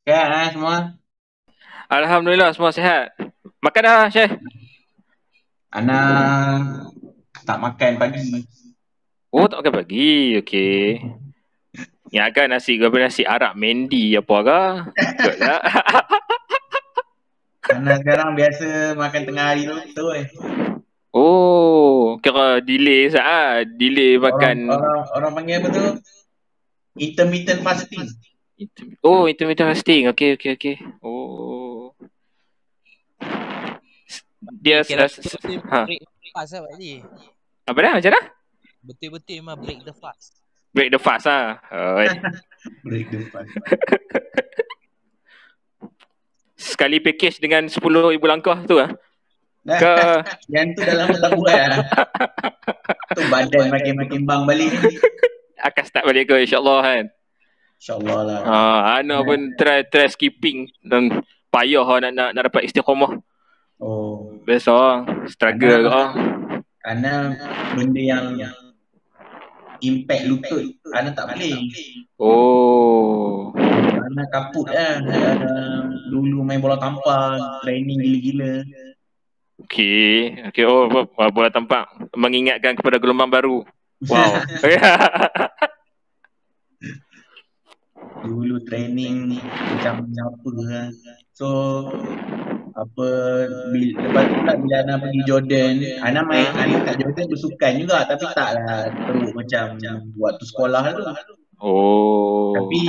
Ya, semua. Alhamdulillah semua sihat. Makan dah, Syekh? Anak tak makan pagi. Oh, tak makan pagi. Okey. Yang agak nasi ke apa, nasi Arab Mendi apa ke? Good lah. Anak sekarang biasa makan tengah hari tu eh. Oh, kira delay saat. Delay Orang makan. orang orang panggil apa tu? Intermittent fasting. Oh, intermittent fasting. Okey, okey, okey. Oh. Ni Dia kira betul-betul ha. break the fast lah Pak Haji. Apa dah? Macam dah? Betul-betul memang break the fast. Break the fast ah. Oi. Break the fast. Sekali package dengan 10,000 langkah tu ah. Ke Yang tu dah lama tak buat lah. Tu badan makin bang balik. akan start balik ke insya-Allah kan. InsyaAllah lah. Ana pun try skipping dan payah nak dapat istiqamah. Oh. Biasa struggle Karena benda yang impact lutut Ana tak boleh. Oh. Ana kaput lah. Dulu main bola tampar, training gila-gila. Okey. Oh, bola tampak mengingatkan kepada gelombang baru. Wow. Dulu training macam apa lah. So apa lepas tu tak, bila Ana pergi Jordan, Ana kat Jordan bersukan juga, tapi taklah teruk macam waktu sekolah tu. Oh. Tapi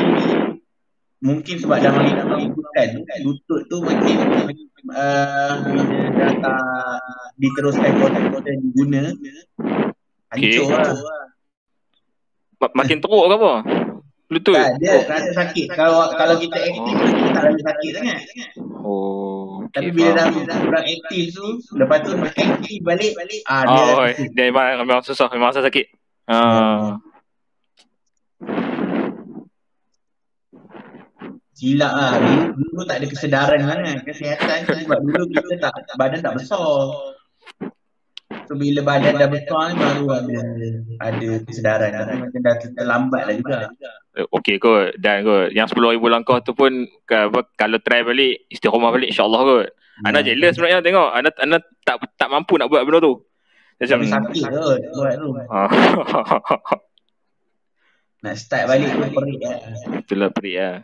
mungkin sebab dah makin sukan, lutut tu makin bila dah tak diteruskan konsisten guna, hancur lah. Makin teruk ke apa? Lutut. Tak, dia rasa sakit. Kalau kita aktif tu kita tak rasa sakit sangat. Oh. Okay, tapi bila dah kurang aktif tu, lepas tu aktif balik, dia memang susah, memang rasa sakit. Silap lah. Dulu tak ada kesedaran mana kesihatan, sebab dulu kita badan tak besar. So bila badan dah besar ni baru ada kesedaran. Tapi macam dah terlambat lah juga. Okey kot. Dan kot, yang 10,000 langkah tu pun kalau try balik, istiqamah balik insya-Allah kot. Ana jealous sebenarnya tengok. Ana tak mampu nak buat benda tu. Macam sakit kot buat tu. Nak start balik tu perik lah. Itulah perik lah.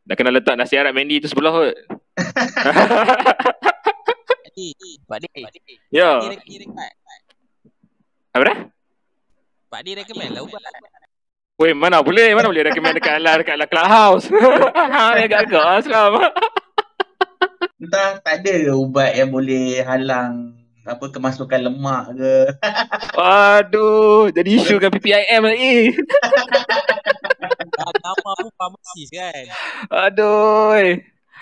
Dah kena letak nasi Arab Mendi tu sebelah kot. Pak D. Ya. Apa dah? Pak D recommend lah ubat. Weh, mana boleh recommend dekat clubhouse. Dia agak-agak Aslam. Entah tak ada ke ubat yang boleh halang kemasukan lemak ke. Aduh, jadi isu kan PPIM lagi. Nama pun farmasis kan. Aduh.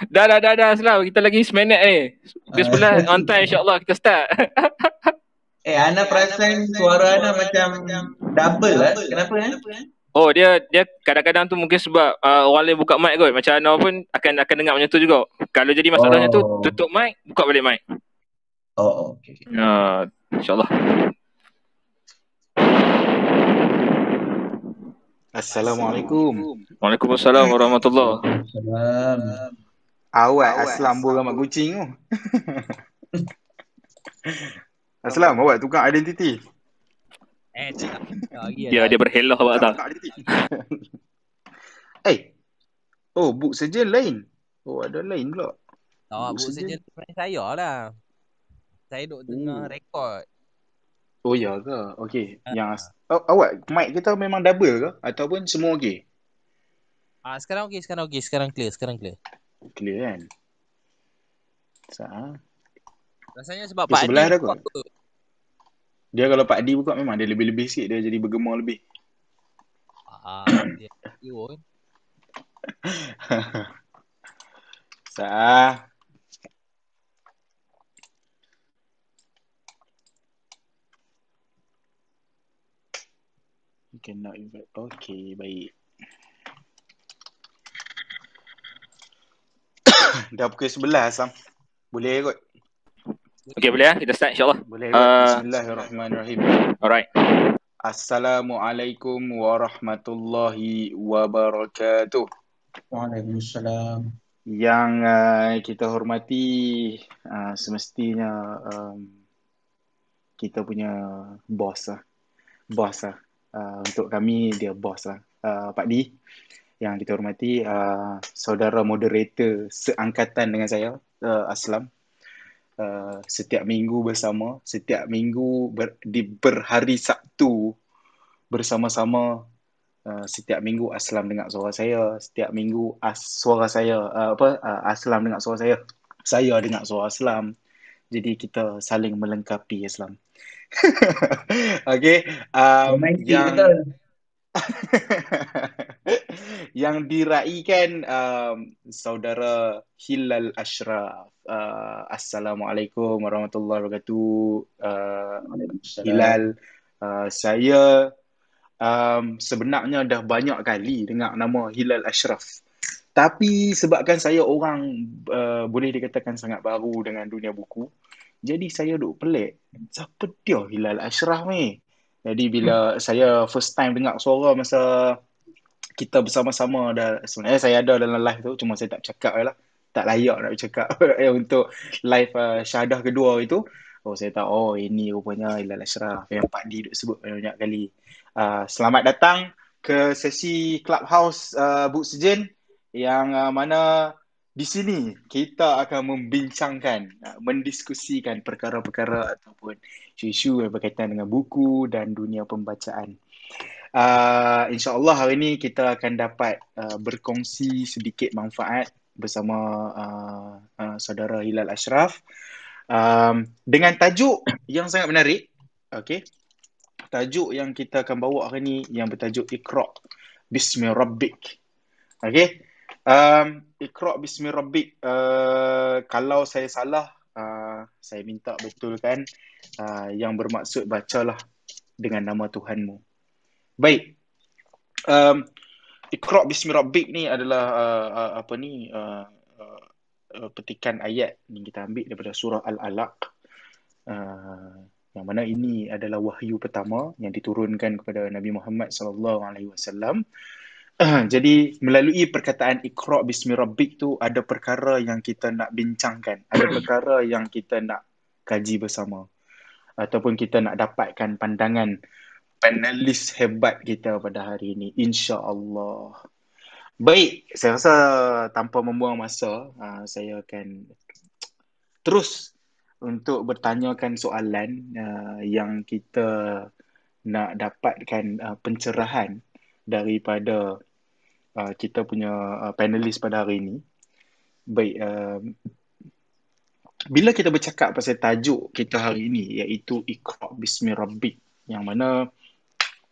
Dah Aslam, kita lagi seminit Pukul 11 on time insya-Allah kita start. Ana perasan suara Ana macam double lah. Kenapa Oh, dia kadang-kadang tu mungkin sebab orang lain buka mic kot. Macam Ana pun akan dengar macam tu juga. Kalau jadi masalahnya tu tutup mic, buka balik mic. Okey. InsyaAllah. Assalamualaikum. Waalaikumsalam warahmatullahi. Waalaikumsalam. Awak Aslam bukan mak kucing tu. Aslam, awak tukar identiti. Dia berhelah awak tak? Book saja lain. Ada lain pula. Book saja friend saya lah. Saya duk tengah rekod. Oh ya ke? Okey. Yang awak mic kita memang double ke ataupun semua okey? Sekarang okey, sekarang clear. Clear kan? Rasanya sebab Pak sebelah D dah kot. Dia kalau Pak D buka memang dia lebih-lebih sikit, dia jadi bergema lebih. Dia kan. You cannot invite. Okay, baik. Dah pukul 11 Sam. Boleh kot. Okay, boleh kita start insyaAllah. Boleh kot. Bismillahirrahmanirrahim. Alright. Assalamualaikum warahmatullahi wabarakatuh. Waalaikumsalam. Yang kita hormati, semestinya kita punya bos lah. Bos lah. Untuk kami dia bos lah. Pak Di, yang kita hormati, saudara moderator seangkatan dengan saya, Aslam. Setiap minggu bersama, setiap minggu di berhari Sabtu bersama-sama. Setiap minggu Aslam dengar suara saya, setiap minggu suara saya Aslam dengar suara saya dengar suara Aslam. Jadi kita saling melengkapi Aslam. Okay, Romantik yang betul. yang diraikan saudara Hilal Ashraf. Assalamualaikum warahmatullahi wabarakatuh. Waalaikumsalam. Hilal, saya sebenarnya dah banyak kali dengar nama Hilal Ashraf. Tapi sebabkan saya orang boleh dikatakan sangat baru dengan dunia buku, jadi saya duk pelik. Siapa dia Hilal Ashraf ni? Jadi bila saya first time dengar suara masa kita bersama-sama, sebenarnya saya ada dalam live tu, cuma saya tak cakap je lah. Tak layak nak cakap untuk live syahadah kedua itu. Saya tahu, ini rupanya Hilal Ashraf yang Pak Di duk sebut banyak kali. Selamat datang ke sesi Clubhouse Book Sejen, yang mana di sini kita akan membincangkan, mendiskusikan perkara-perkara ataupun isu-isu yang berkaitan dengan buku dan dunia pembacaan. InsyaAllah hari ini kita akan dapat berkongsi sedikit manfaat bersama saudara Hilal Ashraf dengan tajuk yang sangat menarik. Okay. Tajuk yang kita akan bawa hari ini yang bertajuk Iqra' Bismi Rabbik. Okay. Iqra' Bismi Rabbik. Kalau saya salah, saya minta betulkan. Yang bermaksud bacalah dengan nama Tuhanmu. Baik. Iqra' Bismi Rabbik ni adalah petikan ayat yang kita ambil daripada surah Al-Alaq. Yang mana ini adalah wahyu pertama yang diturunkan kepada Nabi Muhammad SAW. Jadi melalui perkataan Iqra' Bismi Rabbik tu ada perkara yang kita nak bincangkan, ada perkara yang kita nak kaji bersama, ataupun kita nak dapatkan pandangan panelis hebat kita pada hari ini, insya-Allah. Baik, saya rasa tanpa membuang masa, saya akan terus untuk bertanyakan soalan yang kita nak dapatkan pencerahan daripada kita punya panelis pada hari ini. Baik, bila kita bercakap pasal tajuk kita hari ini, iaitu Iqra' Bismi Rabbik, yang mana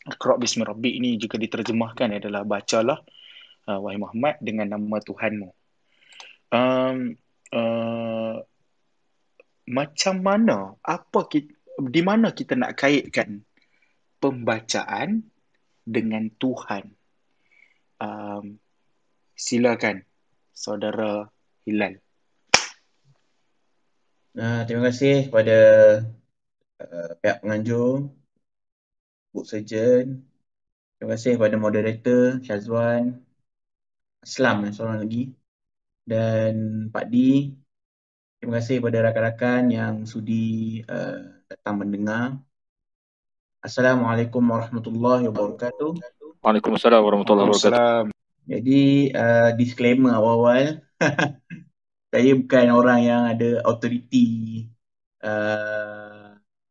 Iqra' Bismi Rabbik ini juga diterjemahkan adalah bacalah wahai Muhammad dengan nama Tuhanmu. Macam mana, di mana kita nak kaitkan pembacaan dengan Tuhan? Silakan saudara Hilal. Terima kasih kepada pihak penganjur, Book Surgeon. Terima kasih kepada moderator Syazwan, Aslam seorang lagi, dan Pak Di. Terima kasih kepada rakan-rakan yang sudi datang mendengar. Assalamualaikum warahmatullahi wabarakatuh. Waalaikumsalam warahmatullahi wabarakatuh. Jadi disclaimer awal-awal, saya bukan orang yang ada authority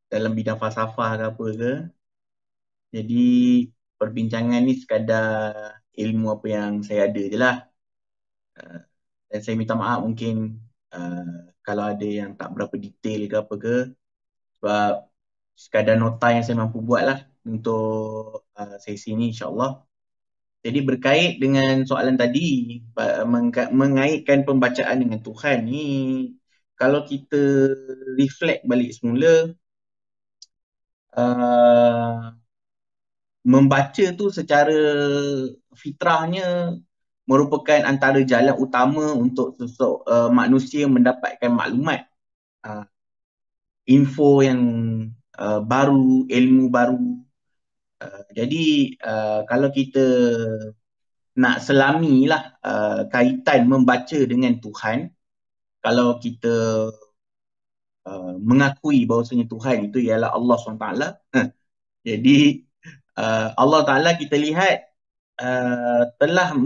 dalam bidang falsafah ke apa ke. Jadi perbincangan ni sekadar ilmu apa yang saya ada je lah. Dan saya minta maaf mungkin kalau ada yang tak berapa detail ke apa ke, sebab sekadar nota yang saya mampu buat lah untuk sesi ni, insyaAllah. Jadi berkait dengan soalan tadi, mengaitkan pembacaan dengan Tuhan ni, kalau kita reflect balik semula, membaca tu secara fitrahnya merupakan antara jalan utama untuk manusia mendapatkan maklumat, info yang baru, ilmu baru. Jadi kalau kita nak selamilah kaitan membaca dengan Tuhan, kalau kita mengakui bahawasanya Tuhan itu ialah Allah SWT. Jadi Allah Ta'ala kita lihat telah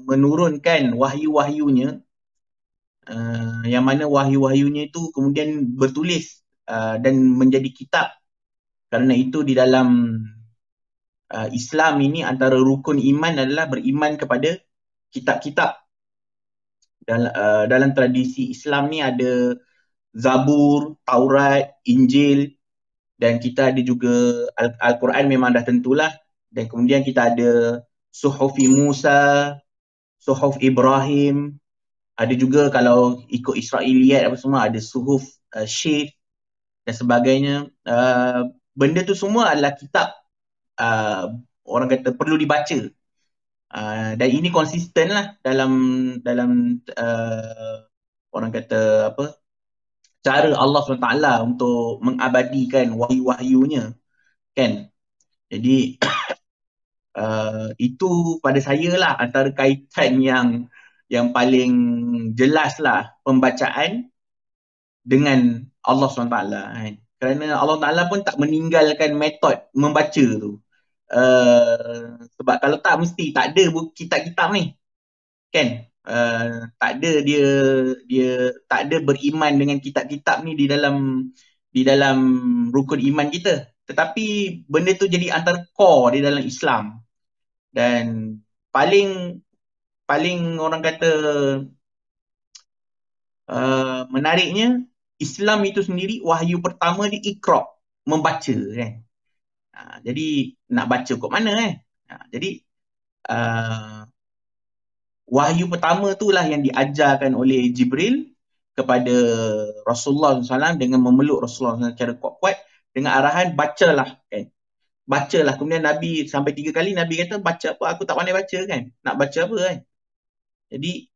menurunkan wahyu-wahyunya, yang mana wahyu-wahyunya itu kemudian bertulis dan menjadi kitab. Kerana itu di dalam Islam ini antara rukun iman adalah beriman kepada kitab-kitab. Dalam tradisi Islam ni ada Zabur, Taurat, Injil, dan kita ada juga Al-Quran memang dah tentulah. Dan kemudian kita ada Suhufi Musa, Suhuf Ibrahim, ada juga kalau ikut Israiliyat apa semua ada Suhuf Syed dan sebagainya. Benda tu semua adalah kitab, orang kata perlu dibaca. Dan ini konsisten lah dalam orang kata apa, cara Allah SWT untuk mengabadikan wahyu-wahyunya, kan. Jadi itu pada saya lah antara kaitan yang paling jelas lah pembacaan dengan Allah SWT, kan. Kerana Allah Ta'ala pun tak meninggalkan metod membaca tu. Sebab kalau tak mesti tak ada kitab-kitab ni, kan. Tak ada dia tak ada beriman dengan kitab-kitab ni di dalam rukun iman kita. Tetapi benda tu jadi antara core di dalam Islam. Dan paling orang kata menariknya, Islam itu sendiri wahyu pertama di Iqra, membaca, kan. Jadi nak baca kat mana, kan. Jadi wahyu pertama itulah yang diajarkan oleh Jibril kepada Rasulullah SAW dengan memeluk Rasulullah SAW secara kuat-kuat dengan arahan bacalah, kan. Bacalah. Kemudian Nabi sampai 3 kali Nabi kata baca apa, aku tak pandai baca, kan. Nak baca apa, kan. Jadi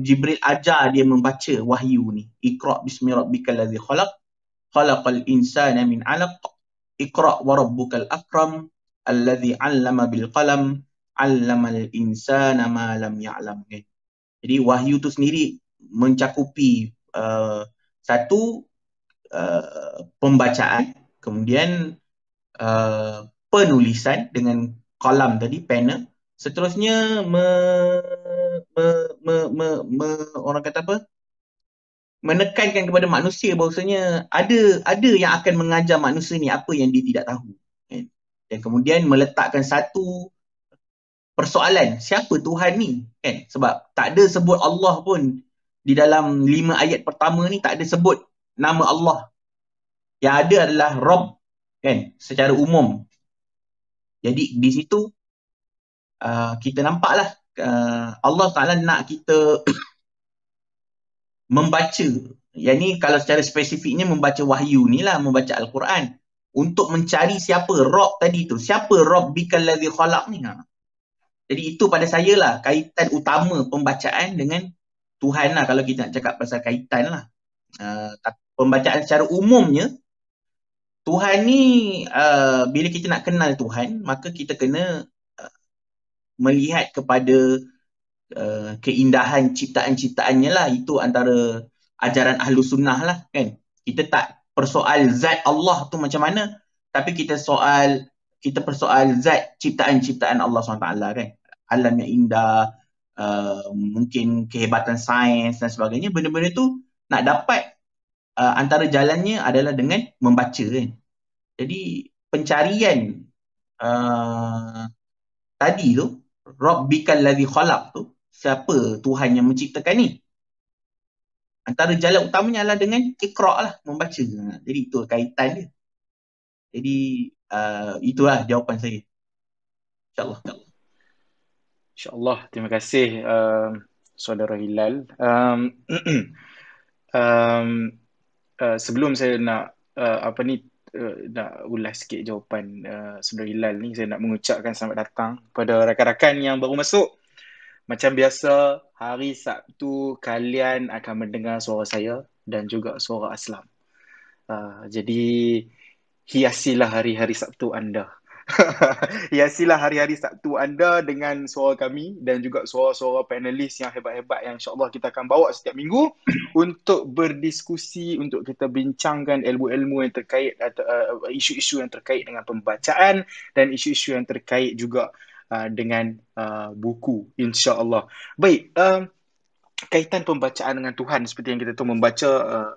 Jibril ajar dia membaca wahyu ni. Iqra bismi rabbikal ladzi khalaq, khalaqal insana min 'alaq, Iqra wa rabbukal akram, alladzi 'allama bil qalam, 'allamal insana ma lam ya'lam. Jadi wahyu tu sendiri mencakupi satu pembacaan, kemudian penulisan dengan kalam tadi, pena. Seterusnya orang kata apa? Menekankan kepada manusia bahawasanya ada yang akan mengajar manusia ni apa yang dia tidak tahu, kan? Dan kemudian meletakkan satu persoalan, siapa Tuhan ni, kan? Sebab tak ada sebut Allah pun di dalam 5 ayat pertama ni, tak ada sebut nama Allah. Yang ada adalah Rabb, kan, secara umum. Jadi di situ kita nampaklah Allah Ta'ala nak kita membaca. Yang ni kalau secara spesifiknya membaca wahyu ni lah, membaca Al-Quran, untuk mencari siapa Rabb tadi tu. Siapa Rabbikal ladzi khalaq ni. Jadi itu pada saya lah kaitan utama pembacaan dengan Tuhan lah, kalau kita nak cakap pasal kaitan lah. Pembacaan secara umumnya, Tuhan ni bila kita nak kenal Tuhan, maka kita kena melihat kepada keindahan ciptaan-ciptaannya lah. Itu antara ajaran ahlu sunnah lah, kan. Kita tak persoal zat Allah tu macam mana, tapi kita persoal zat ciptaan-ciptaan Allah SWT, kan. Alam yang indah, mungkin kehebatan sains dan sebagainya. Benda-benda tu nak dapat antara jalannya adalah dengan membaca, kan. Jadi pencarian tadi tu, Rabbikal ladzi khalaq tu, siapa Tuhan yang menciptakan ni, antara jalan utamanya adalah dengan Iqra lah, membaca. Jadi itu kaitan dia. Jadi itulah jawapan saya, InsyaAllah. InsyaAllah. Terima kasih Saudara Hilal. Sebelum saya nak nak ulas sikit jawapan Saudara Hilal ni, saya nak mengucapkan selamat datang kepada rakan-rakan yang baru masuk. Macam biasa, hari Sabtu kalian akan mendengar suara saya dan juga suara Aslam. Jadi hiasilah hari-hari Sabtu anda. Hiasilah hari-hari Sabtu anda dengan suara kami dan juga suara-suara panelis yang hebat-hebat yang insyaAllah kita akan bawa setiap minggu untuk berdiskusi, untuk kita bincangkan ilmu-ilmu yang terkait atau isu-isu yang terkait dengan pembacaan dan isu-isu yang terkait juga dengan buku, insyaAllah. Baik, kaitan pembacaan dengan Tuhan seperti yang kita tahu, membaca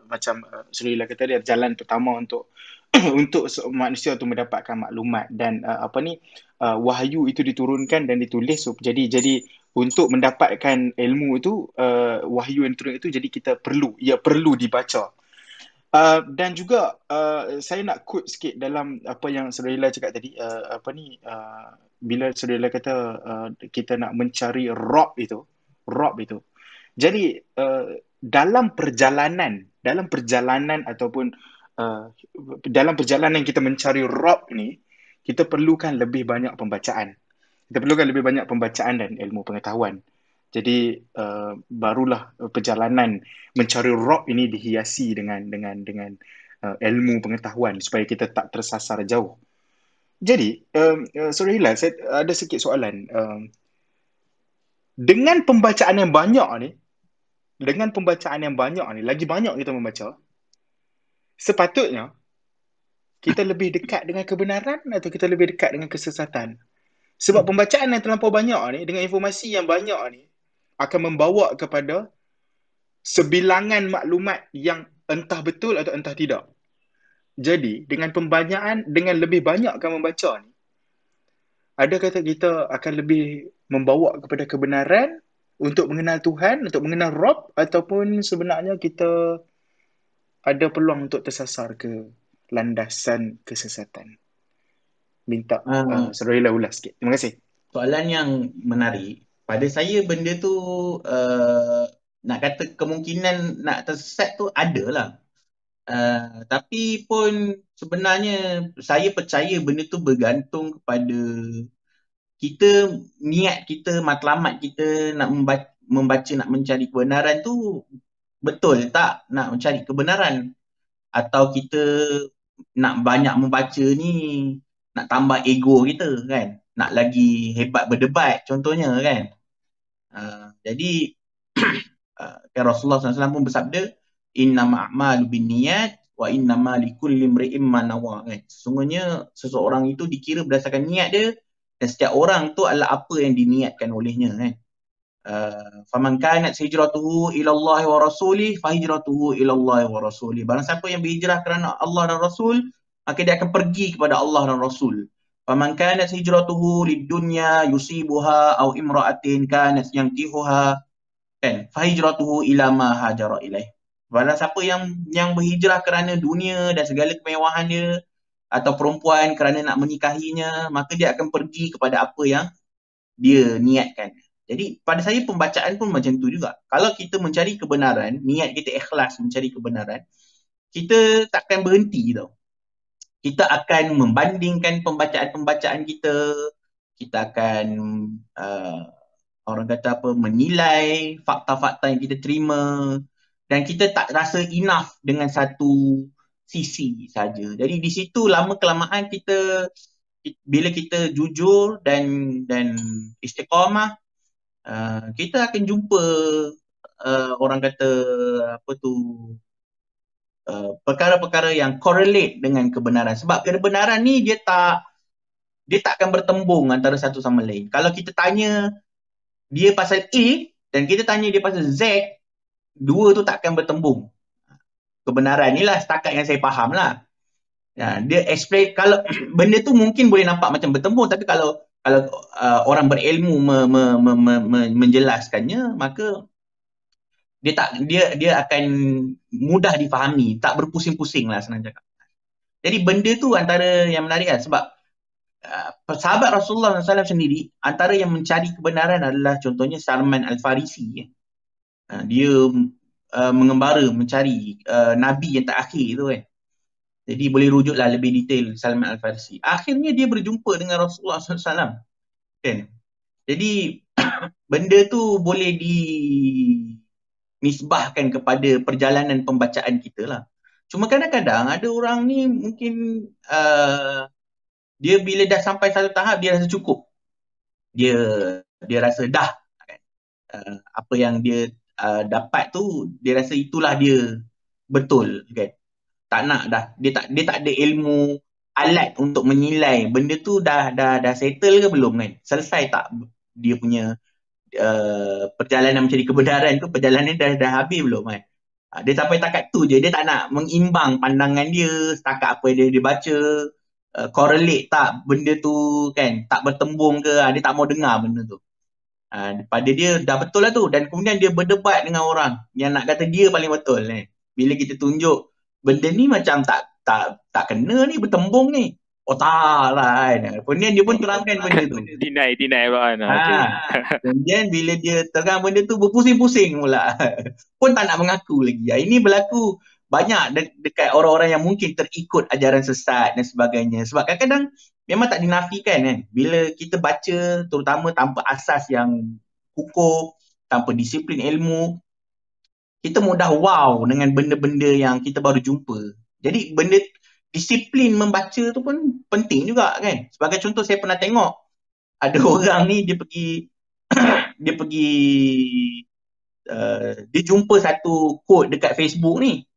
macam Surailah kata dia jalan pertama untuk untuk manusia untuk mendapatkan maklumat dan wahyu itu diturunkan dan ditulis. So, jadi untuk mendapatkan ilmu itu, wahyu yang turun itu, jadi kita perlu dibaca. Dan juga saya nak quote sikit dalam apa yang Surailah cakap tadi, bila Surailah kata kita nak mencari Rob itu. Jadi dalam perjalanan ataupun dalam perjalanan kita mencari Rob ni, kita perlukan lebih banyak pembacaan. Dan ilmu pengetahuan. Jadi barulah perjalanan mencari Rob ini dihiasi dengan ilmu pengetahuan supaya kita tak tersasar jauh. Jadi, sorry Hilal, saya ada sikit soalan. Dengan pembacaan yang banyak ni, lagi banyak kita membaca, sepatutnya kita lebih dekat dengan kebenaran atau kita lebih dekat dengan kesesatan? Sebab pembacaan yang terlampau banyak ni, dengan informasi yang banyak ni, akan membawa kepada sebilangan maklumat yang entah betul atau entah tidak. Jadi, dengan lebih banyakkan membaca ni, ada kata kita akan lebih membawa kepada kebenaran untuk mengenal Tuhan, untuk mengenal Rabb, ataupun sebenarnya kita ada peluang untuk tersasar ke landasan kesesatan? Minta Surailah ulas sikit. Terima kasih. Soalan yang menarik. Pada saya benda tu nak kata kemungkinan nak tersesat tu ada lah. Tapi pun sebenarnya saya percaya benda tu bergantung kepada kita, niat kita, matlamat kita nak membaca, nak mencari kebenaran tu betul tak nak mencari kebenaran, atau kita nak banyak membaca ni nak tambah ego kita kan, nak lagi hebat berdebat contohnya kan. Jadi Rasulullah SAW pun bersabda, innamal a'malu binniyat wa innama likulli imri'in ma nawa kan. Sesungguhnya seseorang itu dikira berdasarkan niat dia, dan setiap orang tu adalah apa yang diniatkan olehnya kan. Faman kanat hijratuhu ila Allah wa rasulih fa hijratuhu ila Allah wa rasulih. Barang siapa yang berhijrah kerana Allah dan Rasul, maka dia akan pergi kepada Allah dan Rasul. Faman kanat hijratuhu lidunya yusibuha aw imra'atin kanat yankihuha kan, fa hijratuhu ila ma hajara ilaih. Barang siapa yang berhijrah kerana dunia dan segala kemewahan dia, atau perempuan kerana nak menikahinya, maka dia akan pergi kepada apa yang dia niatkan. Jadi pada saya pembacaan pun macam tu juga. Kalau kita mencari kebenaran, niat kita ikhlas mencari kebenaran, kita takkan berhenti tau. Kita akan membandingkan pembacaan-pembacaan kita. Kita akan orang kata apa, menilai fakta-fakta yang kita terima, dan kita tak rasa enough dengan satu sisi saja. Jadi di situ lama kelamaan kita, bila kita jujur dan istiqamah, kita akan jumpa orang kata apa tu, perkara-perkara yang correlate dengan kebenaran. Sebab kebenaran ni dia tak akan bertembung antara satu sama lain. Kalau kita tanya dia pasal A dan kita tanya dia pasal Z, dua tu tak akan bertembung. Kebenaran ni lah setakat yang saya faham lah. Dia explain, kalau benda tu mungkin boleh nampak macam bertembung, tapi kalau orang berilmu menjelaskannya, maka dia akan mudah difahami, tak berpusing-pusing lah senang cakap. Jadi benda tu antara yang menarik lah, sebab sahabat Rasulullah SAW sendiri, antara yang mencari kebenaran adalah contohnya Salman Al-Farisi. Dia mengembara mencari Nabi yang terakhir tu kan. Jadi boleh rujuklah lebih detail Salman Al-Farisi. Akhirnya dia berjumpa dengan Rasulullah SAW kan. Jadi benda tu boleh dinisbahkan kepada perjalanan pembacaan kita lah. Cuma kadang-kadang ada orang ni mungkin Dia bila dah sampai satu tahap dia rasa cukup. Dia rasa dah apa yang dia dapat tu dia rasa itulah dia betul kan. Tak nak dah. Dia tak ada ilmu alat untuk menilai benda tu dah settle ke belum kan. Selesai tak dia punya perjalanan mencari kebenaran tu, perjalanan dah habis belum kan. Dia sampai takat tu je, dia tak nak mengimbang pandangan dia setakat apa dia baca, correlate tak benda tu kan, tak bertembung ke, dia tak mau dengar benda tu. Pada dia dah betul lah tu, dan kemudian dia berdebat dengan orang yang nak kata dia paling betul kan. Bila kita tunjuk benda ni macam tak kena ni, bertembung ni. Oh tak lah kan. Kemudian dia pun terangkan benda tu. Deny kan. Kemudian bila dia terang benda tu berpusing-pusing pula. Pun tak nak mengaku lagi. Ini berlaku banyak dekat orang-orang yang mungkin terikut ajaran sesat dan sebagainya. Sebab kadang-kadang memang tak dinafikan kan. Bila kita baca terutama tanpa asas yang kukuh, tanpa disiplin ilmu, kita mudah wow dengan benda-benda yang kita baru jumpa. Jadi benda disiplin membaca tu pun penting juga kan. Sebagai contoh, saya pernah tengok ada orang ni dia jumpa satu quote dekat Facebook ni.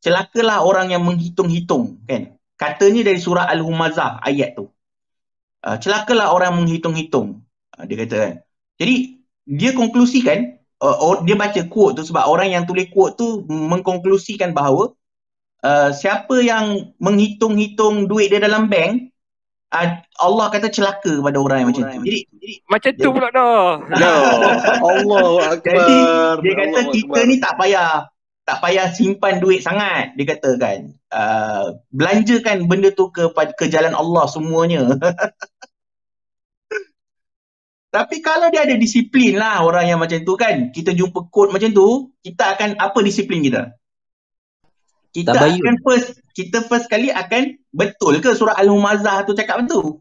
Celakalah orang yang menghitung-hitung kan. Katanya dari surah Al-Humazah ayat tu. Celakalah orang yang menghitung-hitung. Dia kata kan. Jadi dia konklusikan, dia baca quote tu sebab orang yang tulis quote tu mengkonklusikan bahawa siapa yang menghitung-hitung duit dia dalam bank, Allah kata celaka kepada orang yang macam tu. Jadi macam tu pula dah. Allahu Akbar. Jadi dia kata kita ni tak payah simpan duit sangat, dia kata kan. Belanjakan benda tu ke jalan Allah semuanya. Tapi kalau dia ada disiplin lah orang yang macam tu kan, kita jumpa quote macam tu, kita akan apa disiplin kita? Kita first kali akan betul ke surah Al-Humazah tu cakap tu?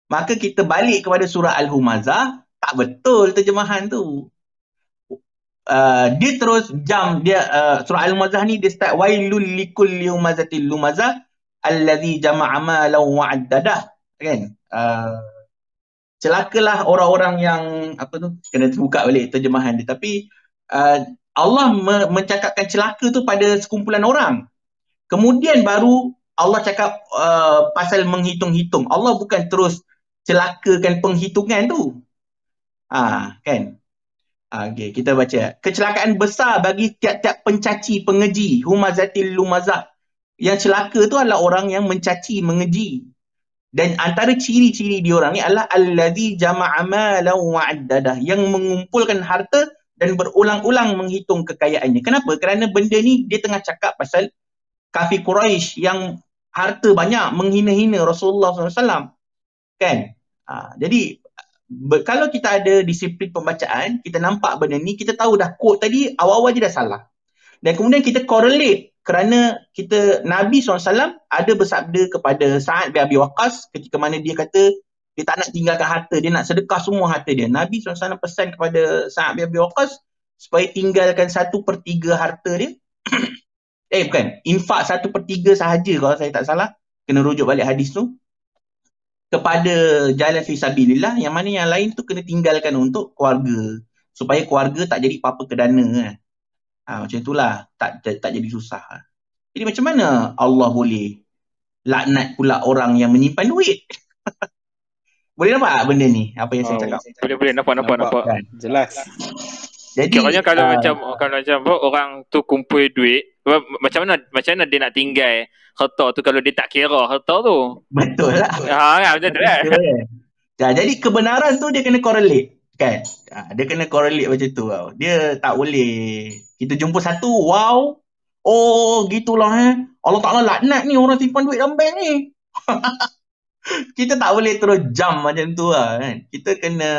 Maka kita balik kepada surah Al-Humazah, tak betul terjemahan tu. Dia terus surah Al-Humazah ni dia start wailul likulli humazatil lumazah allazi jama'a malan wa 'addadah kan. Celakalah orang-orang yang kena terbuka balik terjemahan dia, tapi Allah mencakapkan celaka tu pada sekumpulan orang. Kemudian baru Allah cakap pasal menghitung-hitung. Allah bukan terus celakakan penghitungan tu. Kan? Okay, kita baca. Kecelakaan besar bagi tiap-tiap pencaci, pengeji. Humazatil lumazah. Yang celaka tu adalah orang yang mencaci, mengeji. Dan antara ciri-ciri diorang ni adalah allazi jama'a malan wa 'addadah, yang mengumpulkan harta dan berulang-ulang menghitung kekayaannya. Kenapa? Kerana benda ni dia tengah cakap pasal kafir Quraisy yang harta banyak, menghina-hina Rasulullah SAW. Kan? Jadi kalau kita ada disiplin pembacaan, kita nampak benda ni, kita tahu dah quote tadi awal-awal je dah salah. Dan kemudian kita correlate kerana Nabi SAW ada bersabda kepada Sa'ad bin Abi Waqqas ketika mana dia kata dia tak nak tinggalkan harta, dia nak sedekah semua harta dia. Nabi SAW pesan kepada Sa'ad bin Abi Waqqas supaya tinggalkan 1/3 harta dia. Bukan, infak 1/3 sahaja kalau saya tak salah. Kena rujuk balik hadis tu. Kepada jalan fisabilillah, yang mana yang lain tu kena tinggalkan untuk keluarga. Supaya keluarga tak jadi apa-apa kedana. Macam itulah, tak jadi susah. Jadi macam mana Allah boleh laknat pula orang yang menyimpan duit? Boleh nampak benda ni? Apa yang saya cakap? Boleh nampak. Kan? Jelas. Jadi kiranya kalau macam orang tu kumpul duit, macam mana dia nak tinggal harta tu kalau dia tak kira harta tu? Betul lah. Kan macam tu kan. Jadi kebenaran tu dia kena correlate kan. Dia kena correlate macam tu tau. Dia tak boleh kita jumpa satu wow, oh gitulah Allah Ta'ala laknat ni orang simpan duit dalam bank ni. Kita tak boleh terus jump macam tu lah kan. Kita kena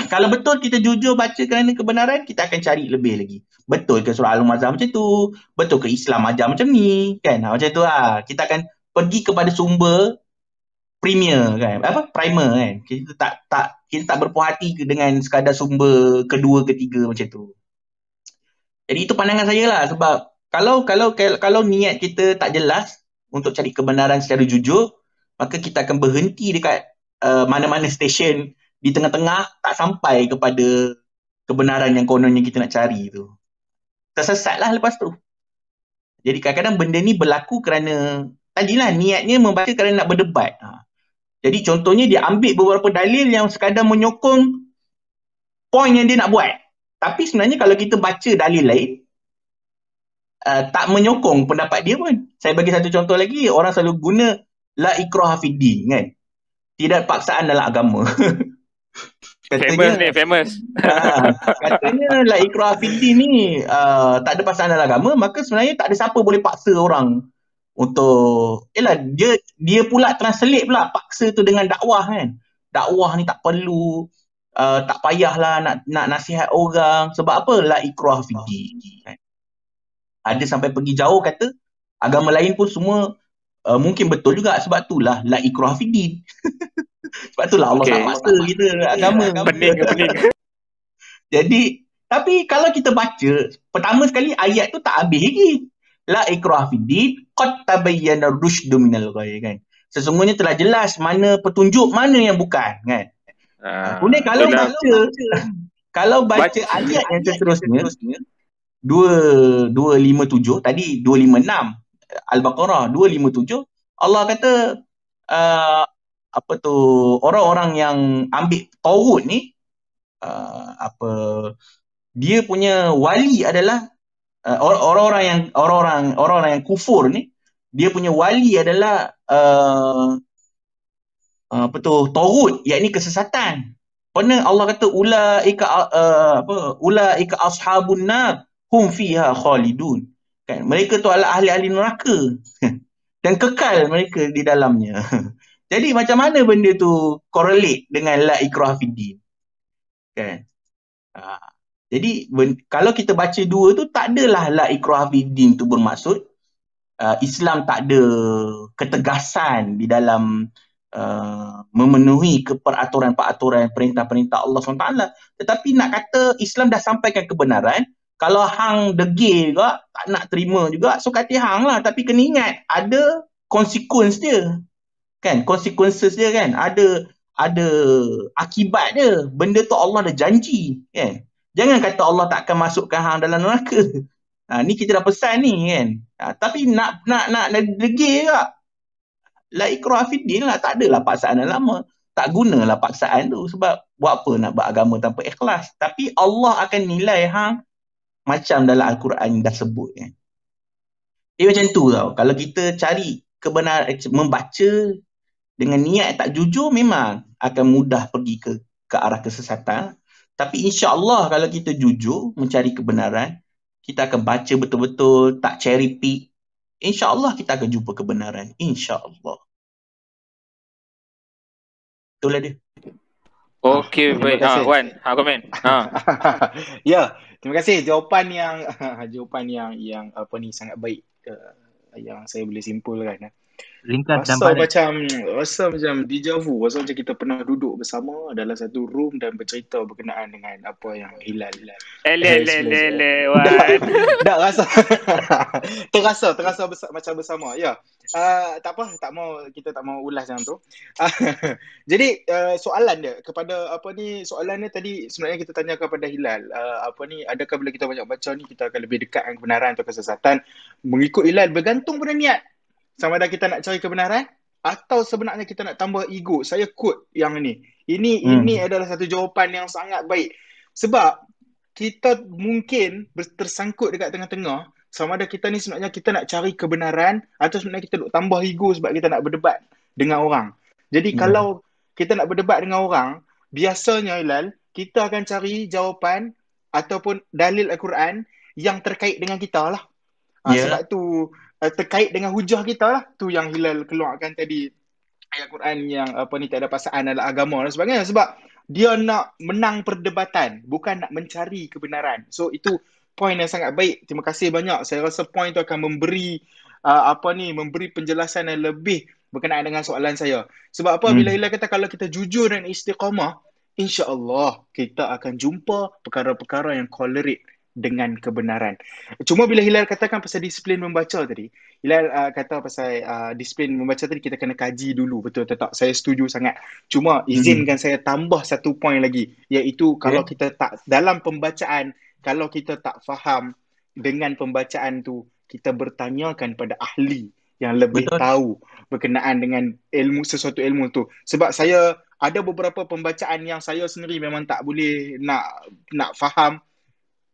kalau betul kita jujur baca kerana kebenaran, kita akan cari lebih lagi. Betul ke surah Al-Humazah macam tu? Betul ke Islam ajar macam ni? Kan? Macam tu lah. Kita akan pergi kepada sumber primer kan. Primer kan. Kita tak berpuas hati dengan sekadar sumber kedua, ketiga macam tu. Jadi itu pandangan saya lah. Sebab kalau niat kita tak jelas, untuk cari kebenaran secara jujur, maka kita akan berhenti dekat mana-mana stesen di tengah-tengah, tak sampai kepada kebenaran yang kononnya kita nak cari tu. Tersesatlah lepas tu. Jadi kadang-kadang benda ni berlaku kerana tadilah niatnya membaca kerana nak berdebat. Jadi contohnya dia ambil beberapa dalil yang sekadar menyokong poin yang dia nak buat. Tapi sebenarnya kalau kita baca dalil lain, tak menyokong pendapat dia pun. Saya bagi satu contoh lagi, orang selalu guna la ikraha fid din, kan? Tidak paksaan dalam agama. Famous. Katanya la ikraha fid din ni tak ada paksaan dalam agama, maka sebenarnya tak ada siapa boleh paksa orang untuk dia pula translate pula paksa tu dengan dakwah, kan. Dakwah ni tak perlu, tak payahlah nak nasihat orang. Sebab apa? La ikraha fid din, kan? Ada sampai pergi jauh kata agama lain pun semua mungkin betul juga, sebab itulah la ikraha fid din. Sebab itulah Allah tak paksa kita agama. Pening. Jadi, tapi kalau kita baca, pertama sekali ayat tu tak habis lagi. La ikraha fid din, qad tabayyana ar-rusydu minal ghayy, kan. Sesungguhnya telah jelas mana petunjuk, mana yang bukan, kan. Kemudian kalau baca ayat yang seterusnya, 257, tadi 256, Al-Baqarah 257, Allah kata orang-orang yang ambil Taurat ni, dia punya wali adalah orang-orang yang kufur ni, dia punya wali adalah Taurat, yakni kesesatan. Kerana Allah kata ulaika ashabun nar hum fiha khalidun, kan, mereka tu adalah ahli-ahli neraka dan kekal mereka di dalamnya. Jadi macam mana benda tu correlate dengan la ikraha fid din, kan? Jadi kalau kita baca dua tu, tak adalah la ikraha fid din tu bermaksud Islam tak ada ketegasan di dalam memenuhi peraturan-peraturan perintah-perintah Allah SWT. Tetapi nak kata Islam dah sampaikan kebenaran, kalau hang degil juga, tak nak terima juga, so kata hang lah. Tapi kena ingat, ada consequence dia, kan? Consequences dia, kan? Ada akibat dia. Benda tu Allah dah janji, kan? Jangan kata Allah tak akan masukkan hang dalam neraka. Ni kita dah pesan ni, kan? Tapi nak degil juga. La ikraha fid din lah, tak adalah paksaan lama. Tak gunalah paksaan tu, sebab buat apa nak beragama tanpa ikhlas. Tapi Allah akan nilai hang macam dalam Al-Quran dah sebut, kan. Macam tu tau. Kalau kita cari kebenaran, membaca dengan niat tak jujur, memang akan mudah pergi ke arah kesesatan. Tapi insya-Allah kalau kita jujur mencari kebenaran, kita akan baca betul-betul, tak cherry pick, insya-Allah kita akan jumpa kebenaran, insya-Allah. Itulah dia. Okey, baik. Wan, komen. Ya, terima kasih jawapan yang apa ni sangat baik, yang saya boleh simpulkan. Ringkas dan Rasa padat. macam deja vu. Rasa macam kita pernah duduk bersama dalam satu room dan bercerita berkenaan dengan apa yang Hilal. Wan. Dah rasa. terasa macam bersama. Ya. Tak apa, kita tak mau ulas macam tu. Jadi soalan dia kepada soalan dia tadi sebenarnya kita tanya kepada Hilal, adakah bila kita banyak baca ni kita akan lebih dekat dengan kebenaran atau kesesatan? Mengikut Hilal bergantung pada niat. Sama ada kita nak cari kebenaran atau sebenarnya kita nak tambah ego. Saya quote yang ini. Ini adalah satu jawapan yang sangat baik. Sebab kita mungkin tersangkut dekat tengah-tengah. Sama ada kita ni sebenarnya kita nak cari kebenaran atau sebenarnya kita nak tambah ego sebab kita nak berdebat dengan orang. Jadi kalau kita nak berdebat dengan orang, biasanya Hilal, kita akan cari jawapan ataupun dalil Al-Quran yang terkait dengan kita lah. Sebab tu terkait dengan hujah kita lah. Tu yang Hilal keluarkan tadi, ayat Quran yang tak ada paksaan dalam agama dan sebagainya. Sebab dia nak menang perdebatan, bukan nak mencari kebenaran. So itu poin yang sangat baik. Terima kasih banyak. Saya rasa poin tu akan memberi memberi penjelasan yang lebih berkenaan dengan soalan saya. Sebab apa? Bila Hilal kata kalau kita jujur dan istiqamah, insya-Allah kita akan jumpa perkara-perkara yang kolerik dengan kebenaran. Cuma bila Hilal katakan pasal disiplin membaca tadi, Hilal kata pasal disiplin membaca tadi kita kena kaji dulu, betul atau tak? Saya setuju sangat. Cuma izinkan saya tambah satu poin lagi, iaitu kalau kita tak dalam pembacaan, kalau kita tak faham dengan pembacaan tu, kita bertanyakan pada ahli yang lebih tahu berkenaan dengan sesuatu ilmu tu. Sebab saya ada beberapa pembacaan yang saya sendiri memang tak boleh nak faham.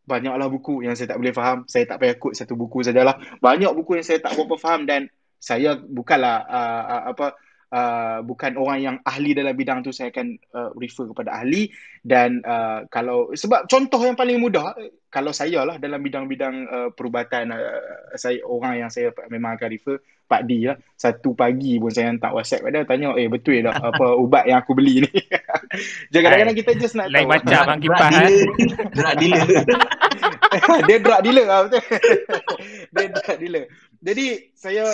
Banyaklah buku yang saya tak boleh faham. Saya tak payah kod satu buku sajalah. Banyak buku yang saya tak berapa faham dan saya bukanlah bukan orang yang ahli dalam bidang tu. Saya akan refer kepada ahli. Dan kalau sebab contoh yang paling mudah, kalau saya lah dalam bidang-bidang perubatan, saya orang yang saya memang akan refer Pak D lah. Satu pagi pun saya hantar WhatsApp pada tanya, betul tak apa ubat yang aku beli ni. Jadi kadang-kadang kita just nak lain tahu. macam Bang Kipas Drug dealer. Dia drug dealer lah, betul. Dia drug dealer. Jadi saya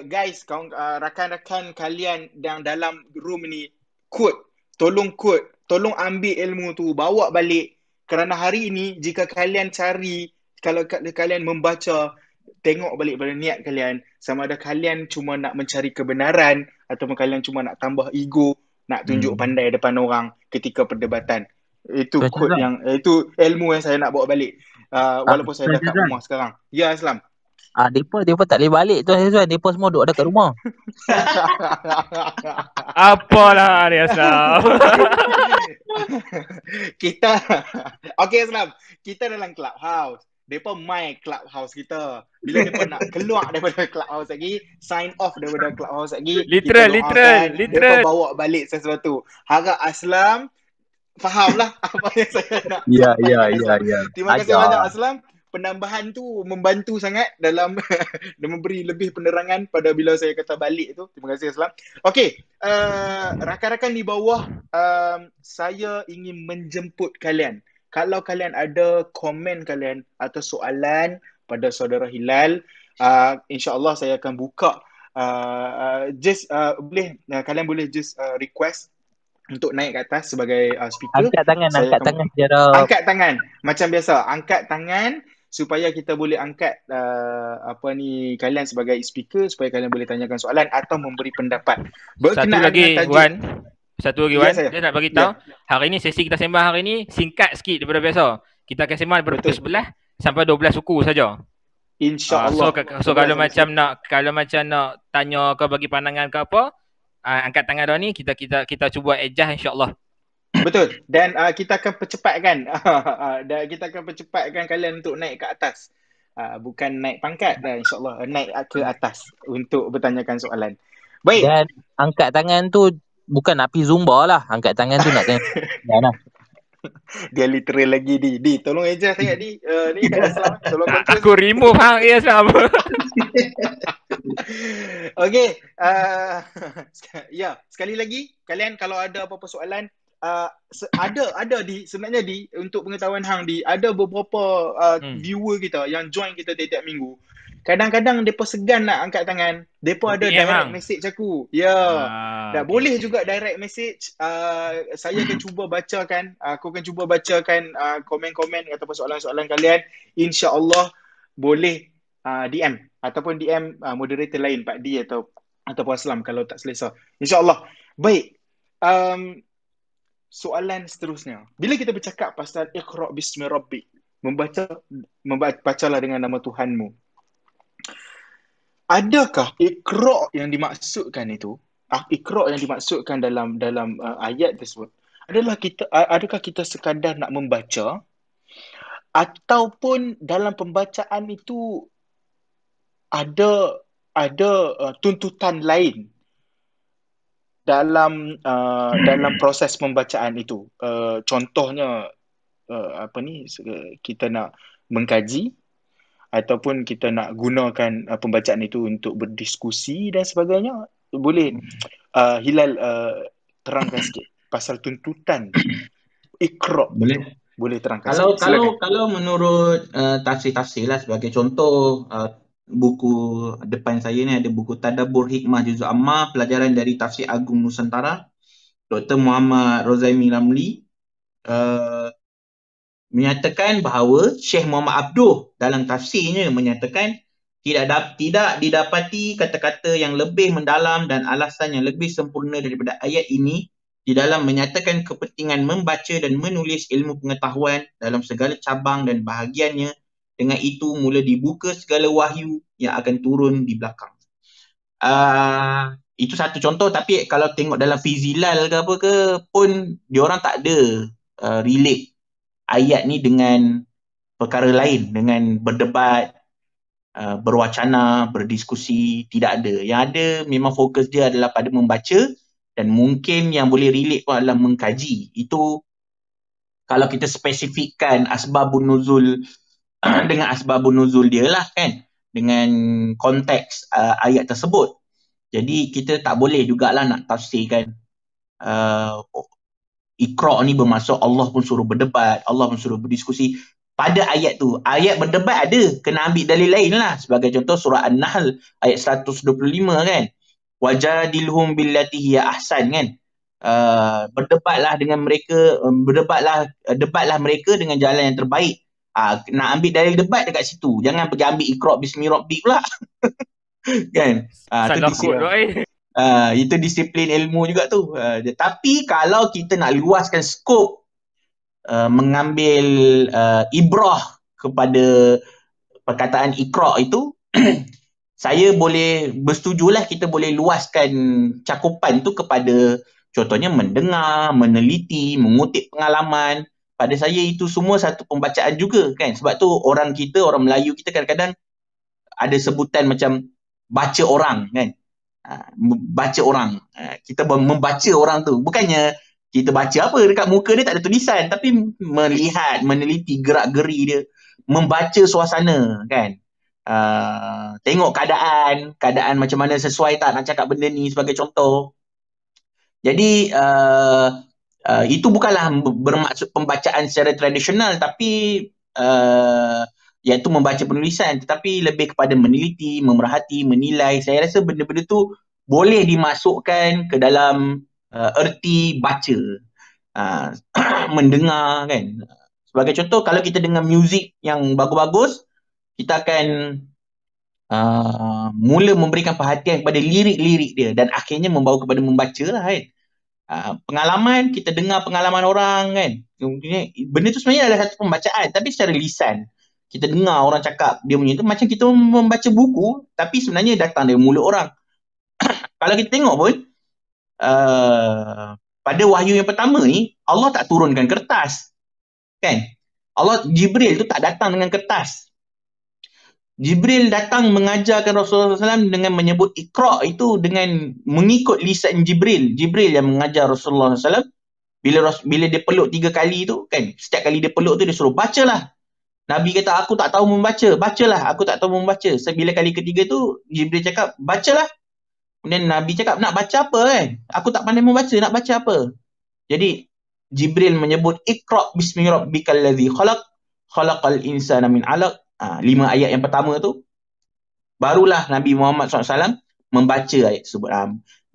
guys, rakan-rakan kalian yang dalam room ni, tolong ambil ilmu tu, bawa balik. Kerana hari ini jika kalian cari, kalau kalian membaca, tengok balik pada niat kalian, sama ada kalian cuma nak mencari kebenaran ataupun kalian cuma nak tambah ego, nak tunjuk pandai depan orang ketika perdebatan. Itu quote yang itu ilmu yang saya nak bawa balik. Walaupun saya dah kat rumah sekarang. Ya, Aslam. Depa tak boleh balik tu Azwan. Depa semua duduk ada kat rumah. Apalah dia Aslam. Okay Aslam, kita dalam clubhouse. Depa my clubhouse kita. Bila depa nak keluar daripada clubhouse lagi, sign off daripada clubhouse lagi, literal. Depa bawa balik sesuatu. Harap Aslam fahamlah apa yang saya nak. Ya. Terima kasih banyak Aslam. Penambahan tu membantu sangat dalam memberi lebih penerangan pada bila saya kata balik tu. Terima kasih Aslam. Okey, rakan-rakan di bawah, saya ingin menjemput kalian. Kalau kalian ada komen kalian atau soalan pada saudara Hilal, insya-Allah saya akan buka. Kalian boleh just request untuk naik ke atas sebagai speaker. Angkat tangan secara angkat tangan macam biasa. Angkat tangan supaya kita boleh angkat kalian sebagai speaker supaya kalian boleh tanyakan soalan atau memberi pendapat. Satu lagi Wan. Dia nak bagi tahu. Hari ni sesi kita sembang hari ni singkat sikit daripada biasa. Kita akan sembang daripada pukul 11 sampai 12 suku saja. InsyaAllah. So kalau macam nak tanya ke bagi pandangan ke apa, angkat tangan dah ni kita cuba adjust insya-Allah. Betul. Dan kita akan percepatkan kalian untuk naik ke atas. Bukan naik pangkat dah, insya-Allah naik ke atas untuk bertanyakan soalan. Baik. Dan angkat tangan tu bukan nak pergi Zumba lah. Angkat tangan tu nak tanya. Dia literal lagi di. Tolong adjust sangat ni Aslam. Tolong control. Aku remove hang Aslam. Okey, sekali lagi kalian kalau ada apa-apa soalan, ada sebenarnya untuk pengetahuan hang ada beberapa viewer kita yang join kita tiap-tiap minggu. Kadang-kadang depa segan nak angkat tangan. Depa ada direct message aku. Boleh juga direct message. Saya akan cuba bacakan. Aku akan cuba bacakan komen-komen ataupun soalan-soalan kalian. InsyaAllah boleh DM ataupun DM moderator lain, Pak D ataupun Aslam kalau tak selesa. InsyaAllah. Baik. Soalan seterusnya. Bila kita bercakap pasal Iqra' bismi rabbik, bacalah dengan nama Tuhanmu. Adakah Iqra' yang dimaksudkan itu? Iqra' yang dimaksudkan dalam ayat tersebut adakah kita sekadar nak membaca ataupun dalam pembacaan itu ada tuntutan lain dalam proses pembacaan itu. Contohnya kita nak mengkaji ataupun kita nak gunakan pembacaan itu untuk berdiskusi dan sebagainya. Boleh Hilal terangkan sikit pasal tuntutan Iqra'. Boleh terangkan sikit. Kalau menurut tafsir-tafsir lah, sebagai contoh, buku depan saya ni ada buku Tadabbur Hikmah Juz'ul Ammah, pelajaran dari Tafsir Agung Nusantara, Dr. Muhammad Rozaimi Ramli. menyatakan bahawa Syekh Muhammad Abduh dalam tafsirnya menyatakan tidak didapati kata-kata yang lebih mendalam dan alasan yang lebih sempurna daripada ayat ini di dalam menyatakan kepentingan membaca dan menulis ilmu pengetahuan dalam segala cabang dan bahagiannya. Dengan itu mula dibuka segala wahyu yang akan turun di belakang. Itu satu contoh, tapi kalau tengok dalam Fizilal ke apa ke pun diorang tak ada relate ayat ni dengan perkara lain, dengan berdebat, berwacana, berdiskusi, tidak ada. Yang ada memang fokus dia adalah pada membaca, dan mungkin yang boleh relate pun adalah mengkaji. Itu kalau kita spesifikkan asbabun nuzul dengan asbabun nuzul dia lah kan, dengan konteks ayat tersebut. Jadi kita tak boleh jugalah nak tafsirkan Iqra' ni bermaksud Allah pun suruh berdebat, Allah pun suruh berdiskusi. Pada ayat tu, ayat berdebat ada, kena ambil dalil lain lah. Sebagai contoh surah An-Nahl ayat 125 kan. Wajadilhum billati hiya ahsan kan. Berdebatlah dengan mereka, debatlah mereka dengan jalan yang terbaik. Nak ambil dalil debat dekat situ. Jangan pergi ambil Iqra' bismi rabbik pula. Kan? Sangat kot tu itu disiplin ilmu juga tu. Tapi kalau kita nak luaskan skop mengambil ibrah kepada perkataan Iqra' itu, saya boleh bersetujulah kita boleh luaskan cakupan tu kepada contohnya mendengar, meneliti, mengutip pengalaman. Pada saya itu semua satu pembacaan juga kan. Sebab tu orang Melayu kita kadang-kadang ada sebutan macam baca orang kan. Baca orang. Kita membaca orang tu. Bukannya kita baca apa dekat muka dia tak ada tulisan, tapi melihat, meneliti gerak-geri dia, membaca suasana kan. Tengok keadaan macam mana, sesuai tak nak cakap benda ni sebagai contoh. Jadi itu bukanlah bermaksud pembacaan secara tradisional, tapi iaitu membaca penulisan, tetapi lebih kepada meneliti, memerhati, menilai. Saya rasa benda-benda tu boleh dimasukkan ke dalam erti baca, mendengar kan. Sebagai contoh, kalau kita dengar muzik yang bagus-bagus, kita akan mula memberikan perhatian kepada lirik-lirik dia, dan akhirnya membawa kepada membaca lah kan. Pengalaman, kita dengar pengalaman orang kan, benda tu sebenarnya adalah satu pembacaan, tapi secara lisan. Kita dengar orang cakap dia punya tu macam kita membaca buku, tapi sebenarnya datang dari mulut orang. Kalau kita tengok pun pada wahyu yang pertama ni, Allah tak turunkan kertas kan. Jibril tu tak datang dengan kertas. Jibril datang mengajarkan Rasulullah SAW dengan menyebut Iqra' itu dengan mengikut lisan Jibril. Jibril yang mengajar Rasulullah SAW. Bila dia peluk 3 kali tu kan, setiap kali dia peluk tu dia suruh bacalah. Nabi kata aku tak tahu membaca, bacalah, aku tak tahu membaca. Bila kali ketiga tu Jibril cakap bacalah. Kemudian Nabi cakap nak baca apa kan? Aku tak pandai membaca, nak baca apa? Jadi Jibril menyebut Iqra' bismi rabbikal ladzi khalaq, khalaqal insana min 'alaq. 5 ayat yang pertama tu barulah Nabi Muhammad SAW membaca ayat tersebut.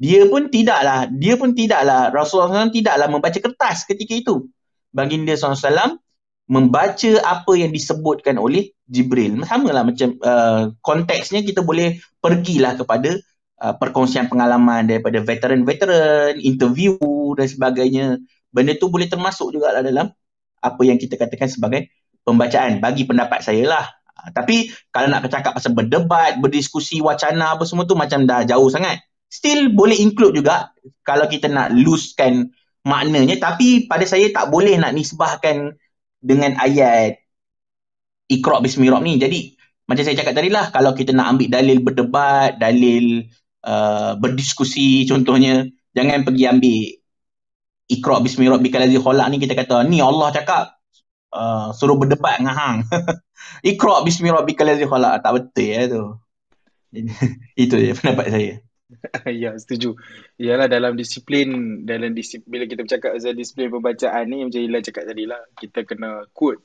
Dia pun tidaklah Rasulullah SAW tidaklah membaca kertas ketika itu. Baginda SAW membaca apa yang disebutkan oleh Jibril. Samalah macam konteksnya kita boleh pergilah kepada perkongsian pengalaman daripada veteran-veteran, interview dan sebagainya. Benda tu boleh termasuk juga dalam apa yang kita katakan sebagai pembacaan, bagi pendapat saya lah. Tapi kalau nak bercakap pasal berdebat, berdiskusi, wacana apa semua tu macam dah jauh sangat. Still boleh include juga kalau kita nak looskan maknanya, tapi pada saya tak boleh nak nisbahkan dengan ayat Iqra' bismi rabbik ni. Jadi macam saya cakap tadi lah, kalau kita nak ambil dalil berdebat, dalil berdiskusi contohnya, jangan pergi ambil Iqra' bismi rabbikal ladzi khalaq ni kita kata ni Allah cakap suruh berdebat dengan hang. Iqra' bismi rabbikal ladzi khalaq, tak betul ya tu. Itu je pendapat saya. Ya, setuju. Yalah, dalam disiplin bila kita bercakap pasal disiplin pembacaan ni, macam Ila cakap tadi lah, kita kena quote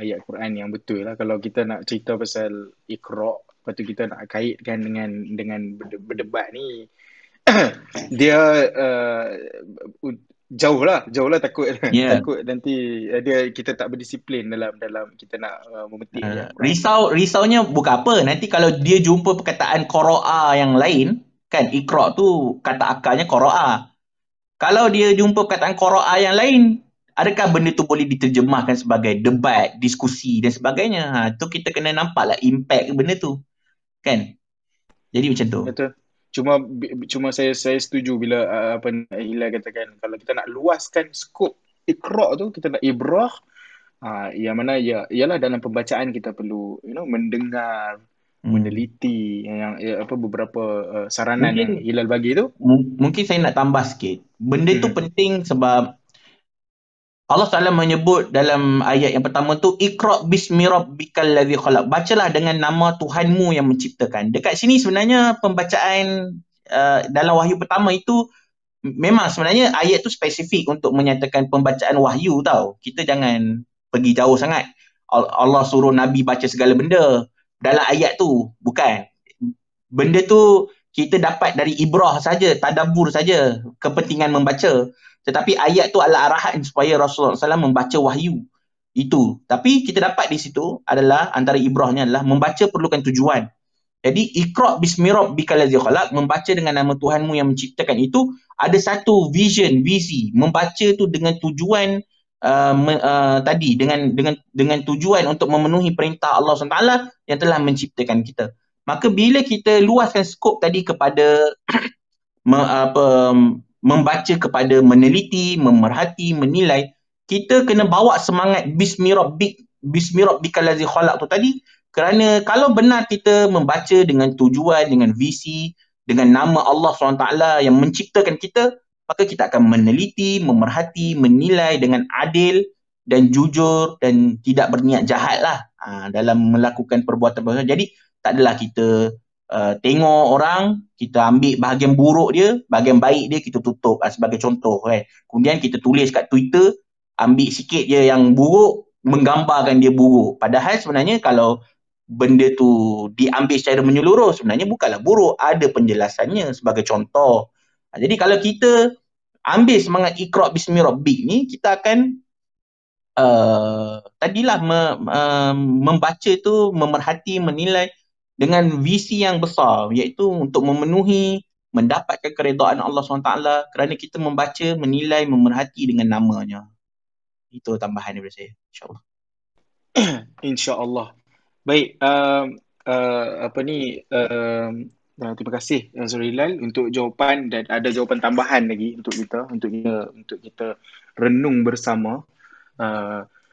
ayat Quran yang betul lah. Kalau kita nak cerita pasal Iqra', lepas tu kita nak kaitkan dengan berdebat ni, dia Jauh lah takut. Ya. Takut nanti kita tak berdisiplin dalam kita nak memetik dia. Risaunya bukan apa. Nanti kalau dia jumpa perkataan qara'a yang lain, kan Iqra tu kata akalnya qara'a. Kalau dia jumpa perkataan qara'a yang lain, adakah benda tu boleh diterjemahkan sebagai debat, diskusi dan sebagainya? Tu kita kena nampaklah impact benda tu. Kan? Jadi macam tu. Betul. Cuma saya setuju bila Hilal katakan kalau kita nak luaskan skop Iqra tu, kita nak ibrah, yang mana ialah dalam pembacaan kita perlu mendengar, meneliti beberapa saranan yang Hilal bagi tu. Mungkin saya nak tambah sikit. Benda tu penting sebab Allah Ta'ala menyebut dalam ayat yang pertama tu, Iqra bismi rabbikal ladzi khalaq. Bacalah dengan nama Tuhanmu yang menciptakan. Dekat sini sebenarnya pembacaan dalam wahyu pertama itu memang sebenarnya ayat tu spesifik untuk menyatakan pembacaan wahyu tau. Kita jangan pergi jauh sangat. Allah suruh Nabi baca segala benda dalam ayat tu. Bukan. Benda tu kita dapat dari ibrah saja, tadabbur saja, kepentingan membaca. Tetapi ayat tu adalah arahan supaya Rasulullah SAW membaca wahyu. Itu. Tapi kita dapat di situ adalah antara ibrahnya adalah membaca perlukan tujuan. Jadi Iqra bismi rabbikal ladzi khalaq, membaca dengan nama Tuhanmu yang menciptakan itu ada satu visi, membaca tu dengan tujuan tadi dengan tujuan untuk memenuhi perintah Allah SWT yang telah menciptakan kita. Maka bila kita luaskan skop tadi kepada membaca kepada meneliti, memerhati, menilai, kita kena bawa semangat bismi rabbikal ladzi khalaq tu tadi, kerana kalau benar kita membaca dengan tujuan, dengan visi, dengan nama Allah SWT yang menciptakan kita, maka kita akan meneliti, memerhati, menilai dengan adil dan jujur dan tidak berniat jahat lah dalam melakukan perbuatan-perbuatan. Jadi tak adalah kita tengok orang, kita ambil bahagian buruk dia, bahagian baik dia kita tutup sebagai contoh kan. Kemudian kita tulis kat Twitter, ambil sikit je yang buruk, menggambarkan dia buruk. Padahal sebenarnya kalau benda tu diambil secara menyeluruh, sebenarnya bukanlah buruk, ada penjelasannya sebagai contoh. Jadi kalau kita ambil semangat Iqra bismi rabbik ni, kita akan tadilah membaca tu, memerhati, menilai dengan visi yang besar, iaitu untuk memenuhi, mendapatkan keredaan Allah SWT kerana kita membaca, menilai, memerhati dengan namanya. Itu tambahan daripada saya, insyaAllah. InsyaAllah. Baik, terima kasih Zul Hilal untuk jawapan, dan ada jawapan tambahan lagi untuk kita renung bersama.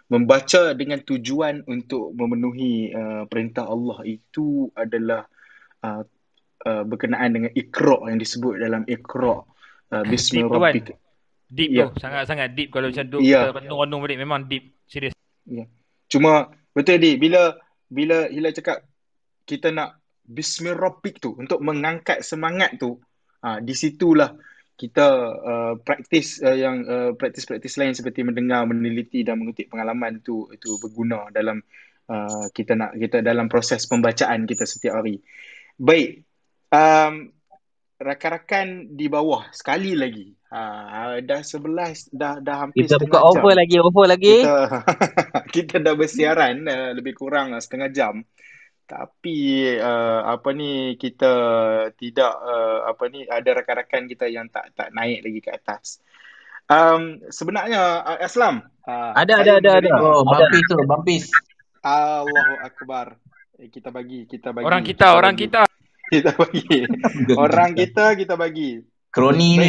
Membaca dengan tujuan untuk memenuhi perintah Allah itu adalah berkenaan dengan Iqra yang disebut dalam Iqra bismi rabbik. Deep tu, sangat-sangat deep kalau macam tu kita renung balik, memang deep, serius. Ya. Cuma betul bila Hilal cakap kita nak bismi rabbik tu untuk mengangkat semangat tu, di situlah kita praktis lain seperti mendengar, meneliti dan mengutip pengalaman itu berguna dalam kita dalam proses pembacaan kita setiap hari. Baik, rakan-rakan di bawah sekali lagi, dah 11, dah hampir kita setengah buka jam. offer lagi. Kita dah bersiaran lebih kurang setengah jam. Tapi kita tidak ada rakan-rakan kita yang tak naik lagi ke atas. Sebenarnya Aslam, ada. Oh, Bampis. Allahu Akbar. Kita bagi. Orang kita. Kita bagi. Orang kita bagi. Kroni.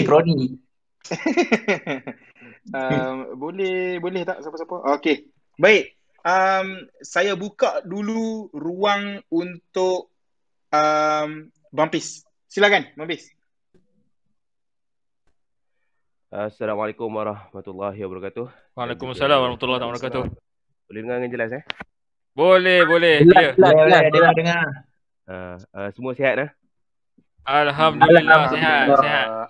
Boleh tak siapa-siapa? Okey. Baik. Saya buka dulu ruang untuk Bampis. Silakan, Bampis. Assalamualaikum warahmatullahi wabarakatuh. Waalaikumsalam warahmatullahi wabarakatuh. Boleh dengar dengan jelas Boleh. Dengar. Semua sihat Alhamdulillah, sihat.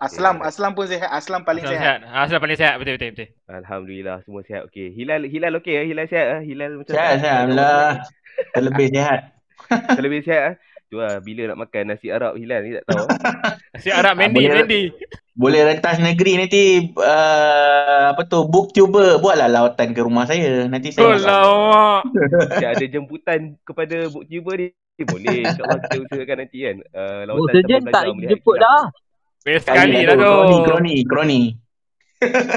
Aslam pun sihat. Aslam paling sihat. Aslam paling sihat, betul. Alhamdulillah, semua sihat. Okey. Hilal okey Hilal sihat Hilal macam sihat. Alhamdulillah. Terlebih sihat. Terlebih sihat Itu lah, bila nak makan nasi Arab Hilal ni tak tahu. Si Arab Mendy. Boleh rentas negeri nanti apa tu, booktuber buatlah lawatan ke rumah saya. Nanti saya masuk. Alamak. Macam ada jemputan kepada booktuber ni. Boleh, insyaAllah kita usahakan nanti kan. Lawatan Sejen sambil tak belajar melihat jemput Islam. dah. Best sekali lah tu. Kroni.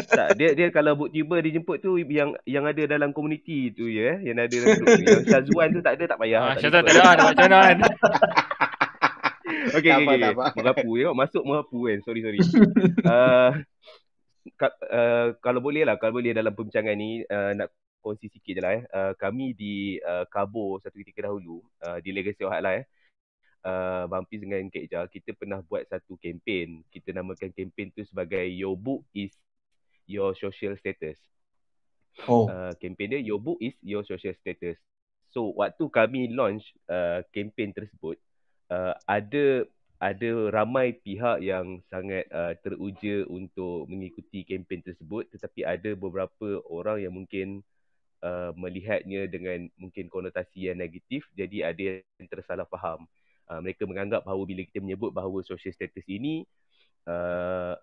Tak, dia kalau booktuber dijemput tu yang ada dalam komuniti tu je yang ada dalam grup tu. Yang Syazwan tu tak ada, tak payah. Syazwan tak ada, nak macam mana kan. Okay. Tak apa. Merapu, tengok masuk merapu kan. Sorry. Kalau boleh dalam perbincangan ni nak kongsi sikit je lah kami di Kabo satu ketika dahulu di Legacy Hotline Bampis dengan Kak Ija, kita pernah buat satu kempen. Kita namakan kempen tu sebagai Your Book is Your Social Status. Kempen dia Your Book is Your Social Status. So waktu kami launch kempen tersebut, ada ramai pihak yang sangat teruja untuk mengikuti kempen tersebut, tetapi ada beberapa orang yang mungkin melihatnya dengan mungkin konotasi yang negatif, jadi ada yang tersalah faham. Mereka menganggap bahawa bila kita menyebut bahawa social status ini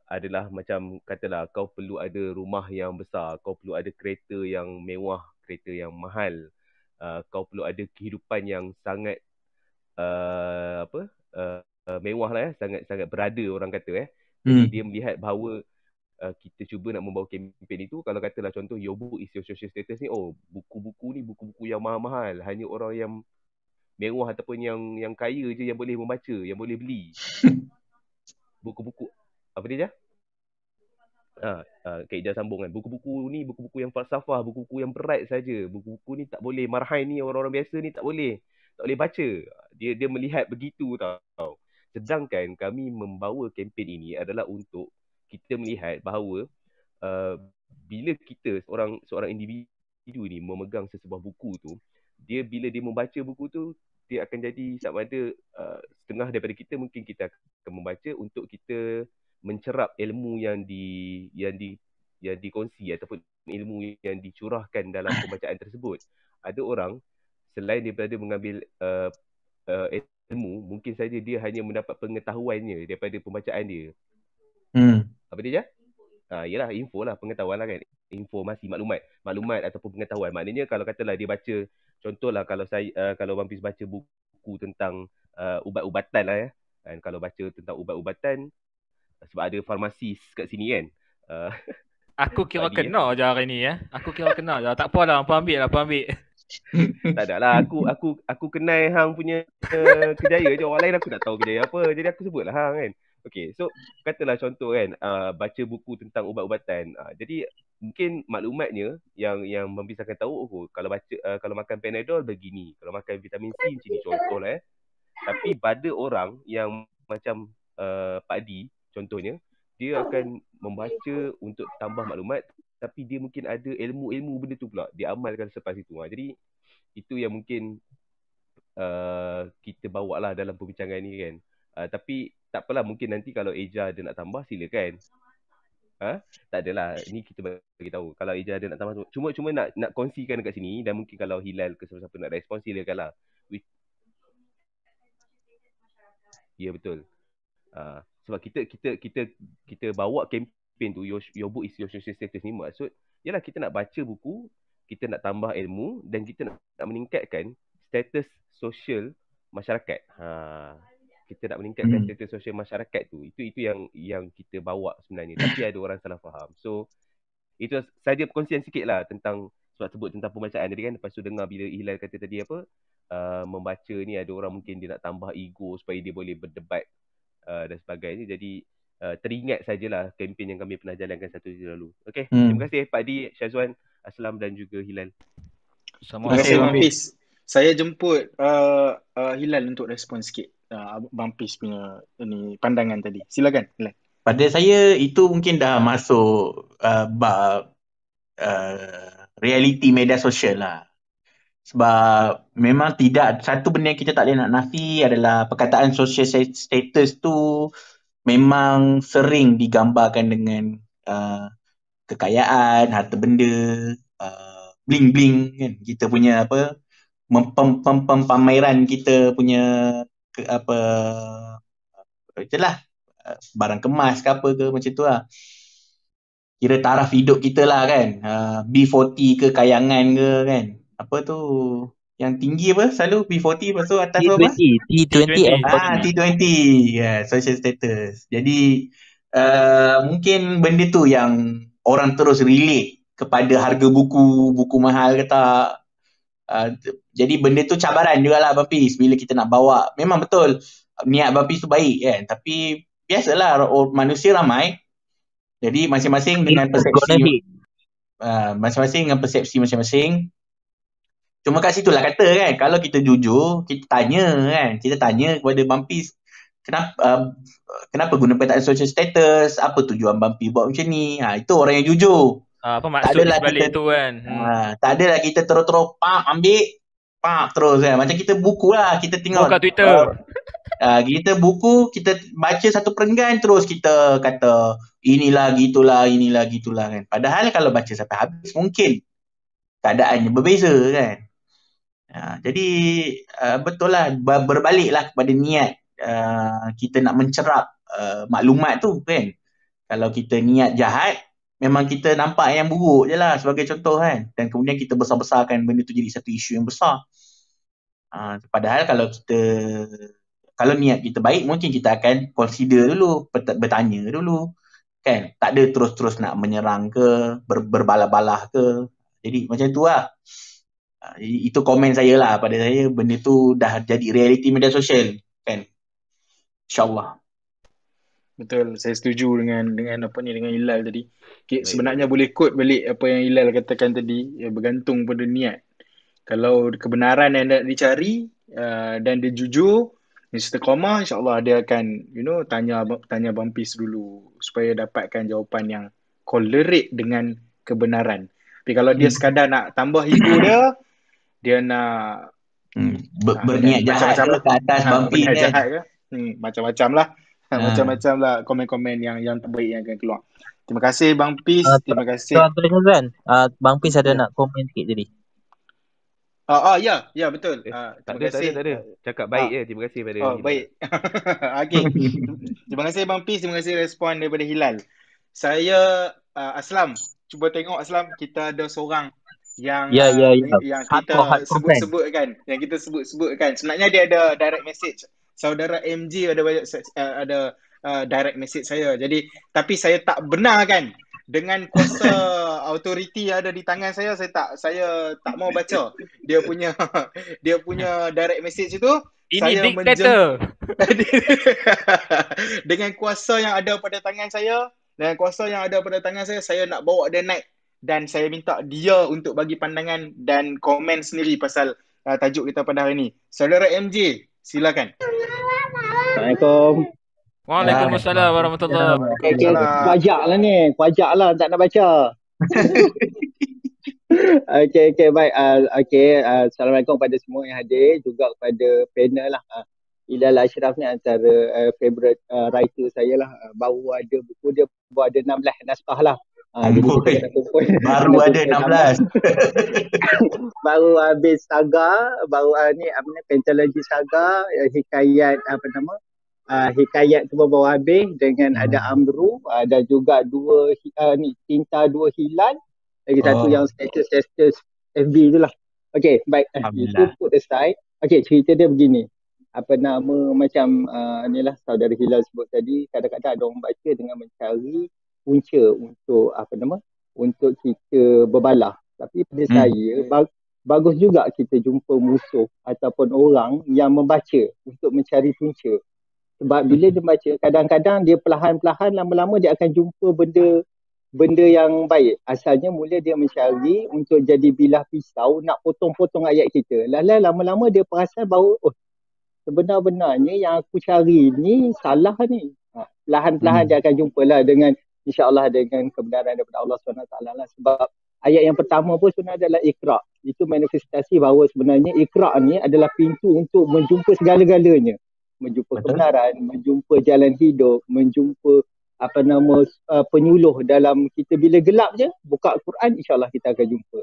adalah macam katalah kau perlu ada rumah yang besar, kau perlu ada kereta yang mewah, kereta yang mahal, kau perlu ada kehidupan yang sangat mewah lah sangat berada orang kata Jadi dia melihat bahawa kita cuba nak membawa kempen itu, kalau katalah contoh Your Book is Your Social Status ni, buku-buku ni buku-buku yang mahal-mahal, hanya orang yang mewah ataupun yang kaya je yang boleh membaca, yang boleh beli. Buku-buku apa dia? Kak Ija sambung kan. Buku-buku ni buku-buku yang falsafah, buku-buku yang berat saja. Buku-buku ni tak boleh, marhain ni orang-orang biasa ni tak boleh baca. Dia melihat begitu tau. Sedangkan kami membawa kempen ini adalah untuk kita melihat bahawa bila kita seorang individu ni memegang sesebuah buku tu, bila dia membaca buku tu, dia akan jadi sama ada setengah daripada kita mungkin kita akan membaca untuk kita mencerap ilmu yang dikongsi ataupun ilmu yang dicurahkan dalam pembacaan tersebut. Ada orang selain daripada mengambil ilmu, mungkin saja dia hanya mendapat pengetahuannya daripada pembacaan dia. Apa dia? Yalah, info lah, pengetahuan lah kan. Informasi, maklumat ataupun pengetahuan. Maknanya kalau katalah dia baca, contohlah kalau Bampis baca buku tentang ubat-ubatan lah kan, kalau baca tentang ubat-ubatan, sebab ada farmasis kat sini kan. Aku kira kena je hari ni Aku kira kena je. Tak apalah, apa ambil. Tak ada lah, aku kenal hang punya kejaya je. Orang lain aku tak tahu kejaya apa, jadi aku sebut lah hang kan. Okay, so katalah contoh kan, baca buku tentang ubat-ubatan. Jadi mungkin maklumatnya yang Bampis akan tahu, kalau makan Panadol begini, kalau makan vitamin C macam ni, contoh lah Tapi pada orang yang macam Pak Di contohnya, dia akan membaca untuk tambah maklumat, tapi dia mungkin ada ilmu benda tu pula dia amalkan selepas itu. Jadi itu yang mungkin kita bawa lah dalam perbincangan ni kan. Tapi tak apalah, mungkin nanti kalau Eja ada nak tambah silakan. Tak adalah, ni kita bagi tahu. Kalau Eja ada nak tambah, cuma nak kongsikan dekat sini, dan mungkin kalau Hilal ke siapa-siapa nak respon silakanlah. Ya, betul. Sebab kita bawa kempen tu Your Book is Your Social Status ni, maksud yalah kita nak baca buku, kita nak tambah ilmu, dan kita nak meningkatkan status sosial masyarakat. Kita nak meningkatkan status sosial masyarakat tu. Itu yang kita bawa sebenarnya. Tapi ada orang salah faham. So itu saja perkongsian sikit lah tentang, sebab sebut tentang pembacaan tadi kan. Lepas tu dengar bila Hilal kata tadi membaca ni ada orang mungkin dia nak tambah ego supaya dia boleh berdebat dan sebagainya. Jadi teringat sajalah kempen yang kami pernah jalankan satu hari lalu. Okay, terima kasih Pak Di, Syazwan, Aslam dan juga Hilal. Terima kasih Bampis. Saya jemput Hilal untuk respon sikit Bampis punya pandangan tadi. Silakan Hilal. Pada saya itu mungkin dah masuk bab realiti media sosial lah. Sebab memang tidak, satu benda yang kita tak boleh nak nafi adalah perkataan social status tu memang sering digambarkan dengan kekayaan, harta benda, bling-bling kan. Kita punya pameran kita punya apa itulah barang kemas ke apa ke macam tu lah. Kira taraf hidup kita lah kan. B40 ke kayangan ke kan. Apa tu yang tinggi apa selalu B40 lepas tu atas tu apa? T20 and T20 social status. Jadi mungkin benda tu yang orang terus relate kepada harga buku mahal ke tak. Jadi benda tu cabaran jugalah Bapis bila kita nak bawa. Memang betul niat Bapis tu baik kan, tapi biasalah manusia ramai. Jadi masing-masing dengan persepsi masing-masing. Cuma kat situ lah kata kan, kalau kita jujur, kita tanya kepada Bumpy kenapa guna petak social status, apa tujuan Bumpy buat macam ni. Itu orang yang jujur. Apa maksud di sebalik tu kan. Tak adalah kita terus-terus ambil terus kan. Macam kita buku lah, kita tengok kat Twitter. Kita buku, kita baca satu perenggan terus kita kata inilah gitulah kan. Padahal kalau baca sampai habis mungkin keadaannya berbeza kan. Jadi betul lah, berbaliklah kepada niat kita nak mencerap maklumat tu kan. Kalau kita niat jahat, memang kita nampak yang buruk je lah sebagai contoh kan. Dan kemudian kita besar-besarkan benda tu jadi satu isu yang besar. Padahal kalau niat kita baik, mungkin kita akan consider dulu, bertanya dulu kan. Tak ada terus-terus nak menyerang ke, berbalah-balah ke. Jadi macam tu lah. Itu komen saya lah. Pada saya benda tu dah jadi realiti media sosial kan. InsyaAllah. Betul, saya setuju dengan Hilal tadi. Sebenarnya boleh quote balik apa yang Hilal katakan tadi, bergantung pada niat. Kalau kebenaran yang nak dicari dan dia jujur, istiqamah, insyaAllah dia akan tanya Bumpis dulu supaya dapatkan jawapan yang correlate dengan kebenaran. Tapi kalau dia sekadar nak tambah ego dia nak berniat jahat ke atas Bumpy kan. Jahat ke? Macam-macam lah. Macam-macam lah komen-komen yang terbaik yang akan keluar. Terima kasih Bumpis. Terima kasih. Tuan, Bumpis ada nak komen sikit tadi. Ya betul. Tak ada. Cakap baik je. Terima kasih pada baik. Okey. Terima kasih Bumpis, terima kasih respon daripada Hilal. Saya Aslam, cuba tengok Aslam, kita ada seorang yang kita sebut-sebutkan, sebenarnya dia ada direct message. Saudara MG ada direct message saya. Jadi tapi saya tak benarkan dengan kuasa authority yang ada di tangan saya tak mau baca dia punya direct message itu. Ini saya dictator. Dengan kuasa yang ada pada tangan saya, saya nak bawa dia naik dan saya minta dia untuk bagi pandangan dan komen sendiri pasal tajuk kita pada hari ini. Saudara MJ, silakan. Assalamualaikum. Waalaikumsalam warahmatullahi wabarakatuh. Kuajak lah tak nak baca. Okey, baik. Assalamualaikum kepada semua yang hadir, juga kepada panel lah. Hilal Ashraf ni antara favorite writer saya lah. Baru ada buku dia, baru ada 16 naskah lah. Baru ada 16. Baru habis saga, pentologi saga, hikayat hikayat tu baru habis dengan ada Amru, ada juga Cinta Dua Hilal, lagi satu yang status FB tu lah. Okay, baik. Itu put aside. Okay, cerita dia begini. Macam inilah saudara Hilal sebut tadi, kadang-kadang ada orang baca dengan mencari punca untuk kita berbalah. Tapi pada saya, bagus juga kita jumpa musuh ataupun orang yang membaca untuk mencari punca. Sebab bila dia baca, kadang-kadang dia perlahan-lahan lama-lama dia akan jumpa benda yang baik. Asalnya mula dia mencari untuk jadi bilah pisau nak potong-potong ayat kita. Lama-lama dia perasan bahawa sebenarnya yang aku cari ni salah ni. Perlahan-lahan dia akan jumpalah dengan insya-Allah dengan kebenaran daripada Allah SWT lah. Sebab ayat yang pertama pun sebenarnya adalah Iqra. Itu manifestasi bahawa sebenarnya Iqra ni adalah pintu untuk menjumpa segala-galanya. Menjumpa kebenaran, menjumpa jalan hidup, menjumpa penyuluh dalam kita. Bila gelap je buka Quran, insya-Allah kita akan jumpa.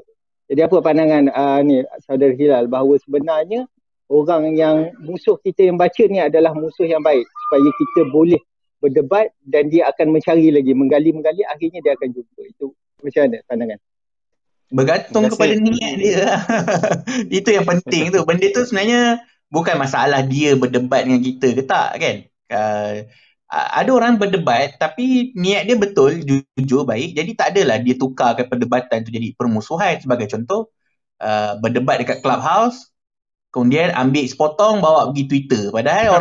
Jadi apa pandangan ni saudara Hilal, bahawa sebenarnya orang yang musuh kita yang baca ni adalah musuh yang baik, supaya kita boleh berdebat dan dia akan mencari lagi, menggali, akhirnya dia akan jumpa. Itu macam mana pandangan? Bergantung Terima kepada kasih. niat dia. Itu yang penting tu. Benda tu sebenarnya bukan masalah dia berdebat dengan kita ke tak kan. Ada orang berdebat tapi niat dia betul, jujur, baik. Jadi tak adalah dia tukarkan perdebatan tu jadi permusuhan. Sebagai contoh, berdebat dekat Clubhouse, kemudian ambil sepotong bawa pergi Twitter. Padahal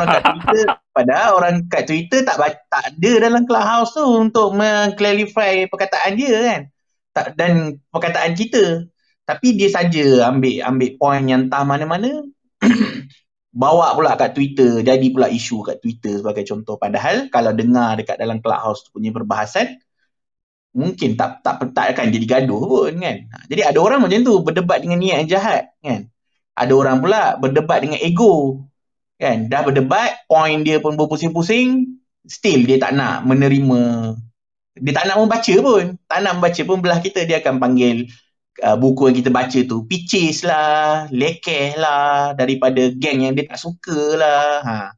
orang kat Twitter tak ada dalam Clubhouse tu untuk mengclarify perkataan dia kan. Dan perkataan kita. Tapi dia saja ambil point yang entah mana-mana bawa pula kat Twitter, jadi pula isu kat Twitter sebagai contoh. Padahal kalau dengar dekat dalam Clubhouse punya perbahasan, mungkin tak akan jadi gaduh pun kan. Jadi ada orang macam tu berdebat dengan niat yang jahat kan. Ada orang pula berdebat dengan ego kan. Dah berdebat, point dia pun berpusing-pusing, still dia tak nak menerima, dia tak nak membaca pun belah kita. Dia akan panggil buku yang kita baca tu picis lah, lekeh lah, daripada geng yang dia tak suka lah.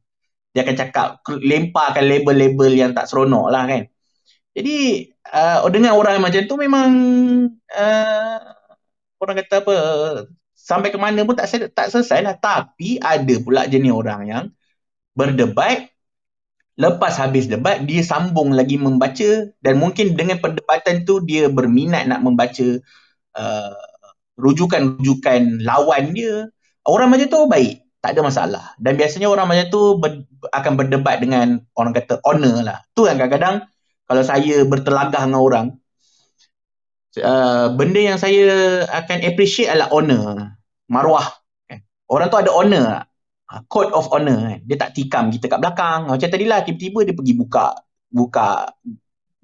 Dia akan cakap, lemparkan label-label yang tak seronok lah kan. Jadi dengan orang macam tu memang orang kata apa, sampai ke mana pun tak selesai lah. Tapi ada pula jenis orang yang berdebat, lepas habis debat dia sambung lagi membaca, dan mungkin dengan perdebatan tu dia berminat nak membaca rujukan-rujukan lawan dia. Orang macam tu baik, tak ada masalah. Dan biasanya orang macam tu akan berdebat dengan orang kata honor lah. Tu yang kadang-kadang kalau saya bertelagah dengan orang, benda yang saya akan appreciate adalah honor, maruah. Orang tu ada honor, code of honor kan. Dia tak tikam kita kat belakang. Macam tadilah tiba-tiba dia pergi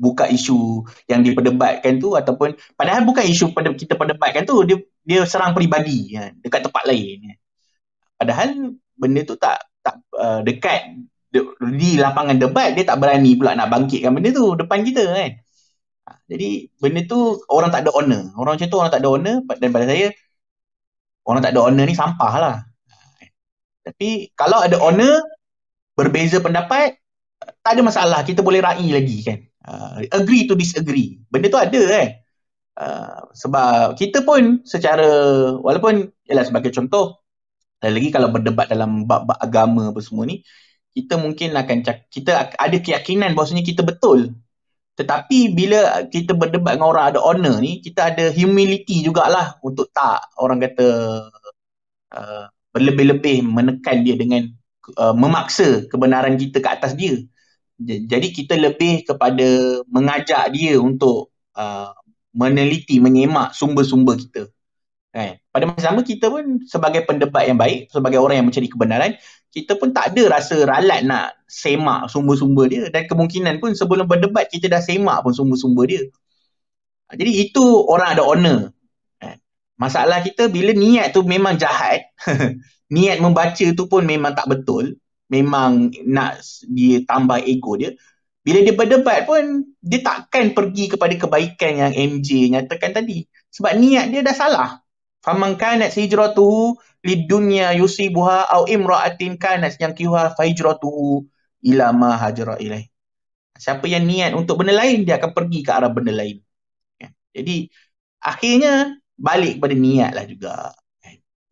buka isu yang diperdebatkan tu, ataupun padahal bukan isu kita perdebatkan tu, dia serang peribadi kan, dekat tempat lain kan. Padahal benda tu tak dekat di lapangan debat, dia tak berani pula nak bangkitkan benda tu depan kita kan. Jadi benda tu orang tak ada honor. Orang macam tu orang tak ada honor. Dan pada saya, orang tak ada honor ni sampah lah. Tapi kalau ada honor, berbeza pendapat, tak ada masalah. Kita boleh raih lagi kan. Agree to disagree. Benda tu ada kan. Sebab kita pun secara, walaupun ialah sebagai contoh, lagi kalau berdebat dalam bab-bab agama apa semua ni, kita mungkin kita ada keyakinan bahawasanya kita betul. Tetapi bila kita berdebat dengan orang ada honor ni, kita ada humility jugalah untuk tak, orang kata, berlebih-lebih menekan dia dengan memaksa kebenaran kita ke atas dia. Jadi kita lebih kepada mengajak dia untuk meneliti, menyemak sumber-sumber kita. Pada masa sama, kita pun sebagai pendebat yang baik, sebagai orang yang mencari kebenaran, kita pun tak ada rasa ralat nak semak sumber-sumber dia. Dan kemungkinan pun sebelum berdebat kita dah semak pun sumber-sumber dia. Jadi itu orang ada honor. Masalah kita bila niat tu memang jahat, niat membaca tu pun memang tak betul, memang nak dia tambah ego dia. Bila dia berdebat pun, dia takkan pergi kepada kebaikan yang MJ nyatakan tadi. Sebab niat dia dah salah. Faman kanat hijratuhu lidunya yusibuha au imra'atin kanat yankihuha fa hijratuhu ila ma hajara ilaih. Siapa yang niat untuk benda lain, dia akan pergi ke arah benda lain. Jadi akhirnya balik kepada niat lah juga.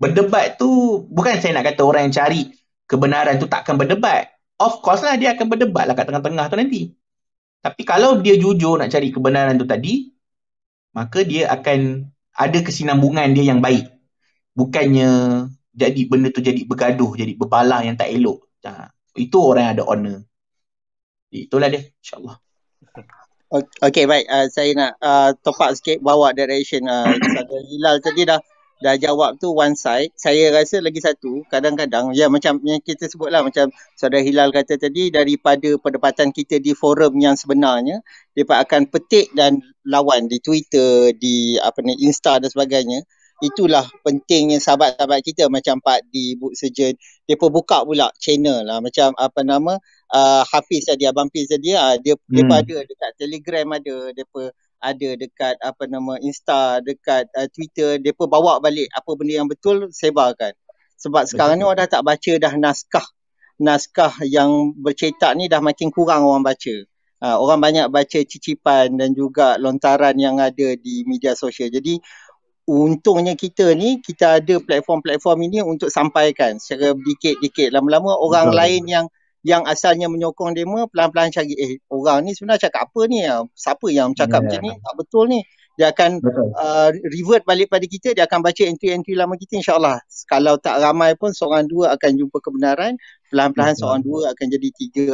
Berdebat tu bukan saya nak kata orang yang cari kebenaran tu takkan berdebat. Of course lah dia akan berdebat lah kat tengah-tengah tu nanti. Tapi kalau dia jujur nak cari kebenaran tu tadi, maka dia akan ada kesinambungan dia yang baik. Bukannya jadi benda tu jadi bergaduh, jadi berbalah yang tak elok. Itu orang yang ada honor. Itulah dia, insyaAllah. Okay, baik. Saya nak top up sikit, bawa direction. Saudara Hilal tadi dah jawab tu one side. Saya rasa lagi satu, kadang-kadang ya macam yang kita sebutlah, macam Saudara Hilal kata tadi, daripada perdebatan kita di forum yang sebenarnya, mereka akan petik dan lawan di Twitter, di Insta dan sebagainya. Itulah pentingnya sahabat-sahabat kita macam Pak D, Bu Sejen, mereka buka pula channel lah, macam Hafiz tadi, Abang Fiz tadi, mereka ada dekat Telegram, mereka ada dekat Insta, dekat Twitter, mereka bawa balik apa benda yang betul, sebarkan. Sebab sekarang ni orang dah tak baca dah naskah yang bercetak ni dah makin kurang orang baca. Orang banyak baca cicipan dan juga lontaran yang ada di media sosial. Jadi untungnya kita ni, kita ada platform-platform ini untuk sampaikan secara dikit-dikit. Lama-lama orang lain yang asalnya menyokong demo pelan-pelan cari, orang ni sebenarnya cakap apa ni? Siapa yang cakap macam ni? Tak betul ni. Dia akan revert balik pada kita, dia akan baca entry-entry lama kita, insyaAllah. Kalau tak ramai pun, seorang dua akan jumpa kebenaran, pelan-pelan seorang dua akan jadi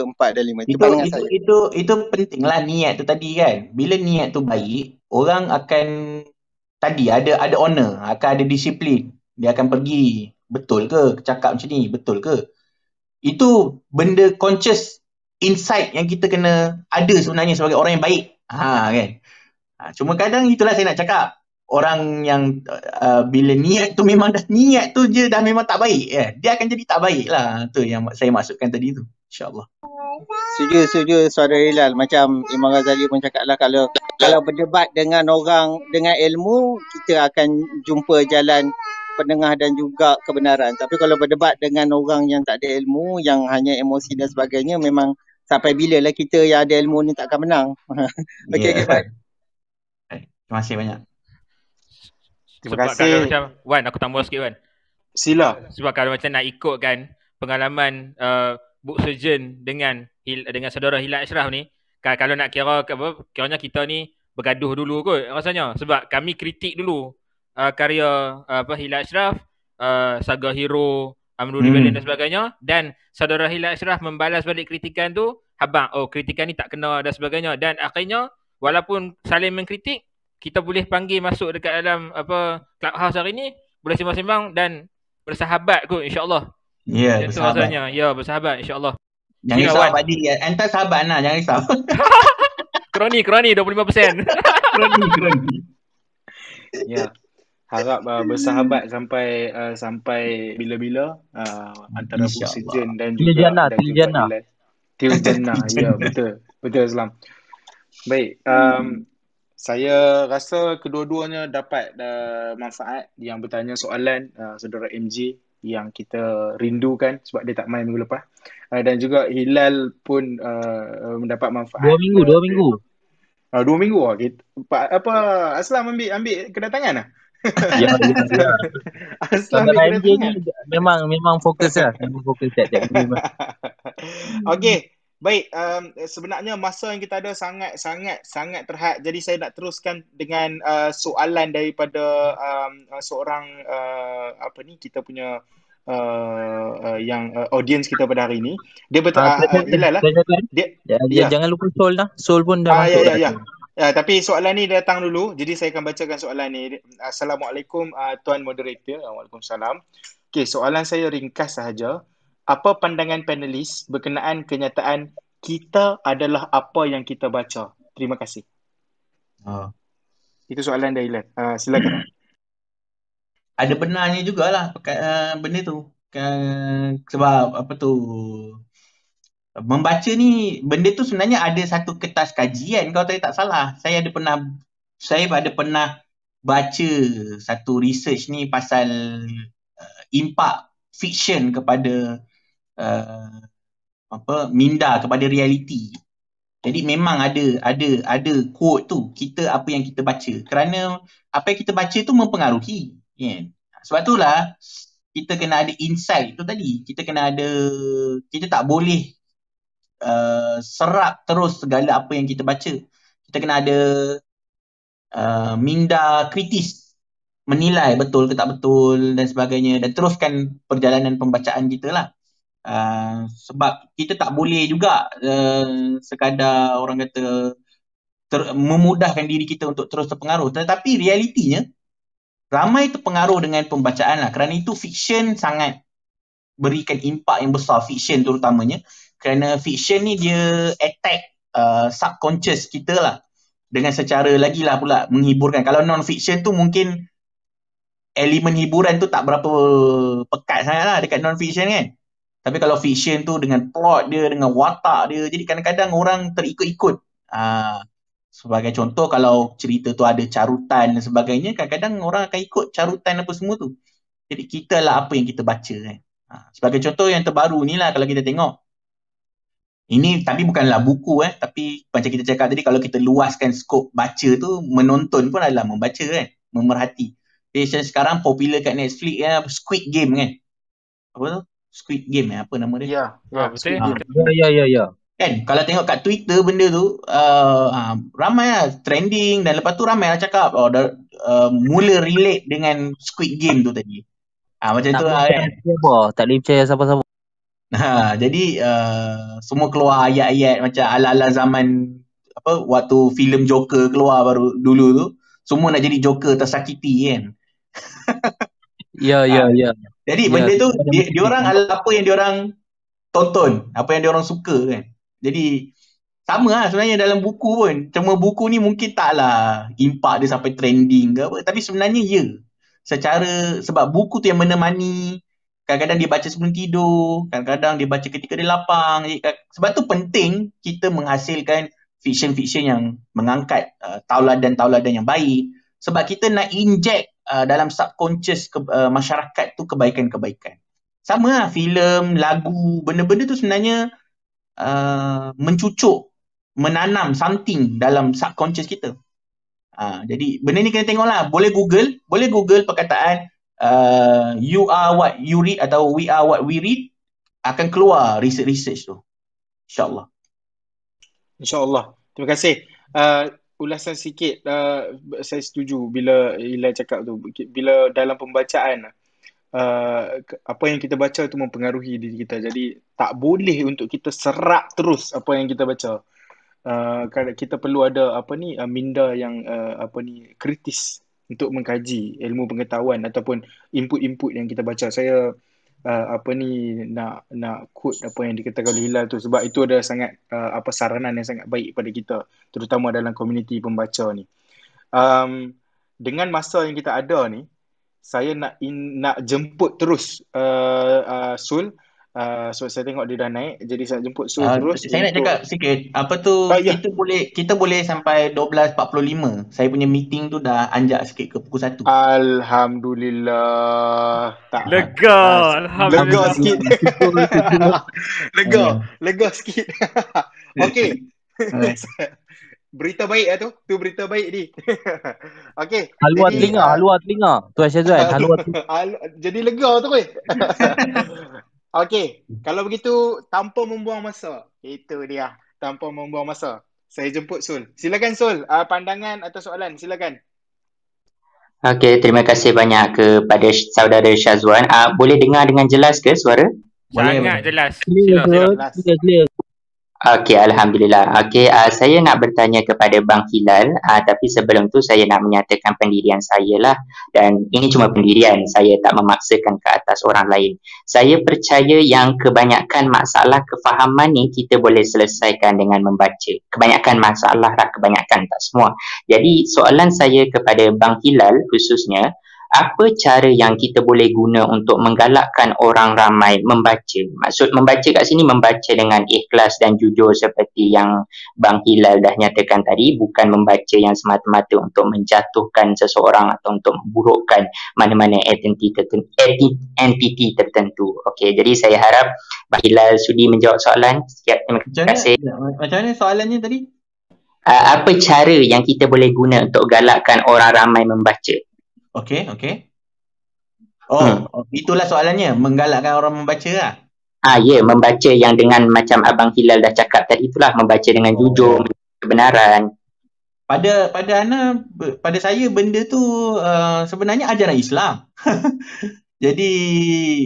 3, 4 dan 5. Itu pandangan saya. Itu pentinglah niat tu tadi kan. Bila niat tu baik, orang akan tadi ada honor, akan ada disiplin. Dia akan pergi, betul ke cakap macam ni, betul ke? Itu benda conscious insight yang kita kena ada sebenarnya sebagai orang yang baik. Kan. Cuma kadang itulah saya nak cakap. Orang yang bila niat tu memang dah niat tu je dah memang tak baik. Dia akan jadi tak baik lah. Itu yang saya maksudkan tadi tu. InsyaAllah. Setuju Saudara Hilal. Macam Imam Ghazali pun cakap lah, kalau berdebat dengan orang dengan ilmu, kita akan jumpa jalan penengah dan juga kebenaran. Tapi kalau berdebat dengan orang yang tak ada ilmu, yang hanya emosi dan sebagainya, memang sampai bila lah kita yang ada ilmu ni takkan menang. Okey, baik. Terima kasih banyak. Terima Sebab kasih. kalau macam Wan, aku tambah sikit Wan. Sila. Sebab kalau macam nak ikutkan pengalaman book surgeon dengan saudara Hilal Ashraf ni, kalau nak kiranya kita ni bergaduh dulu kot rasanya. Sebab kami kritik dulu karya Hilal Ashraf, Saga Hero, Amrul Rebellion dan sebagainya, dan saudara Hilal Ashraf membalas balik kritikan tu, habang kritikan ni tak kena dan sebagainya, dan akhirnya walaupun saling mengkritik, kita boleh panggil masuk dekat dalam clubhouse hari ni, boleh sembang-sembang dan bersahabat kot, insya-Allah. Ya, bersahabat. Ya, bersahabat insya-Allah. Jangan risau Pak Di, antar sahabat Ana, jangan risau. Kroni 25%. Kroni. Ya. Harap bersahabat sampai bila-bila antara Book Surgeon dan juga Tiljana. Ya, betul Islam. Baik, saya rasa kedua-duanya dapat manfaat. Yang bertanya soalan saudara MJ yang kita rindukan sebab dia tak main minggu lepas, dan juga Hilal pun mendapat manfaat. 2 minggu. 2 minggu Aslam ambil kedatangan lah. Ya. Aslam Saudara ambil MJ ni memang fokus lah. Memang fokus tiap-tiap minggu. Okey. Baik, sebenarnya masa yang kita ada sangat terhad. Jadi saya nak teruskan dengan soalan daripada seorang kita punya yang audience kita pada hari ini. Dia Hilal lah. Jangan lupa Sol lah. Sol pun dah masuk. Ya, tapi soalan ni datang dulu. Jadi saya akan bacakan soalan ni. Assalamualaikum Tuan Moderator. Waalaikumsalam. Okey, soalan saya ringkas sahaja. Apa pandangan panelis berkenaan kenyataan kita adalah apa yang kita baca? Terima kasih. Itu soalan dari Hilal. Silakan. Ada benarnya jugalah benda tu. Sebab membaca ni, benda tu sebenarnya ada satu kertas kajian kalau saya tak salah. Saya ada pernah baca satu research ni pasal impak fiction kepada minda kepada realiti. Jadi memang ada quote tu, kita apa yang kita baca. Kerana apa yang kita baca tu mempengaruhi. Sebab itulah kita kena ada insight tu tadi. Kita tak boleh serap terus segala apa yang kita baca. Kita kena ada minda kritis, menilai betul ke tak betul dan sebagainya, dan teruskan perjalanan pembacaan kita lah. Sebab kita tak boleh juga sekadar orang kata memudahkan diri kita untuk terus terpengaruh. Tetapi realitinya ramai terpengaruh dengan pembacaan lah. Kerana itu fiction sangat berikan impak yang besar, fiction terutamanya. Kerana fiction ni dia attack subconscious kita lah, dengan secara lagi lah pula menghiburkan. Kalau non-fiction tu mungkin elemen hiburan tu tak berapa pekat sangat lah dekat non-fiction kan. Tapi kalau fiction tu dengan plot dia, dengan watak dia, jadi kadang-kadang orang terikut-ikut. Sebagai contoh, kalau cerita tu ada carutan dan sebagainya, kadang-kadang orang akan ikut carutan apa semua tu. Jadi kita lah apa yang kita baca kan. Sebagai contoh yang terbaru ni lah kalau kita tengok. Ini tapi bukanlah buku tapi macam kita cakap tadi, kalau kita luaskan skop baca tu, menonton pun adalah membaca kan, memerhati. Macam sekarang popular kat Netflix Squid Game kan. Apa tu? Squid Game apa nama dia? Ya, Betul. Ya. Kan kalau tengok kat Twitter benda tu ramai lah trending, dan lepas tu ramai lah cakap mula relate dengan Squid Game tu tadi. Macam Tak tu boleh lah kan. percaya siapa. Tak boleh percaya siapa-siapa. Jadi semua keluar ayat-ayat macam ala-ala zaman waktu filem Joker keluar baru dulu tu, semua nak jadi Joker tersakiti kan. Ya. Jadi Ya, benda tu kita ada dia orang adalah apa yang diorang tonton, apa yang diorang suka kan. Jadi sama lah sebenarnya dalam buku pun. Cuma buku ni mungkin taklah impak dia sampai trending ke apa, tapi sebenarnya ya. Sebab buku tu yang menemani. Kadang-kadang dia baca sebelum tidur, kadang-kadang dia baca ketika dia lapang. Sebab tu penting kita menghasilkan fiction-fiction yang mengangkat tauladan-tauladan yang baik. Sebab kita nak inject dalam subconscious masyarakat tu kebaikan-kebaikan. Sama lah filem, lagu, benda-benda tu sebenarnya mencucuk, menanam something dalam subconscious kita. Jadi benda ni kena tengok lah. Boleh Google perkataan you are what you read atau we are what we read, akan keluar research tu. InsyaAllah. InsyaAllah. Terima kasih. Ulasan sikit, saya setuju bila Ilai cakap tu. Bila dalam pembacaan, apa yang kita baca tu mempengaruhi diri kita. Jadi tak boleh untuk kita serap terus apa yang kita baca. Kita perlu ada minda yang kritis untuk mengkaji ilmu pengetahuan ataupun input-input yang kita baca. Saya nak quote apa yang dikatakan oleh Hilal tu, sebab itu ada sangat saranan yang sangat baik pada kita, terutama dalam komuniti pembaca ni. Dengan masa yang kita ada ni, saya nak jemput terus Sul. So saya tengok dia dah naik, jadi saya jemput Sul terus. Saya nak cakap sikit, kita boleh sampai 12.45. Saya punya meeting tu dah anjak sikit ke pukul 1. Alhamdulillah. Lega. Alhamdulillah. Lega sikit. Lega sikit. Okey. Berita baik lah tu. Tu berita baik ni. Okey. Haluan telinga. Tuan Syazwan, haluan telinga. Jadi lega tu weh. Okey, kalau begitu tanpa membuang masa. Itu dia, tanpa membuang masa. Saya jemput Sul. Silakan Sul, pandangan atau soalan, silakan. Okey, terima kasih banyak kepada saudara Syazwan. Boleh dengar dengan jelas ke suara? Sangat jelas. Clear. Okey, Alhamdulillah. Okey, saya nak bertanya kepada Bang Hilal, tapi sebelum tu saya nak menyatakan pendirian saya lah, dan ini cuma pendirian, saya tak memaksakan ke atas orang lain. Saya percaya yang kebanyakan masalah kefahaman ni kita boleh selesaikan dengan membaca. Kebanyakan masalah lah, kebanyakan, tak semua. Jadi soalan saya kepada Bang Hilal khususnya, apa cara yang kita boleh guna untuk menggalakkan orang ramai membaca? Maksud membaca kat sini membaca dengan ikhlas dan jujur seperti yang Bang Hilal dah nyatakan tadi, bukan membaca yang semata-mata untuk menjatuhkan seseorang atau untuk memburukkan mana-mana entiti tertentu. Okey, jadi saya harap Bang Hilal sudi menjawab soalan. Terima kasih. Macam mana soalannya tadi? Apa cara yang kita boleh guna untuk galakkan orang ramai membaca? Okey. Itulah soalannya, menggalakkan orang membaca lah. Ya, membaca yang dengan macam Abang Hilal dah cakap tadi, itulah membaca dengan jujur, kebenaran. Pada saya benda tu sebenarnya ajaran Islam. Jadi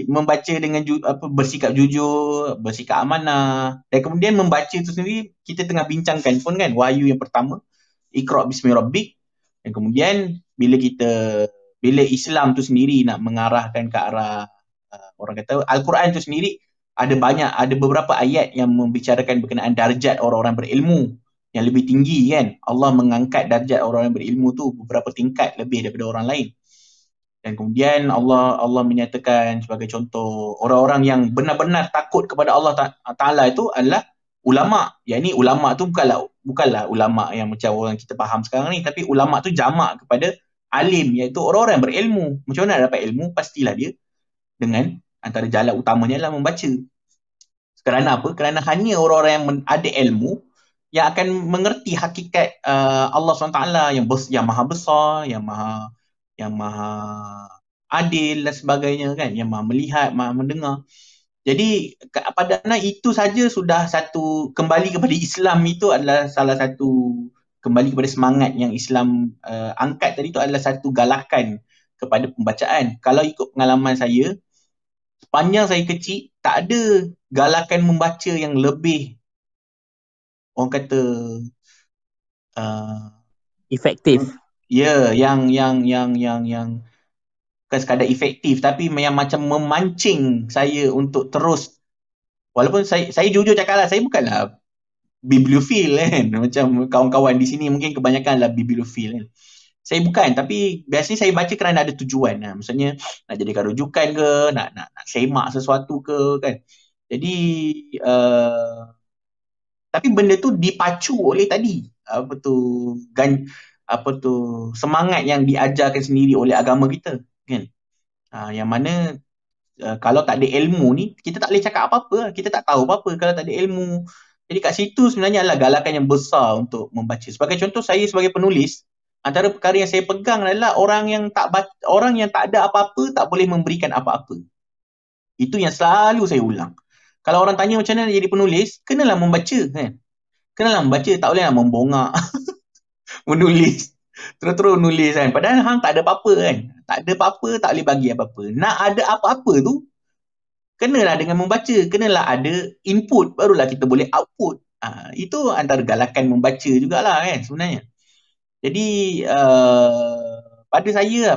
membaca dengan bersikap jujur, bersikap amanah, dan kemudian membaca tu sendiri kita tengah bincangkan pun kan, wahyu yang pertama, Iqra' bismi rabbik, dan kemudian bila Islam tu sendiri nak mengarahkan ke arah orang kata Al-Quran tu sendiri, ada beberapa ayat yang membicarakan berkenaan darjat orang-orang berilmu yang lebih tinggi kan. Allah mengangkat darjat orang-orang berilmu tu beberapa tingkat lebih daripada orang lain. Dan kemudian Allah menyatakan sebagai contoh, orang-orang yang benar-benar takut kepada Allah Ta'ala itu adalah ulama'. Yang ni ulama' tu bukanlah ulama' yang macam orang kita faham sekarang ni, tapi ulama' tu jamak kepada alim, iaitu orang-orang yang berilmu. Macam mana nak dapat ilmu? Pastilah dia dengan antara jalan utamanya adalah membaca. Kerana apa? Kerana hanya orang-orang yang ada ilmu yang akan mengerti hakikat Allah SWT yang maha besar, yang maha adil dan sebagainya kan, yang maha melihat, maha mendengar. Jadi pada itu saja sudah satu, kembali kepada Islam itu adalah salah satu, kembali kepada semangat yang Islam angkat tadi itu adalah satu galakan kepada pembacaan. Kalau ikut pengalaman saya, sepanjang saya kecil, tak ada galakan membaca yang lebih, orang kata, Efektif. ya, yang bukan sekadar efektif, tapi yang macam memancing saya untuk terus. Walaupun saya jujur cakap lah, saya bukanlah bibliophile kan. Macam kawan-kawan di sini mungkin kebanyakan lah bibliophile kan. Saya bukan, tapi biasanya saya baca kerana ada tujuan. Maksudnya nak jadikan rujukan ke, nak semak sesuatu ke kan. Jadi tapi benda tu dipacu oleh tadi semangat yang diajarkan sendiri oleh agama kita kan. Yang mana kalau tak ada ilmu ni, kita tak boleh cakap apa-apa. Kita tak tahu apa-apa kalau tak ada ilmu. Jadi kat situ sebenarnya adalah galakan yang besar untuk membaca. Sebagai contoh, saya sebagai penulis, antara perkara yang saya pegang adalah orang yang tak ada apa-apa tak boleh memberikan apa-apa. Itu yang selalu saya ulang. Kalau orang tanya macam mana jadi penulis, kenalah membaca kan. Kenalah membaca, tak bolehlah membongak. Menulis. Terus-terus nulis kan. Padahal hang tak ada apa-apa kan. Tak ada apa-apa, tak boleh bagi apa-apa. Nak ada apa-apa tu, kenalah dengan membaca. Kenalah ada input, barulah kita boleh output. Itu antara galakan membaca jugalah kan sebenarnya. Jadi pada saya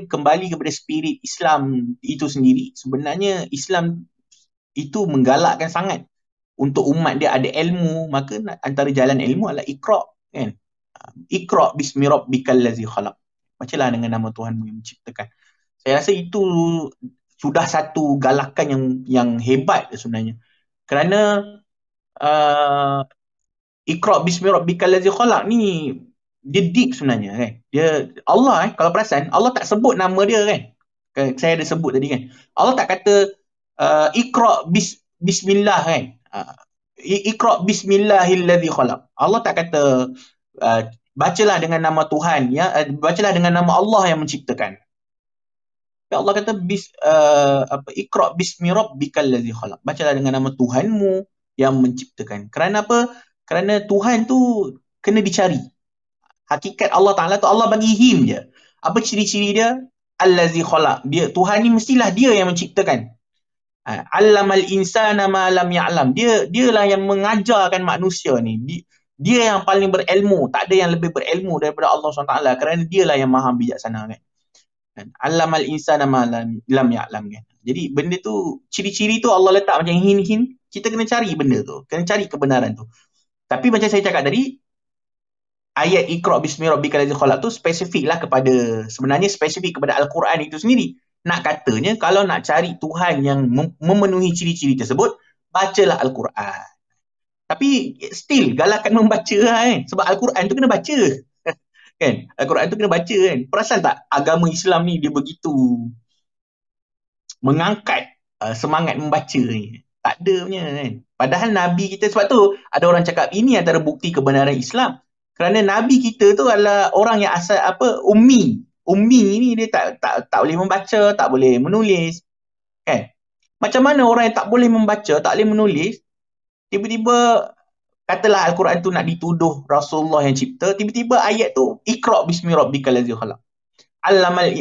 kembali kepada spirit Islam itu sendiri. Sebenarnya Islam itu menggalakkan sangat untuk umat dia ada ilmu. Maka antara jalan ilmu adalah Iqra kan. Iqra bismi rabbikal ladzi khalaq. Bacalah dengan nama Tuhanmu yang menciptakan. Saya rasa itu sudah satu galakan yang hebat sebenarnya. Kerana Iqra bismi rabbikal ladzi khalaq ni dia deep sebenarnya kan. Dia Allah kalau perasan Allah tak sebut nama dia kan. Saya ada sebut tadi kan. Allah tak kata Iqra bismillah kan. Iqra bismillahilladzi khalaq. Allah tak kata bacalah dengan nama Tuhan ya, bacalah dengan nama Allah yang menciptakan. Allah kata Iqra bismi rabbikal ladzi khalaq. Bacalah dengan nama Tuhanmu yang menciptakan. Kerana apa? Kerana Tuhan tu kena dicari. Hakikat Allah Ta'ala tu Allah bagi him je. Apa ciri-ciri dia? Allazi khalaq. Dia Tuhan ni mestilah dia yang menciptakan. Allamal insana ma lam ya'lam. Dialah yang mengajarkan manusia ni. Dia yang paling berilmu. Tak ada yang lebih berilmu daripada Allah SWT. Kerana dialah yang maha bijaksana kan. Allamal insana ma lam ya'lam kan. Jadi benda tu, ciri-ciri tu Allah letak macam hin-hin. Kita kena cari benda tu. Kena cari kebenaran tu. Tapi macam saya cakap tadi, ayat Iqra bismi rabbikal ladzi khalaq tu spesifiklah sebenarnya spesifik kepada Al-Quran itu sendiri. Nak katanya kalau nak cari Tuhan yang memenuhi ciri-ciri tersebut, bacalah Al-Quran. Tapi still galakan membaca kan. Sebab Al-Quran tu kena baca. Kan? Al-Quran tu kena baca kan. Perasan tak agama Islam ni dia begitu mengangkat semangat membaca ni. Tak ada punya kan. Padahal Nabi kita, sebab tu ada orang cakap ini antara bukti kebenaran Islam. Kerana Nabi kita tu adalah orang yang asal ummi. Ummi ni dia tak boleh membaca, tak boleh menulis. Kan? Macam mana orang yang tak boleh membaca, tak boleh menulis, tiba-tiba katalah Al-Quran tu nak dituduh Rasulullah yang cipta, tiba-tiba ayat tu Iqra bismi rabbikal ladzi khalaq. Allamal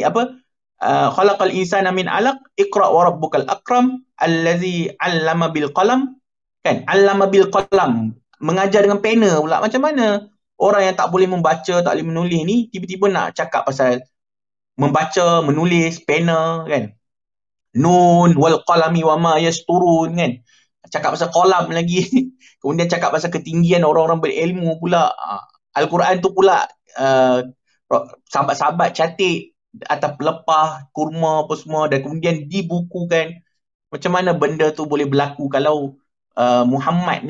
khalaqal insana min 'alaq, Iqra wa rabbukal akram allazi 'allama bil qalam. Kan? 'Allama bil qalam, mengajar dengan pena pula. Macam mana orang yang tak boleh membaca, tak boleh menulis ni tiba-tiba nak cakap pasal membaca, menulis, pena kan. Nun wal qalami wa ma yasturun kan. Cakap pasal kolam lagi. Kemudian cakap pasal ketinggian orang-orang berilmu pula. Al-Quran tu pula sahabat-sahabat catik atas pelepah, kurma apa semua, dan kemudian dibukukan. Macam mana benda tu boleh berlaku kalau Muhammad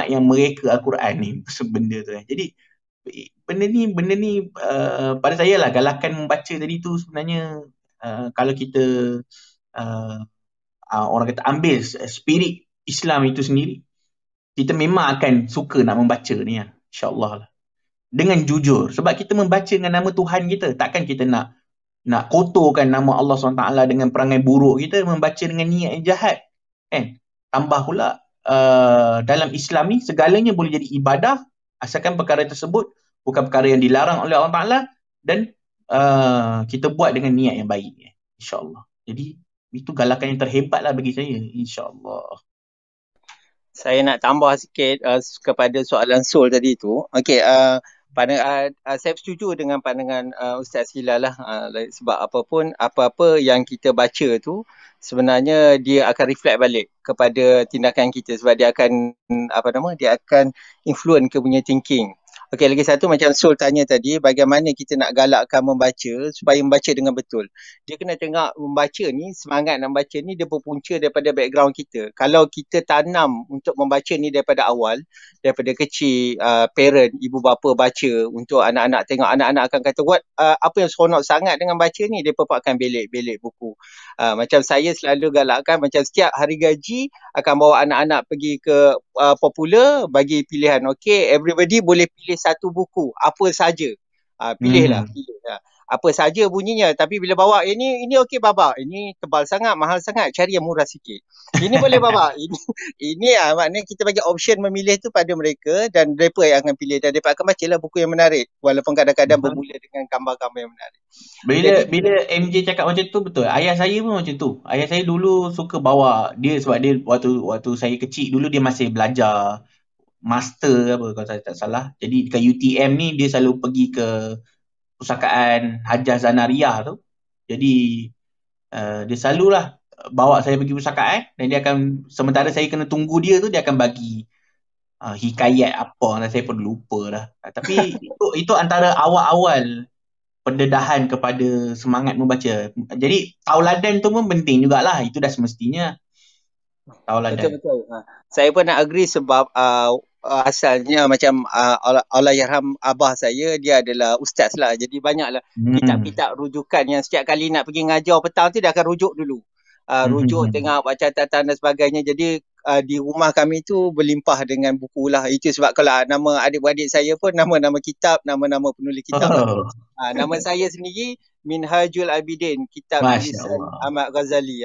yang mereka Al-Quran ni benda tu kan. Jadi benda ni pada saya lah galakan membaca tadi tu sebenarnya kalau kita orang kata ambil spirit Islam itu sendiri, kita memang akan suka nak membaca ni lah, insyaAllah lah. Dengan jujur, sebab kita membaca dengan nama Tuhan kita, takkan kita nak kotorkan nama Allah SWT dengan perangai buruk kita, membaca dengan niat yang jahat, kan? Tambah pula dalam Islam ni segalanya boleh jadi ibadah asalkan perkara tersebut bukan perkara yang dilarang oleh Allah Ta'ala dan kita buat dengan niat yang baik, insyaAllah. Jadi itu galakan yang terhebat lah bagi saya, insyaAllah. Saya nak tambah sikit kepada soalan Sol tadi tu. Okey, saya setuju dengan pandangan Ustaz Hilal lah. Sebab apa-apa yang kita baca tu sebenarnya dia akan reflect balik kepada tindakan kita, sebab dia akan dia akan influence ke punya thinking. Okey, lagi satu macam Sol tanya tadi, bagaimana kita nak galakkan membaca supaya membaca dengan betul. Dia kena tengok membaca ni, semangat nak membaca ni dia berpunca daripada background kita. Kalau kita tanam untuk membaca ni daripada awal, daripada kecil, parent, ibu bapa baca untuk anak-anak, tengok anak-anak akan kata, apa yang seronok sangat dengan baca ni, dia akan belik buku. Macam saya selalu galakkan, macam setiap hari gaji akan bawa anak-anak pergi ke Popular, bagi pilihan. Okay, everybody boleh pilih satu buku, apa saja. Pilihlah. Apa saja bunyinya, tapi bila bawa ini okey baba, ini tebal sangat, mahal sangat, cari yang murah sikit. Ini boleh baba. Ini maknanya kita bagi option memilih tu pada mereka dan mereka yang akan pilih, dan mereka akan bacalah buku yang menarik walaupun kadang-kadang bermula dengan gambar-gambar yang menarik. Bila MJ cakap macam tu betul. Ayah saya pun macam tu. Ayah saya dulu suka bawa dia, sebab dia waktu saya kecil dulu dia masih belajar master apa kalau saya tak salah. Jadi dekat UTM ni dia selalu pergi ke pusakaan Hajah Zanariah tu. Jadi dia selalulah bawa saya pergi pusakaan dan dia akan, sementara saya kena tunggu dia tu, dia akan bagi hikayat apa, saya pun lupa dah. Tapi itu antara awal-awal pendedahan kepada semangat membaca. Jadi tauladan tu pun penting jugalah. Itu dah semestinya tauladan. Betul. Saya pun nak agree sebab asalnya macam Allahyarham abah saya, dia adalah ustaz lah. Jadi banyaklah kitab-kitab rujukan yang setiap kali nak pergi ngajar petang tu dia akan rujuk dulu. Rujuk, tengok baca catatan dan sebagainya. Jadi di rumah kami tu berlimpah dengan buku lah. Itu sebab kalau nama adik-beradik saya pun nama-nama kitab, nama-nama penulis kitab. Nama saya sendiri Minhajul Abidin, kitab tulisan Ahmad Ghazali.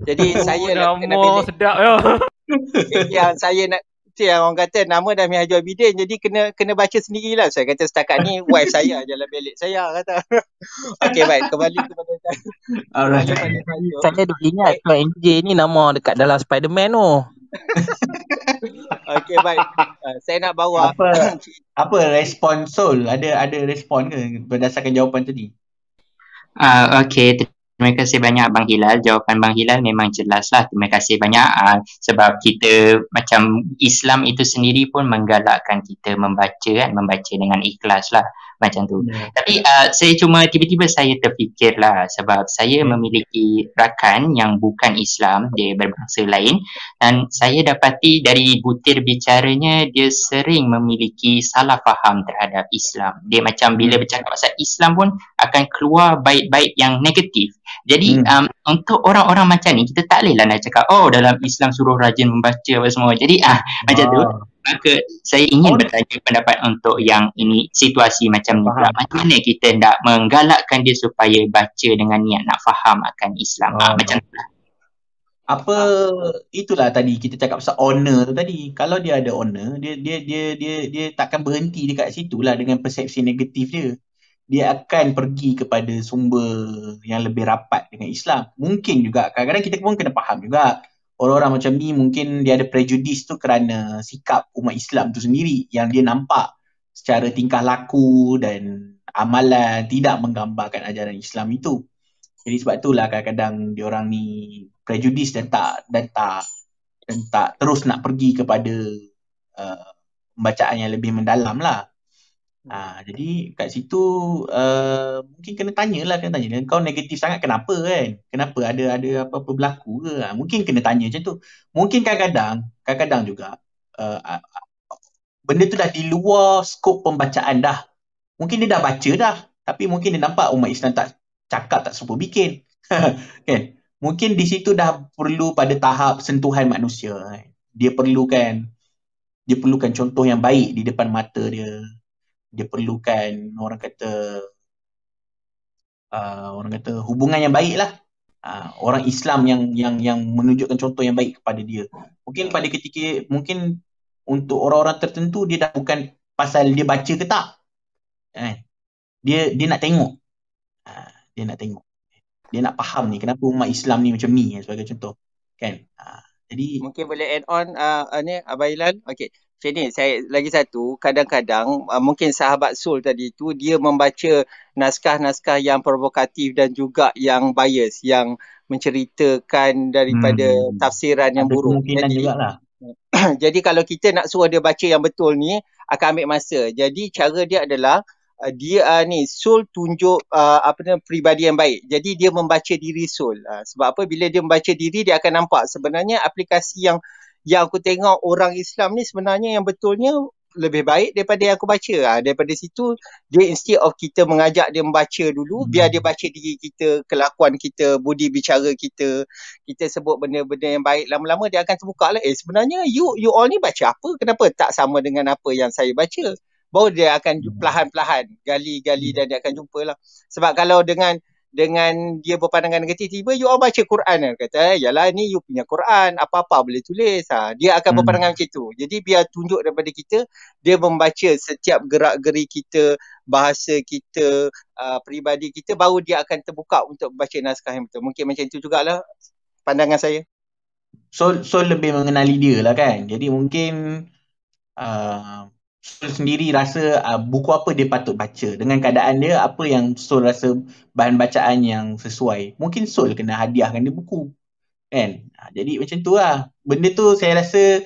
Jadi saya nak pilih. Sedap ya. Yang saya nak, yang orang kata nama dah Minhajul Abidin, jadi kena baca sendirilah. Saya kata setakat ni wife saya jalan belik saya kata. Okey, baik, kembali kepada saya duk ingat Tuan MJ ni nama dekat dalam Spiderman tu. Okey, baik. Saya nak bawa apa respon Sol? Ada respon ke berdasarkan jawapan tadi? Okey, terima kasih banyak Bang Hilal. Jawapan Bang Hilal memang jelas lah. Terima kasih banyak sebab kita macam Islam itu sendiri pun menggalakkan kita membaca kan, membaca dengan ikhlas lah macam tu. Tapi saya cuma tiba-tiba saya terfikir lah, sebab saya memiliki rakan yang bukan Islam, dia berbangsa lain, dan saya dapati dari butir bicaranya dia sering memiliki salah faham terhadap Islam. Dia macam bila bercakap pasal Islam pun akan keluar bait-bait yang negatif. Jadi untuk orang-orang macam ni kita tak bolehlah nak cakap dalam Islam suruh rajin membaca apa semua. Jadi macam tu. Maka saya ingin bertanya pendapat untuk yang ini, situasi macam ni pula. Macam mana kita nak menggalakkan dia supaya baca dengan niat nak faham akan Islam. Macam tu lah. Apa itulah tadi kita cakap pasal honor tu tadi. Kalau dia ada honor, dia takkan berhenti dekat situ lah dengan persepsi negatif dia. Dia akan pergi kepada sumber yang lebih rapat dengan Islam. Mungkin juga kadang-kadang kita pun kena faham juga. Orang-orang macam ni mungkin dia ada prejudis tu kerana sikap umat Islam tu sendiri yang dia nampak secara tingkah laku dan amalan tidak menggambarkan ajaran Islam itu. Jadi sebab itulah kadang-kadang diorang ni prejudis dan tak terus nak pergi kepada pembacaan yang lebih mendalam lah. Jadi kat situ mungkin kena tanya. Kau negatif sangat kenapa kan? Kenapa ada apa-apa berlaku ke? Mungkin kena tanya macam tu. Mungkin kadang-kadang juga benda tu dah di luar skop pembacaan dah. Mungkin dia dah baca dah, tapi mungkin dia nampak umat Islam tak cakap, tak sempat bikin. Kan? Mungkin di situ dah perlu pada tahap sentuhan manusia. Dia perlukan contoh yang baik di depan mata dia. Dia perlukan orang kata hubungan yang baik lah. Orang Islam yang menunjukkan contoh yang baik kepada dia. Mungkin pada ketika, mungkin untuk orang-orang tertentu dia dah bukan pasal dia baca ke tak. Dia nak tengok. Dia nak tengok. Dia nak faham ni kenapa umat Islam ni macam ni sebagai contoh. Kan? Jadi mungkin boleh add on ni Abang Hilal. Okey. Macam ni, saya lagi satu, kadang-kadang mungkin sahabat Soul tadi tu dia membaca naskah-naskah yang provokatif dan juga yang bias, yang menceritakan daripada tafsiran yang ada buruk. kemungkinan jugalah. Jadi kalau kita nak suruh dia baca yang betul ni akan ambil masa. Jadi cara dia adalah dia ni Soul tunjuk peribadi yang baik. Jadi dia membaca diri Soul. Sebab apa? Bila dia membaca diri, dia akan nampak sebenarnya aplikasi yang aku tengok orang Islam ni sebenarnya yang betulnya lebih baik daripada yang aku baca. Daripada situ dia instead of kita mengajak dia membaca dulu, biar dia baca diri kita, kelakuan kita, budi bicara kita sebut benda-benda yang baik, lama-lama dia akan terbuka lah. Sebenarnya you all ni baca apa? Kenapa tak sama dengan apa yang saya baca? Baru dia akan perlahan-perlahan gali-gali dan dia akan jumpa lah. Sebab kalau dengan dia berpandangan negatif, tiba you all baca Quran, kata yalah ni you punya Quran, apa-apa boleh tulis. Dia akan berpandangan macam tu. Jadi biar tunjuk daripada kita, dia membaca setiap gerak-geri kita, bahasa kita, peribadi kita, baru dia akan terbuka untuk baca naskah yang betul. Mungkin macam itu jugalah pandangan saya. So lebih mengenali dia lah kan. Jadi mungkin Soul sendiri rasa buku apa dia patut baca. Dengan keadaan dia, apa yang Soul rasa bahan bacaan yang sesuai. Mungkin Soul kena hadiahkan dia buku. Kan? Jadi macam tu lah. Benda tu saya rasa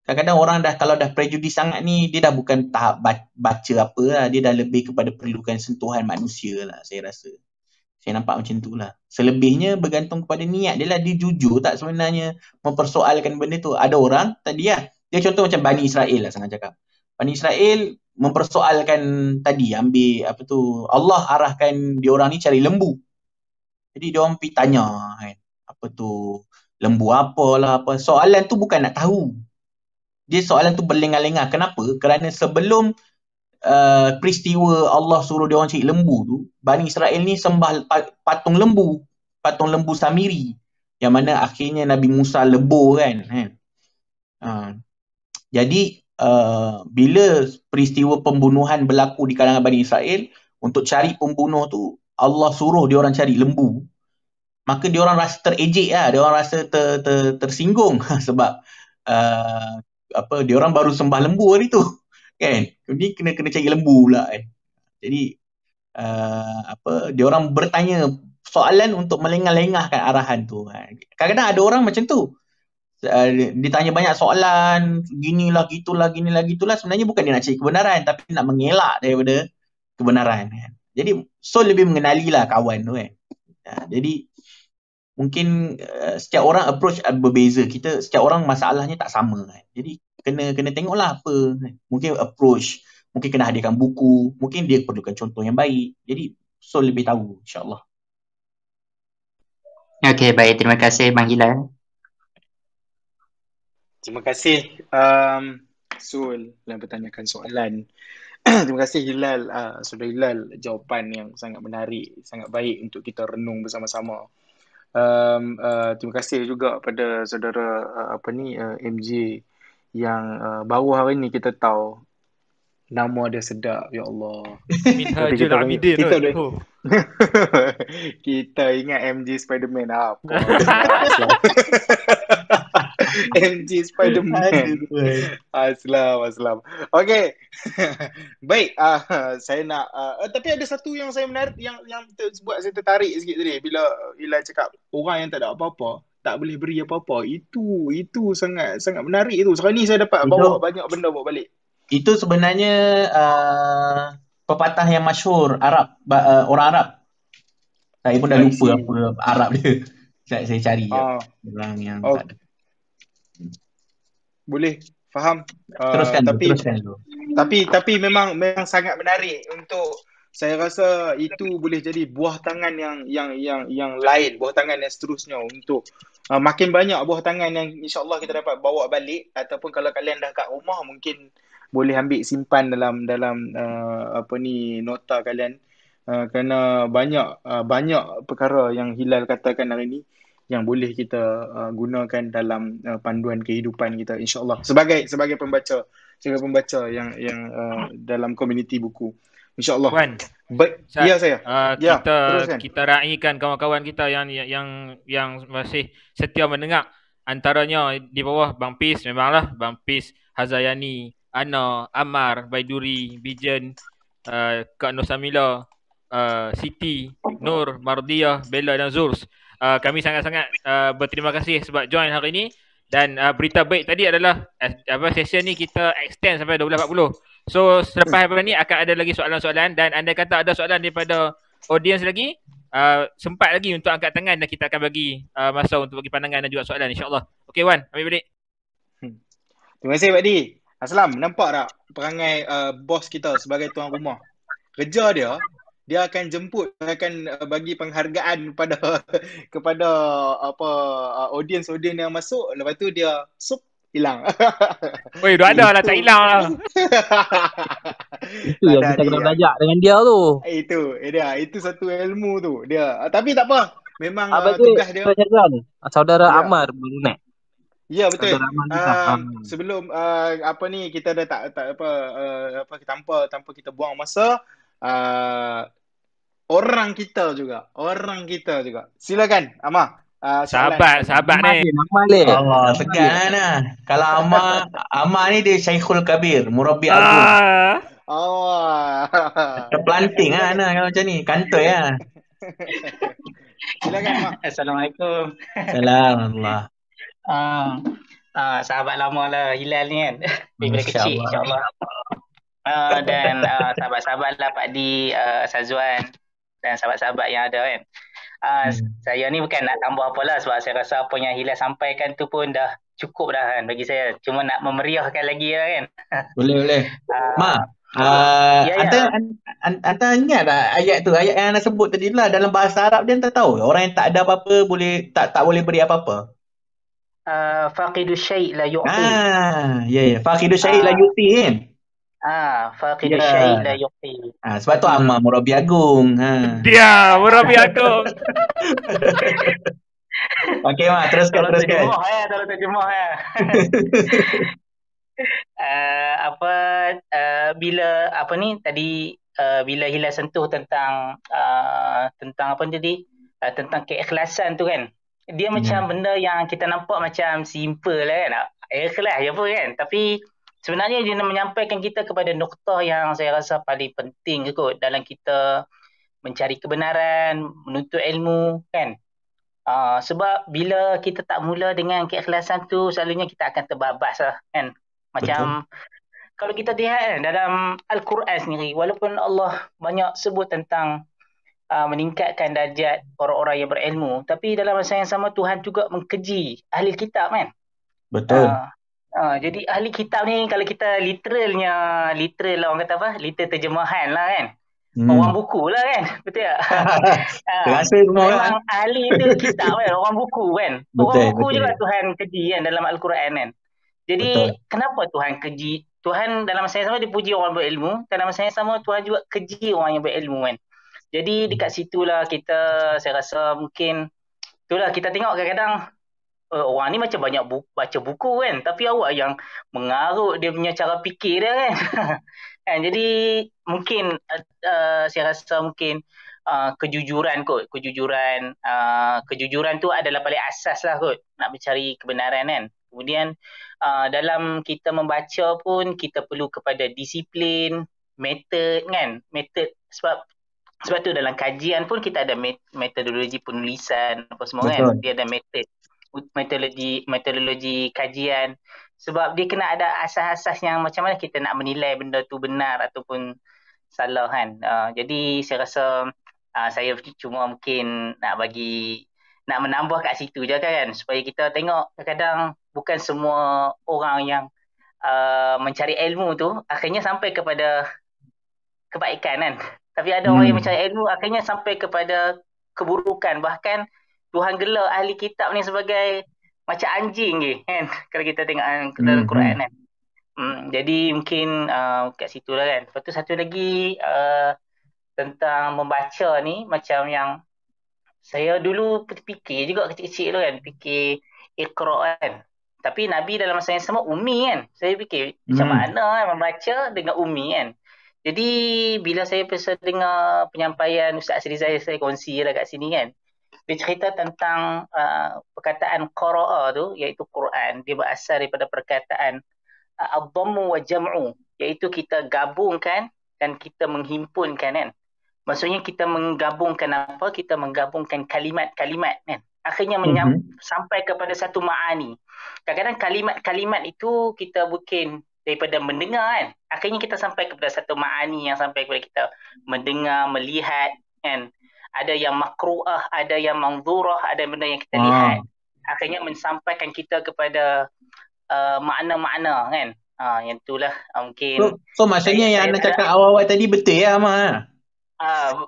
kadang-kadang orang kalau dah prejudis sangat ni, dia dah bukan tahap baca apa lah. Dia dah lebih kepada perlukan sentuhan manusia lah, saya rasa. Saya nampak macam tu lah. Selebihnya bergantung kepada niat dia lah. Dia jujur tak sebenarnya mempersoalkan benda tu. Ada orang tadi lah. Dia contoh macam Bani Israel lah senang cakap. Bani Israel mempersoalkan tadi, ambil apa tu, Allah arahkan diorang ni cari lembu. Jadi diorang pergi tanya kan, apa tu, lembu apalah apa. Soalan tu bukan nak tahu. Dia soalan tu berlengah-lengah. Kenapa? Kerana sebelum peristiwa Allah suruh diorang cari lembu tu, Bani Israel ni sembah patung lembu Samiri, yang mana akhirnya Nabi Musa lebur kan. Jadi bila peristiwa pembunuhan berlaku di kalangan Bani Israel, untuk cari pembunuh tu Allah suruh diorang cari lembu, maka diorang rasa terejek lah, diorang rasa tersinggung sebab diorang baru sembah lembu hari tu kan, ni kena cari lembu pula kan. Jadi diorang bertanya soalan untuk melengah-lengahkan arahan tu. Kadang-kadang ada orang macam tu, ditanya banyak soalan, ginilah gitulah, sebenarnya bukan dia nak cari kebenaran, tapi nak mengelak daripada kebenaran kan. Jadi Soul lebih mengenali lah kawan tu kan. Jadi mungkin setiap orang approach berbeza. Setiap orang masalahnya tak sama kan. Jadi kena tengoklah apa. Mungkin approach, mungkin kena hadirkan buku, mungkin dia perlukan contoh yang baik. Jadi Soul lebih tahu, insyaAllah. Okey, baik. Terima kasih Bang Hilal. Terima kasih Soul yang bertanyakan soalan. Terima kasih Hilal, Saudara Hilal, jawapan yang sangat menarik, sangat baik untuk kita renung bersama-sama. Terima kasih juga pada saudara MJ yang baru hari ni kita tahu nama dia sedap, ya Allah. Minhajul Abidin. Kita ingat MJ Spiderman apa? MJ Spiderman. Aslam. Okey. Baik, saya nak tapi ada satu yang saya menarik, yang buat saya tertarik sikit tadi bila Hilal cakap orang yang tak ada apa-apa tak boleh beri apa-apa. Itu sangat menarik itu. Sekarang ni saya dapat bawa banyak benda bawa balik. Itu sebenarnya pepatah yang masyhur Arab, orang Arab. Saya pun dah lupa apa Arab dia. Saya cari orang yang tak ada. Boleh faham. Teruskan tapi dulu. Tapi memang sangat menarik untuk, saya rasa itu boleh jadi buah tangan yang lain, buah tangan yang seterusnya untuk makin banyak buah tangan yang insya-Allah kita dapat bawa balik, ataupun kalau kalian dah kat rumah mungkin boleh ambil simpan dalam nota kalian. Kerana banyak perkara yang Hilal katakan hari ni yang boleh kita gunakan dalam panduan kehidupan kita insya-Allah sebagai pembaca yang dalam komuniti buku insya-Allah. Wan, Ya saya. Ya, teruskan. kita raikan kawan-kawan kita yang masih setia mendengar, antaranya di bawah Bang Pis, memanglah Bang Pis, Hazayani, Ana, Amar, Baiduri, Bijen, Kak Nur Samila, Siti, Nur, Mardiah, Bella dan Zurs. Kami sangat-sangat berterima kasih sebab join hari ini. Dan berita baik tadi adalah session ni kita extend sampai 12.40. So selepas daripada ni akan ada lagi soalan-soalan, dan andai kata ada soalan daripada audience lagi, sempat lagi untuk angkat tangan dan kita akan bagi masa untuk bagi pandangan dan juga soalan insya-Allah. Okey Wan, ambil balik. Terima kasih Pak Di. Aslam, nampak tak perangai bos kita sebagai tuan rumah? Kerja dia akan jemput, akan bagi penghargaan kepada audience yang masuk, lepas tu dia hilang. Oi, dah ada lah, tak hilang lah. Itu yang kita kena belajar dengan dia tu. Itu satu ilmu tu dia. Tapi tak apa. Memang tugas dia. Saudara Amar baru naik. Ya betul. Sebelum kita dah tanpa kita buang masa, orang kita juga. Silakan Amar. Sahabat ni. Allah, segan lah. Kalau Amar ni dia Syekhul Kabir, Murabbi Agung. Terplanting lah kalau macam ni, kantoi lah. Silakan Amar. Assalamualaikum. Assalamualaikum. Sahabat lama lah Hilal ni kan. Daripada kecil insya-Allah. Dan sahabat-sahabat lah Pak Di, Sazwan dan sahabat-sahabat yang ada kan. Saya ni bukan nak tambah apalah, sebab saya rasa apa yang Hilal sampaikan tu pun dah cukup dah kan bagi saya. Cuma nak memeriahkan lagi lah kan. Boleh. Anda ingat tak ayat yang anda sebut tadi lah, dalam bahasa Arab dia anda tahu orang yang tak ada apa-apa boleh tak boleh beri apa-apa. Faqidu syai' la yu'ti. Faqidu syai' la yu'ti kan. Faqidu syai' la yu'ti. Sebab tu Amar Murabbi Agung. Dia Murabbi Agung. Okey Mak, teruskan. Terjemah ya. Bila Hilal sentuh tentang apa tadi, tentang keikhlasan tu kan, dia macam benda yang kita nampak macam simple lah kan, ikhlas je pun kan, tapi sebenarnya dia nak menyampaikan kita kepada noktah yang saya rasa paling penting kot dalam kita mencari kebenaran, menuntut ilmu kan. Sebab bila kita tak mula dengan keikhlasan tu, selalunya kita akan terbabas lah kan. Macam kalau kita lihat dalam Al-Quran sendiri, walaupun Allah banyak sebut tentang meningkatkan darjat orang-orang yang berilmu, tapi dalam masa yang sama Tuhan juga mengkeji ahli kitab kan. Betul. Jadi ahli kitab ni kalau kita literal lah orang kata apa, literal terjemahan lah kan. Orang buku lah kan, betul tak? Memang ahli tu kitab kan, orang buku kan. Orang buku juga Tuhan keji kan dalam Al-Quran kan. Jadi kenapa Tuhan keji? Tuhan dalam masa yang sama dia puji orang berilmu, dalam masa yang sama Tuhan juga keji orang yang berilmu kan. Jadi dekat situlah saya rasa mungkin itulah kita tengok kadang-kadang orang ni macam banyak baca buku kan, tapi awak yang mengarut dia punya cara fikir dia kan. Jadi mungkin saya rasa mungkin kejujuran tu adalah paling asas lah kot nak mencari kebenaran kan. Kemudian dalam kita membaca pun kita perlu kepada disiplin, metod kan, sebab tu dalam kajian pun kita ada metodologi penulisan apa semua kan. Dia ada metodologi kajian, sebab dia kena ada asas-asas yang macam mana kita nak menilai benda tu benar ataupun salah kan. Jadi saya rasa saya cuma mungkin nak menambah kat situ je kan, supaya kita tengok kadang-kadang bukan semua orang yang mencari ilmu tu akhirnya sampai kepada kebaikan kan. Tapi ada orang yang mencari ilmu akhirnya sampai kepada keburukan. Bahkan Tuhan gelar ahli kitab ni sebagai macam anjing je kan. Kalau kita tengok dalam Quran kan. Jadi mungkin kat situ lah kan. Lepas tu satu lagi tentang membaca ni macam yang saya dulu fikir juga kecil-kecil tu kan. Fikir Iqra kan. Tapi Nabi dalam masa yang sama ummi kan. Saya fikir macam mana kan membaca dengan ummi kan. Jadi bila saya dengar penyampaian Ustaz Asri Zahir, saya kongsi lah kat sini kan. Dia cerita tentang perkataan qara'a tu iaitu Quran. Dia berasal daripada perkataan ad-dhammu wa jam'u, iaitu kita gabungkan dan kita menghimpunkan kan. Maksudnya kita menggabungkan apa? Kita menggabungkan kalimat-kalimat kan. Akhirnya sampai kepada satu ma'ani. Kadang-kadang kalimat-kalimat itu kita mungkin daripada mendengar kan. Akhirnya kita sampai kepada satu ma'ani yang sampai kepada kita mendengar, melihat kan. Ada yang makru'ah, ada yang manzurah, ada benda yang kita lihat. Akhirnya mensampaikan kita kepada makna-makna kan. Yang itulah mungkin. So maksudnya yang anda cakap awal-awal tadi betul ya Amal?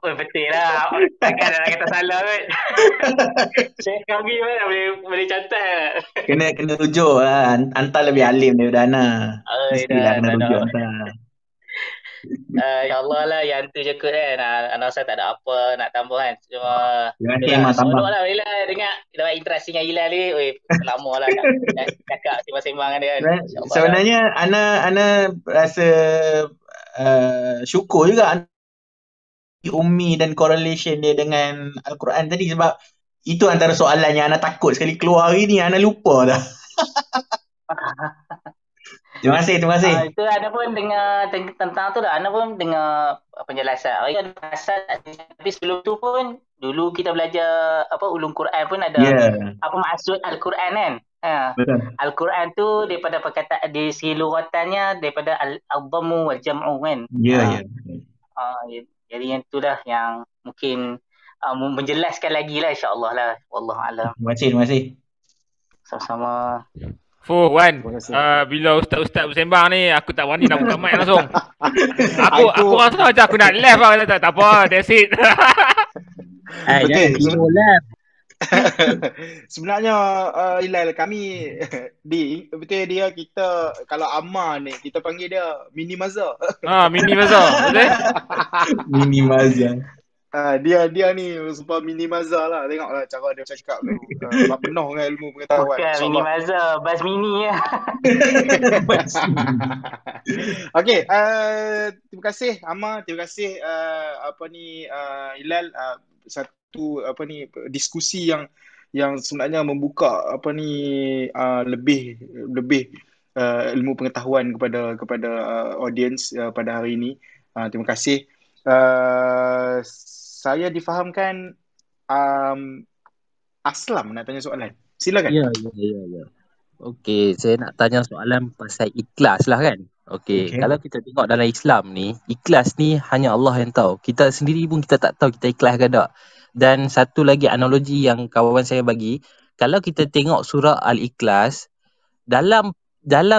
Betul lah. Takkan nak kata salah kan. Saya kami boleh catat. Kena rujuk lah. Anta lebih alim daripada Ana. Mestilah kena rujuk Anta. Ya Allah lah yang tu je kot kan. Ana rasa tak ada apa nak tambah kan. Cuma terima kasih Amal tambah. Seronok lah bila dengar dapat interaksi dengan Hilal ni. Lama lah cakap sembang-sembang dia kan. Sebenarnya Ana rasa syukur juga ummi dan correlation dia dengan Al-Quran tadi, sebab itu antara soalan yang Ana takut sekali keluar hari ni. Ana lupa dah. Terima kasih. Itu Ana pun dengar tentang tu dah. Ana pun dengar penjelasan. Ada asal, tapi sebelum tu pun dulu kita belajar ulum Quran pun ada apa maksud Al-Quran kan. Betul. Al-Quran tu daripada perkataan di segi lughatannya daripada al-dhammu wal jam'u kan. Jadi yang itulah yang mungkin menjelaskan lagi lah insya-Allah lah. Wallahualam. Terima kasih. Sama-sama. Wan, bila ustaz-ustaz bersembang ni aku tak wani nak buka mic langsung. Aku rasa macam aku nak live lah. Tak apa, that's it. Sebenarnya Hilal, kami betul dia, kita kalau Ammar ni kita panggil dia Mini Mazhar. Mini Mazhar, betul? Mini Mazhar. Dia ni super Mini Mazhar lah. Tengoklah cara dia cakap tu. Penuh dengan ilmu pengetahuan. Bukan Mini Mazhar, Bas Mini ya. Okey, terima kasih Ammar, terima kasih Hilal, satu diskusi yang sebenarnya membuka lebih ilmu pengetahuan kepada audience pada hari ini. Terima kasih. Saya difahamkan Aslam nak tanya soalan. Silakan. Ya. Okey, saya nak tanya soalan pasal ikhlas lah kan. Okey, kalau kita tengok dalam Islam ni, ikhlas ni hanya Allah yang tahu. Kita sendiri pun kita tak tahu kita ikhlas ke tak. Dan satu lagi analogi yang kawan saya bagi, kalau kita tengok surah Al-Ikhlas, dalam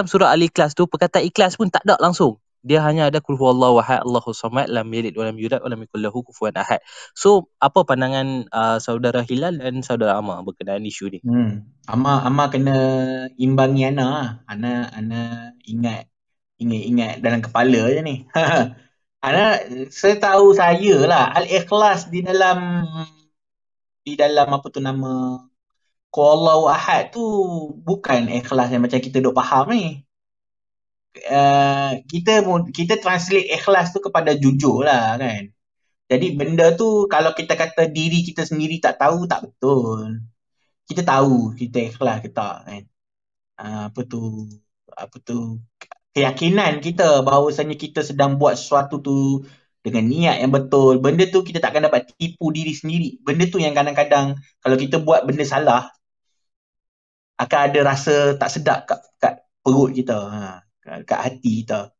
surah Al-Ikhlas tu perkataan ikhlas pun tak ada langsung. Dia hanya ada qul huwallahu ahad, Allahus samad, lam yalid walam yulad walam yakul lahu kufuwan ahad. So, apa pandangan saudara Hilal dan saudara Ammar berkenaan isu ni? Ammar kena imbangi Ana. Ana ingat dalam kepala je ni. Setahu saya lah, Al-Ikhlas di dalam apa tu nama qul huwallahu ahad tu bukan ikhlas yang macam kita duk faham ni. Kita translate ikhlas tu kepada jujur lah kan. Jadi benda tu kalau kita kata diri kita sendiri tak tahu, tak betul. Kita tahu kita ikhlas ke tak kan. Apa tu keyakinan kita bahawasanya kita sedang buat sesuatu tu dengan niat yang betul. Benda tu kita takkan dapat tipu diri sendiri. Benda tu yang kadang-kadang kalau kita buat benda salah akan ada rasa tak sedap kat perut kita, kat hati kita.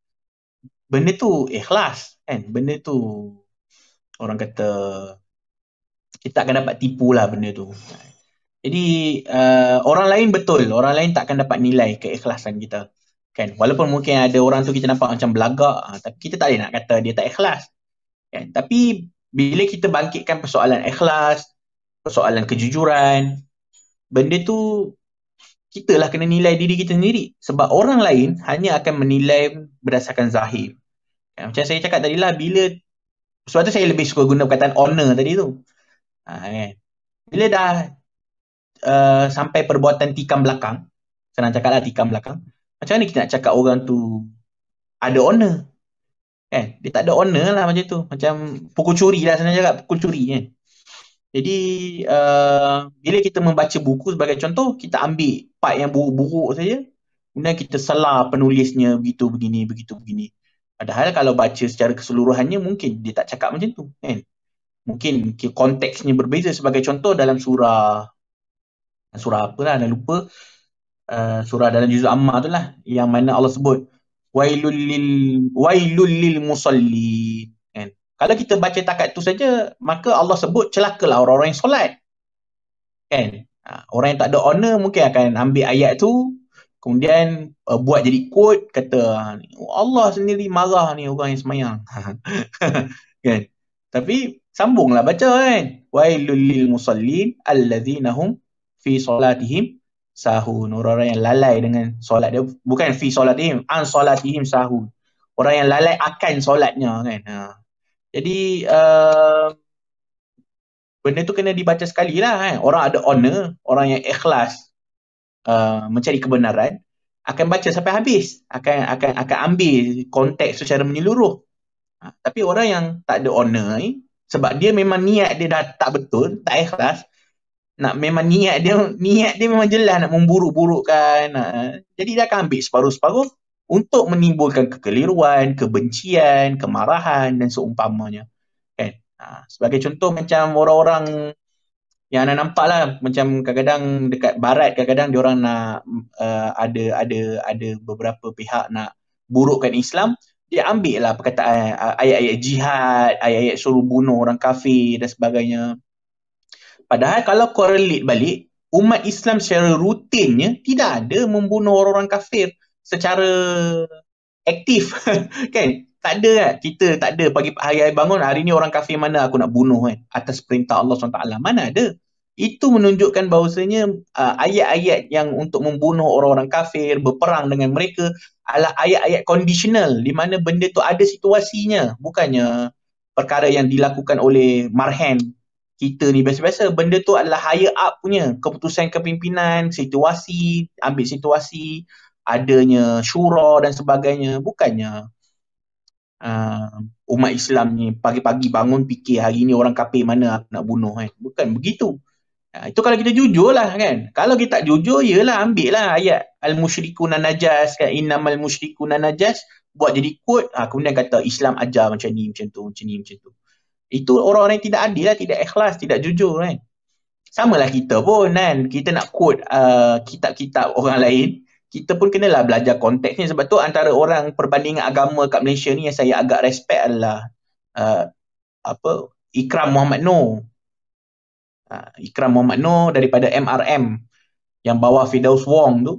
Benda tu ikhlas kan. Benda tu orang kata kita takkan dapat tipu lah benda tu. Jadi orang lain betul, orang lain takkan dapat nilai keikhlasan kita. Kan? Walaupun mungkin ada orang tu kita nampak macam belagak, tapi kita tak boleh nak kata dia tak ikhlas. Kan? Tapi bila kita bangkitkan persoalan ikhlas, persoalan kejujuran, benda tu kita lah kena nilai diri kita sendiri. Sebab orang lain hanya akan menilai berdasarkan zahir. Macam saya cakap tadi lah, sebab tu saya lebih suka guna perkataan honor tadi tu. Kan? Bila dah sampai perbuatan tikam belakang, senang cakap lah tikam belakang, macam mana kita nak cakap orang tu ada honor? Dia tak ada honor lah macam tu. Macam pukul curi lah, senang cakap pukul curi kan. Jadi bila kita membaca buku sebagai contoh, kita ambil part yang buruk-buruk saja, kemudian kita salah penulisnya begitu begini. Padahal kalau baca secara keseluruhannya mungkin dia tak cakap macam tu kan. Mungkin konteksnya berbeza. Sebagai contoh dalam surah apa lah, dah lupa, surah dalam juz Amma tu lah, yang mana Allah sebut wailul lil musallin kan. Kalau kita baca takat tu saja, maka Allah sebut celakalah orang-orang yang solat kan. Orang yang tak ada honor mungkin akan ambil ayat tu, kemudian buat jadi quote, kata Allah sendiri marah ni orang yang semayang. Kan? Tapi sambunglah baca kan. Wailul lil musallin allazina hum fi solatihim sahun. Orang-orang yang lalai dengan solat dia. Bukan fi solatihim, an solatihim sahun. Orang yang lalai akan solatnya kan. Jadi benda tu kena dibaca sekali lah kan. Orang ada honor, orang yang ikhlas mencari kebenaran, akan baca sampai habis, akan ambil konteks secara menyeluruh. Tapi orang yang tak ada honor ni, sebab dia memang niat dia dah tak betul, tak ikhlas, memang niat dia memang jelas nak memburuk-burukkan, jadi dia akan ambil separuh-separuh untuk menimbulkan kekeliruan, kebencian, kemarahan dan seumpamanya kan. Sebagai contoh, macam orang-orang yang anda nampak lah, macam kadang-kadang dekat barat, kadang-kadang diorang nak ada beberapa pihak nak burukkan Islam, dia ambil lah perkataan ayat-ayat jihad, ayat-ayat suruh bunuh orang kafir dan sebagainya. Padahal kalau correlate balik, umat Islam secara rutinnya tidak ada membunuh orang-orang kafir secara aktif kan. Tak ada kan? Kita tak ada pagi hari bangun, hari ni orang kafir mana aku nak bunuh kan, atas perintah Allah SWT. Mana ada. Itu menunjukkan bahawasanya ayat-ayat yang untuk membunuh orang-orang kafir, berperang dengan mereka, adalah ayat-ayat conditional, di mana benda tu ada situasinya. Bukannya perkara yang dilakukan oleh marhen kita ni biasa-biasa. Benda tu adalah higher up punya keputusan kepimpinan, situasi, ambil situasi, adanya syura dan sebagainya. Bukannya umat Islam ni pagi-pagi bangun fikir hari ni orang kafir mana aku nak bunuh kan. Bukan begitu. Itu kalau kita jujur lah kan. Kalau kita tak jujur, yelah ambil lah ayat al-musyrikuna najas kan, innamal musyrikuna najas, buat jadi quote, kemudian kata Islam ajar macam ni, macam tu, macam ni, macam tu. Itu orang-orang yang tidak adil lah, tidak ikhlas, tidak jujur kan. Samalah kita pun kan, kita nak quote kitab-kitab orang lain, kita pun kenalah belajar konteksnya. Sebab tu antara orang perbandingan agama kat Malaysia ni yang saya agak respect adalah Ikram Muhammad Noor. Ikram Muhammad Noor daripada MRM yang bawah Firdaus Wong tu.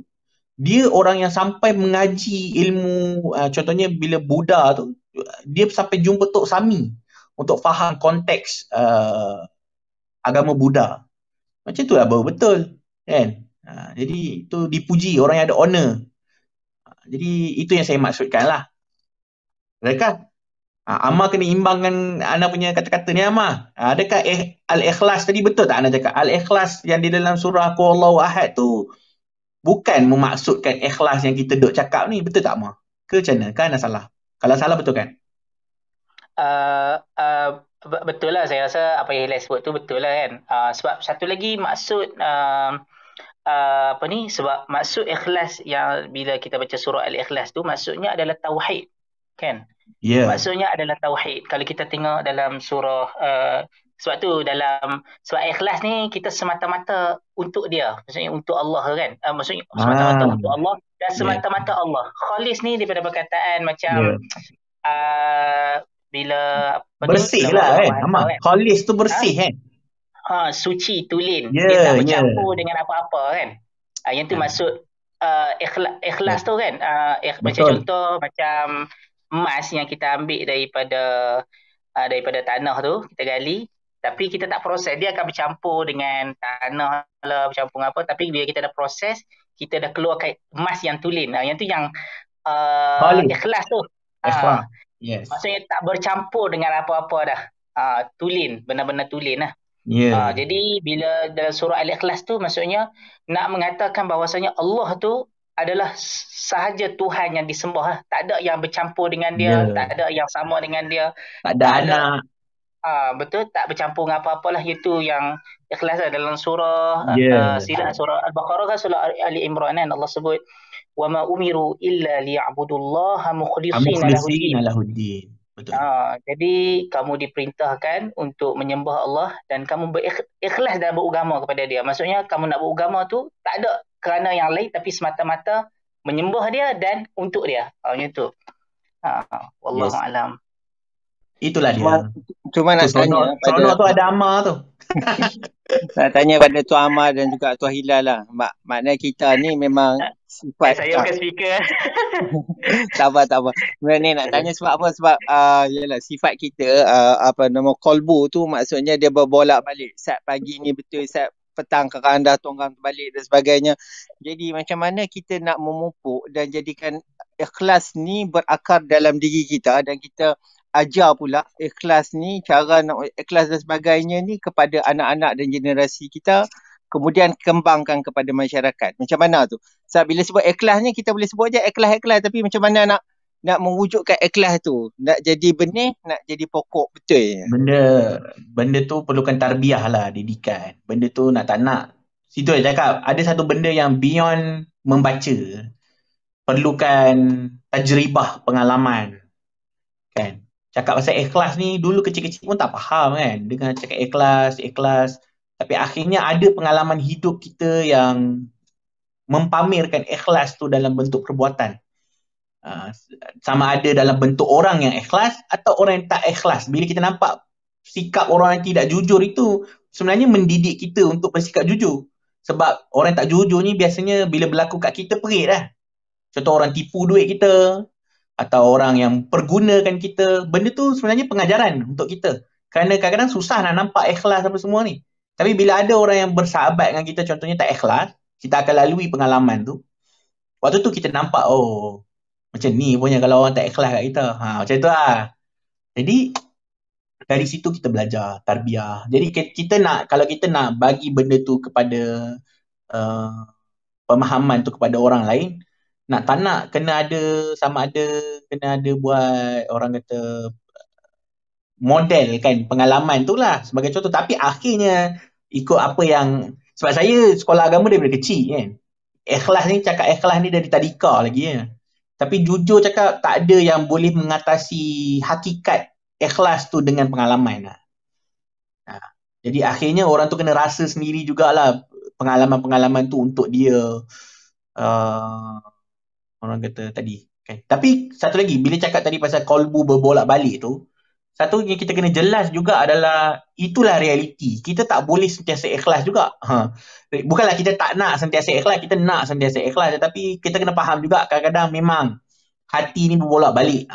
Dia orang yang sampai mengaji ilmu, contohnya bila Buddha tu, dia sampai jumpa Tok Sami untuk faham konteks agama Buddha. Macam tu lah baru betul kan. Jadi itu dipuji, orang yang ada honor. Jadi itu yang saya maksudkan lah. Adakah Amar kena imbangkan anda punya kata-kata ni, Amar? Adakah al-ikhlas tadi betul tak anda cakap? Al-ikhlas yang di dalam surah Qul Huwallahu Ahad tu bukan memaksudkan ikhlas yang kita duk cakap ni, betul tak, Amar? Ke macam mana? Kan anda salah? Kalau salah betul kan? Betul lah, saya rasa apa yang Hilal sebut tu betul lah kan. Sebab satu lagi maksud sebab maksud ikhlas yang bila kita baca surah Al-Ikhlas tu, maksudnya adalah tauhid kan. Maksudnya adalah tauhid. Kalau kita tengok dalam surah sebab ikhlas ni kita semata-mata untuk dia, maksudnya untuk Allah kan. Maksudnya semata-mata untuk Allah dan semata-mata Allah. Khalis ni daripada perkataan macam bila bersih lah kan. Khalis tu bersih kan. Suci, tulen. Dia tak bercampur dengan apa-apa kan. Yang tu maksud ikhlas tu kan, macam Betul. contoh macam emas yang kita ambil daripada tanah tu, kita gali, tapi kita tak proses, dia akan bercampur dengan tanah lah, bercampur dengan apa, tapi bila kita dah proses, kita dah keluarkan emas yang tulen. Yang tu yang Khalid. ikhlas tu. Ikhlas. Yes. Maksudnya tak bercampur dengan apa-apa dah. Tulen, benar-benar tulen lah. Ya. Jadi bila dalam surah Al-Ikhlas tu maksudnya nak mengatakan bahawasanya Allah tu adalah sahaja Tuhan yang disembah lah. Tak ada yang bercampur dengan dia, tak ada yang sama dengan dia. Tak ada anak. Betul, tak bercampur dengan apa-apalah. Itu yang ikhlas lah. Dalam surah surah Al-Baqarah kan, surah Ali Imran kan, Allah sebut wa ma umiru illa liya'budullaha mukhlishina lahuddin. Betul. Jadi kamu diperintahkan untuk menyembah Allah dan kamu berikhlas dalam beragama kepada dia. Maksudnya kamu nak beragama tu tak ada kerana yang lain, tapi semata-mata menyembah dia dan untuk dia. Macam tu. Wallahu alam. Itulah dia. Cuma nak tanya Seronok tu ada Amar tu. Nak tanya pada Tuan Amar dan juga Tuan Hilal lah. Maknanya kita ni memang sifat. Saya bukan speaker. Tak apa. Sebenarnya nak tanya sebab apa? Sebab yalah, sifat kita kolbu tu maksudnya dia berbolak-balik. Saat pagi ni betul, saat petang kadang dah tonggang balik dan sebagainya. Jadi macam mana kita nak memupuk dan jadikan ikhlas ni berakar dalam diri kita, dan kita ajar pula ikhlas ni, cara nak ikhlas dan sebagainya ni kepada anak-anak dan generasi kita, kemudian kembangkan kepada masyarakat. Macam mana tu? Sebab bila sebut ikhlas ni, kita boleh sebut je ikhlas, tapi macam mana nak mewujudkan ikhlas tu? Nak jadi benih, nak jadi pokok, betul? Benda tu perlukan tarbiyah lah, didikan. Benda tu nak tak nak. Situ saya cakap, ada satu benda yang beyond membaca. Perlukan tajribah, pengalaman. Kan? Cakap pasal ikhlas ni, dulu kecil-kecil pun tak faham kan. Dengan cakap ikhlas. Tapi akhirnya ada pengalaman hidup kita yang mempamerkan ikhlas tu dalam bentuk perbuatan. Sama ada dalam bentuk orang yang ikhlas atau orang yang tak ikhlas. Bila kita nampak sikap orang yang tidak jujur itu, sebenarnya mendidik kita untuk bersikap jujur. Sebab orang yang tak jujur ni biasanya bila berlaku kat kita perit lah. Contoh orang tipu duit kita, atau orang yang pergunakan kita. Benda tu sebenarnya pengajaran untuk kita. Kerana kadang-kadang susah nak nampak ikhlas apa semua ni. Tapi bila ada orang yang bersahabat dengan kita, contohnya tak ikhlas, kita akan lalui pengalaman tu. Waktu tu kita nampak, oh, macam ni punya kalau orang tak ikhlas kat kita. Macam tu lah. Jadi, dari situ kita belajar tarbiyah. Jadi kita nak, kalau kita nak bagi benda tu kepada pemahaman tu kepada orang lain, nak tak nak kena ada, sama ada kena ada buat orang kata model kan, pengalaman tu lah sebagai contoh. Tapi akhirnya ikut apa yang, sebab saya sekolah agama daripada kecil kan, ikhlas ni, cakap ikhlas ni dari tadika lagi ya. Tapi jujur cakap tak ada yang boleh mengatasi hakikat ikhlas tu dengan pengalaman lah. Jadi akhirnya orang tu kena rasa sendiri jugalah pengalaman-pengalaman tu untuk dia orang kata tadi kan. Tapi satu lagi, bila cakap tadi pasal kolbu berbolak-balik tu, satu yang kita kena jelas juga adalah itulah realiti. Kita tak boleh sentiasa ikhlas juga. Bukanlah kita tak nak sentiasa ikhlas, kita nak sentiasa ikhlas, tetapi kita kena faham juga kadang-kadang memang hati ni berbolak-balik.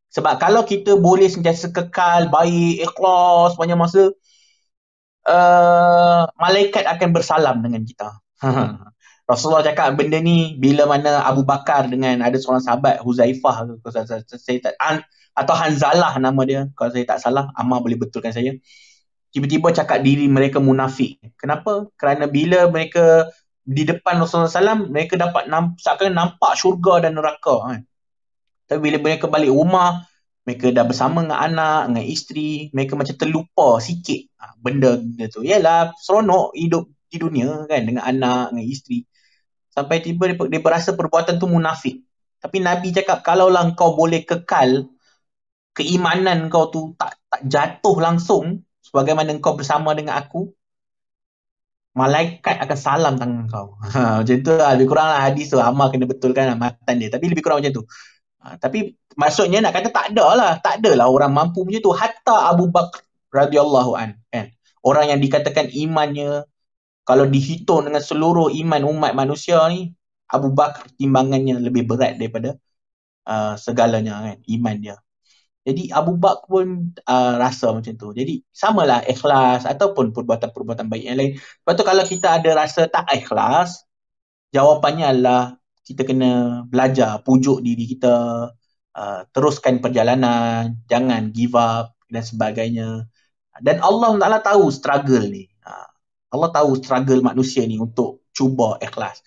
Sebab kalau kita boleh sentiasa kekal baik, ikhlas banyak masa, malaikat akan bersalam dengan kita. Rasulullah cakap benda ni bila mana Abu Bakar dengan ada seorang sahabat, Huzaifah atau Hanzalah nama dia, kalau saya tak salah, Ammar boleh betulkan saya, tiba-tiba cakap diri mereka munafik. Kenapa? Kerana bila mereka di depan Rasulullah SAW, mereka dapat seakan nampak syurga dan neraka kan. Tapi bila mereka balik rumah, mereka dah bersama dengan anak, dengan isteri, mereka macam terlupa sikit benda tu. Yalah, seronok hidup di dunia kan, dengan anak, dengan isteri. Sampai tiba dia berasa perbuatan tu munafik. Tapi Nabi cakap, kalaulah kau boleh kekal, keimanan kau tu tak jatuh langsung, sebagaimana kau bersama dengan aku, malaikat akan salam tangan kau. Macam tu lah, lebih kurang lah hadis tu. Ammar kena betulkan lah matan dia. Tapi lebih kurang macam tu. Tapi maksudnya nak kata tak adalah orang mampu macam tu. Hatta Abu Bakar radhiyallahu an, kan? Orang yang dikatakan imannya, kalau dihitung dengan seluruh iman umat manusia ni, Abu Bakar timbangannya lebih berat daripada segalanya kan, iman dia. Jadi Abu Bakar pun rasa macam tu. Jadi samalah ikhlas ataupun perbuatan-perbuatan baik yang lain. Lepas tu kalau kita ada rasa tak ikhlas, jawapannya adalah kita kena belajar, pujuk diri kita, teruskan perjalanan, jangan give up dan sebagainya. Dan Allah Ta'ala tahu struggle ni. Allah tahu struggle manusia ni untuk cuba ikhlas.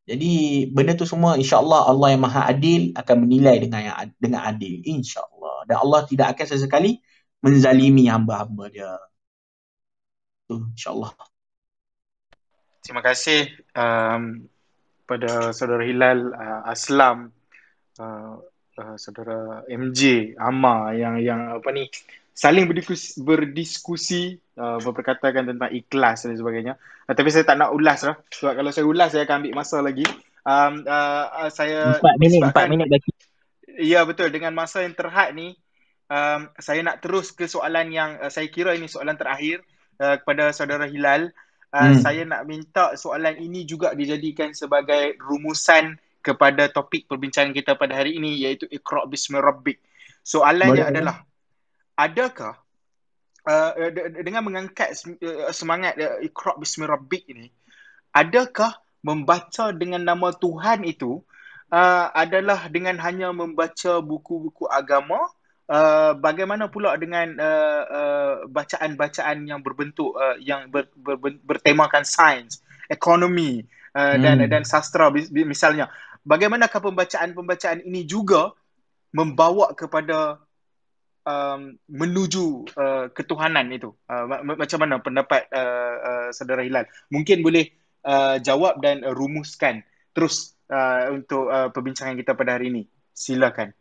Jadi benda tu semua insya-Allah Allah yang Maha Adil akan menilai dengan adil, insya-Allah. Dan Allah tidak akan sesekali menzalimi hamba-hamba dia. Tu insya-Allah. Terima kasih pada saudara Hilal, Aslam, saudara MJ, Amma yang apa ni saling berdiskusi berperkatakan tentang ikhlas dan sebagainya. Tapi saya tak nak ulas lah. Sebab kalau saya ulas saya akan ambil masa lagi. Saya 4 minit lagi. Ya betul, dengan masa yang terhad ni saya nak terus ke soalan yang saya kira ini soalan terakhir kepada saudara Hilal. Saya nak minta soalan ini juga dijadikan sebagai rumusan kepada topik perbincangan kita pada hari ini, iaitu Iqra' bismi rabbik. Soalannya adalah, adakah dengan mengangkat semangat Iqra' bismi rabbik ini, adakah membaca dengan nama Tuhan itu adalah dengan hanya membaca buku-buku agama? Bagaimana pula dengan bacaan-bacaan yang berbentuk yang bertemakan sains, ekonomi dan sastra misalnya? Bagaimanakah pembacaan-pembacaan ini juga membawa kepada menuju ketuhanan itu? Macam mana pendapat saudara Hilal? Mungkin boleh jawab dan rumuskan terus untuk perbincangan kita pada hari ini. Silakan.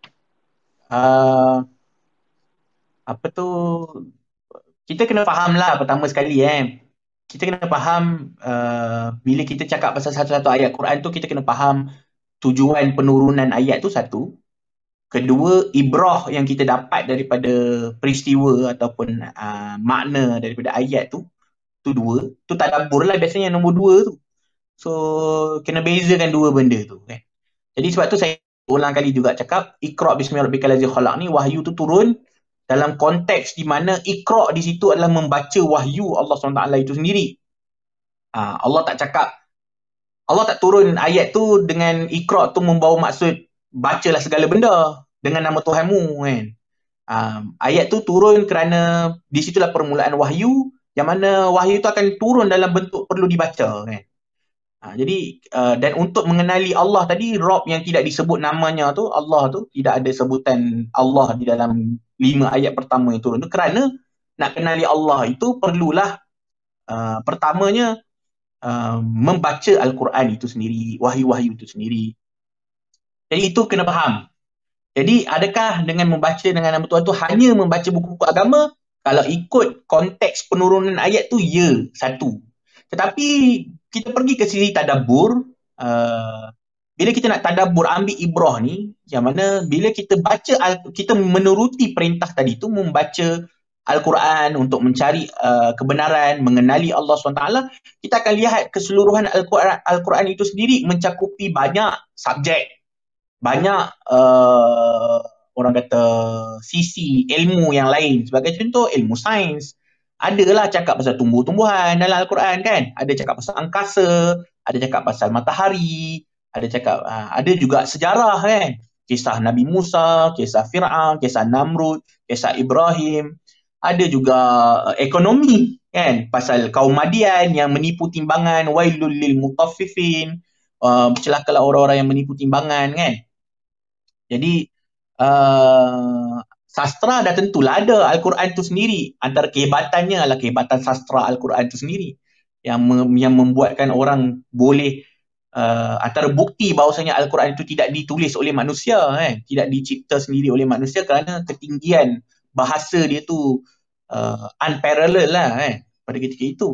Apa tu, kita kena faham lah pertama sekali kita kena faham bila kita cakap pasal satu-satu ayat Quran tu, kita kena faham tujuan penurunan ayat tu satu. Kedua, ibrah yang kita dapat daripada peristiwa ataupun makna daripada ayat tu dua. Tu tadabbur lah biasanya yang nombor 2 tu. So kena bezakan dua benda tu kan. Jadi sebab tu saya ulang kali juga cakap Iqra' bismi rabbikal ladzi khalaq ni, wahyu tu turun dalam konteks di mana Iqra' di situ adalah membaca wahyu Allah SWT itu sendiri. Allah tak turun ayat tu dengan Iqra' tu membawa maksud bacalah segala benda dengan nama Tuhanmu kan. Ayat tu turun kerana di situlah permulaan wahyu, yang mana wahyu tu akan turun dalam bentuk perlu dibaca kan. Jadi dan untuk mengenali Allah tadi, Rabb yang tidak disebut namanya tu, Allah tu tidak ada sebutan Allah di dalam 5 ayat pertama yang turun tu, kerana nak kenali Allah itu perlulah pertamanya membaca Al-Quran itu sendiri, wahyu-wahyu itu sendiri. Jadi itu kena faham. Jadi adakah dengan membaca dengan nama Tuhan tu hanya membaca buku-buku agama? Kalau ikut konteks penurunan ayat tu, ya, satu. Tetapi kita pergi ke sisi tadabbur, bila kita nak tadabbur, ambil ibrah ni, yang mana bila kita baca, kita menuruti perintah tadi tu, membaca Al-Quran untuk mencari kebenaran, mengenali Allah SWT, kita akan lihat keseluruhan Al-Quran itu sendiri mencakupi banyak subjek, banyak orang kata sisi ilmu yang lain. Sebagai contoh, ilmu sains. Adalah cakap pasal tumbuh-tumbuhan dalam Al-Quran kan. Ada cakap pasal angkasa, ada cakap pasal matahari, ada juga sejarah kan. Kisah Nabi Musa, kisah Fir'aun, kisah Namrud, kisah Ibrahim. Ada juga ekonomi kan, pasal kaum Madian yang menipu timbangan, wailul lil mutaffifin, celakalah orang-orang yang menipu timbangan kan. Jadi sastra dah tentulah ada Al-Quran tu sendiri. Antara kehebatannya adalah kehebatan sastra Al-Quran tu sendiri yang membuatkan orang boleh antara bukti bahawasanya Al-Quran itu tidak ditulis oleh manusia kan, tidak dicipta sendiri oleh manusia, kerana ketinggian bahasa dia tu unparalleled lah kan pada ketika itu.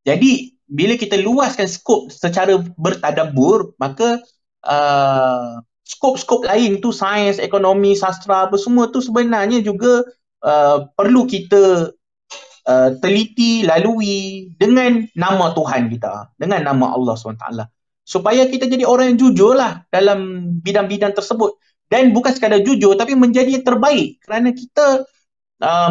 Jadi bila kita luaskan skop secara bertadabbur, maka skop-skop lain tu, sains, ekonomi, sastra, apa semua tu sebenarnya juga perlu kita teliti, lalui dengan nama Tuhan kita, dengan nama Allah SWT. supaya kita jadi orang yang jujur lah dalam bidang-bidang tersebut. Dan bukan sekadar jujur, tapi menjadi yang terbaik. Kerana kita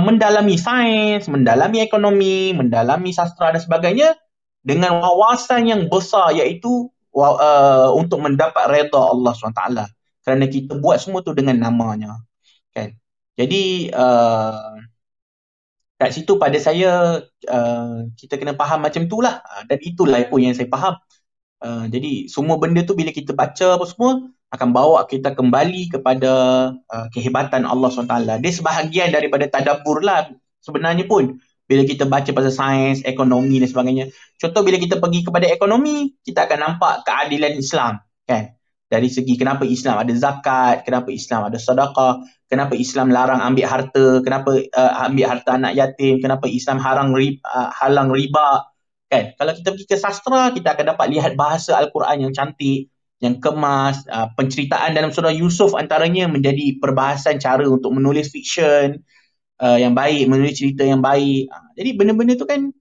mendalami sains, mendalami ekonomi, mendalami sastra dan sebagainya dengan wawasan yang besar, iaitu untuk mendapat redha Allah SWT. Kerana kita buat semua tu dengan namanya. Kan? Jadi kat situ pada saya kita kena faham macam tu lah. Dan itulah pun yang saya faham. Jadi semua benda tu bila kita baca apa semua akan bawa kita kembali kepada kehebatan Allah SWT. Dia sebahagian daripada tadabbur lah sebenarnya pun. Bila kita baca pasal sains, ekonomi dan sebagainya. Contoh bila kita pergi kepada ekonomi, kita akan nampak keadilan Islam. Kan? Dari segi kenapa Islam ada zakat, kenapa Islam ada sedekah, kenapa Islam larang ambil harta, kenapa ambil harta anak yatim, kenapa Islam halang riba. Kan? Kalau kita pergi ke sastra, kita akan dapat lihat bahasa Al-Quran yang cantik, yang kemas, penceritaan dalam surah Yusuf antaranya menjadi perbahasan cara untuk menulis fiksyen yang baik, menulis cerita yang baik. Jadi benda-benda tu kan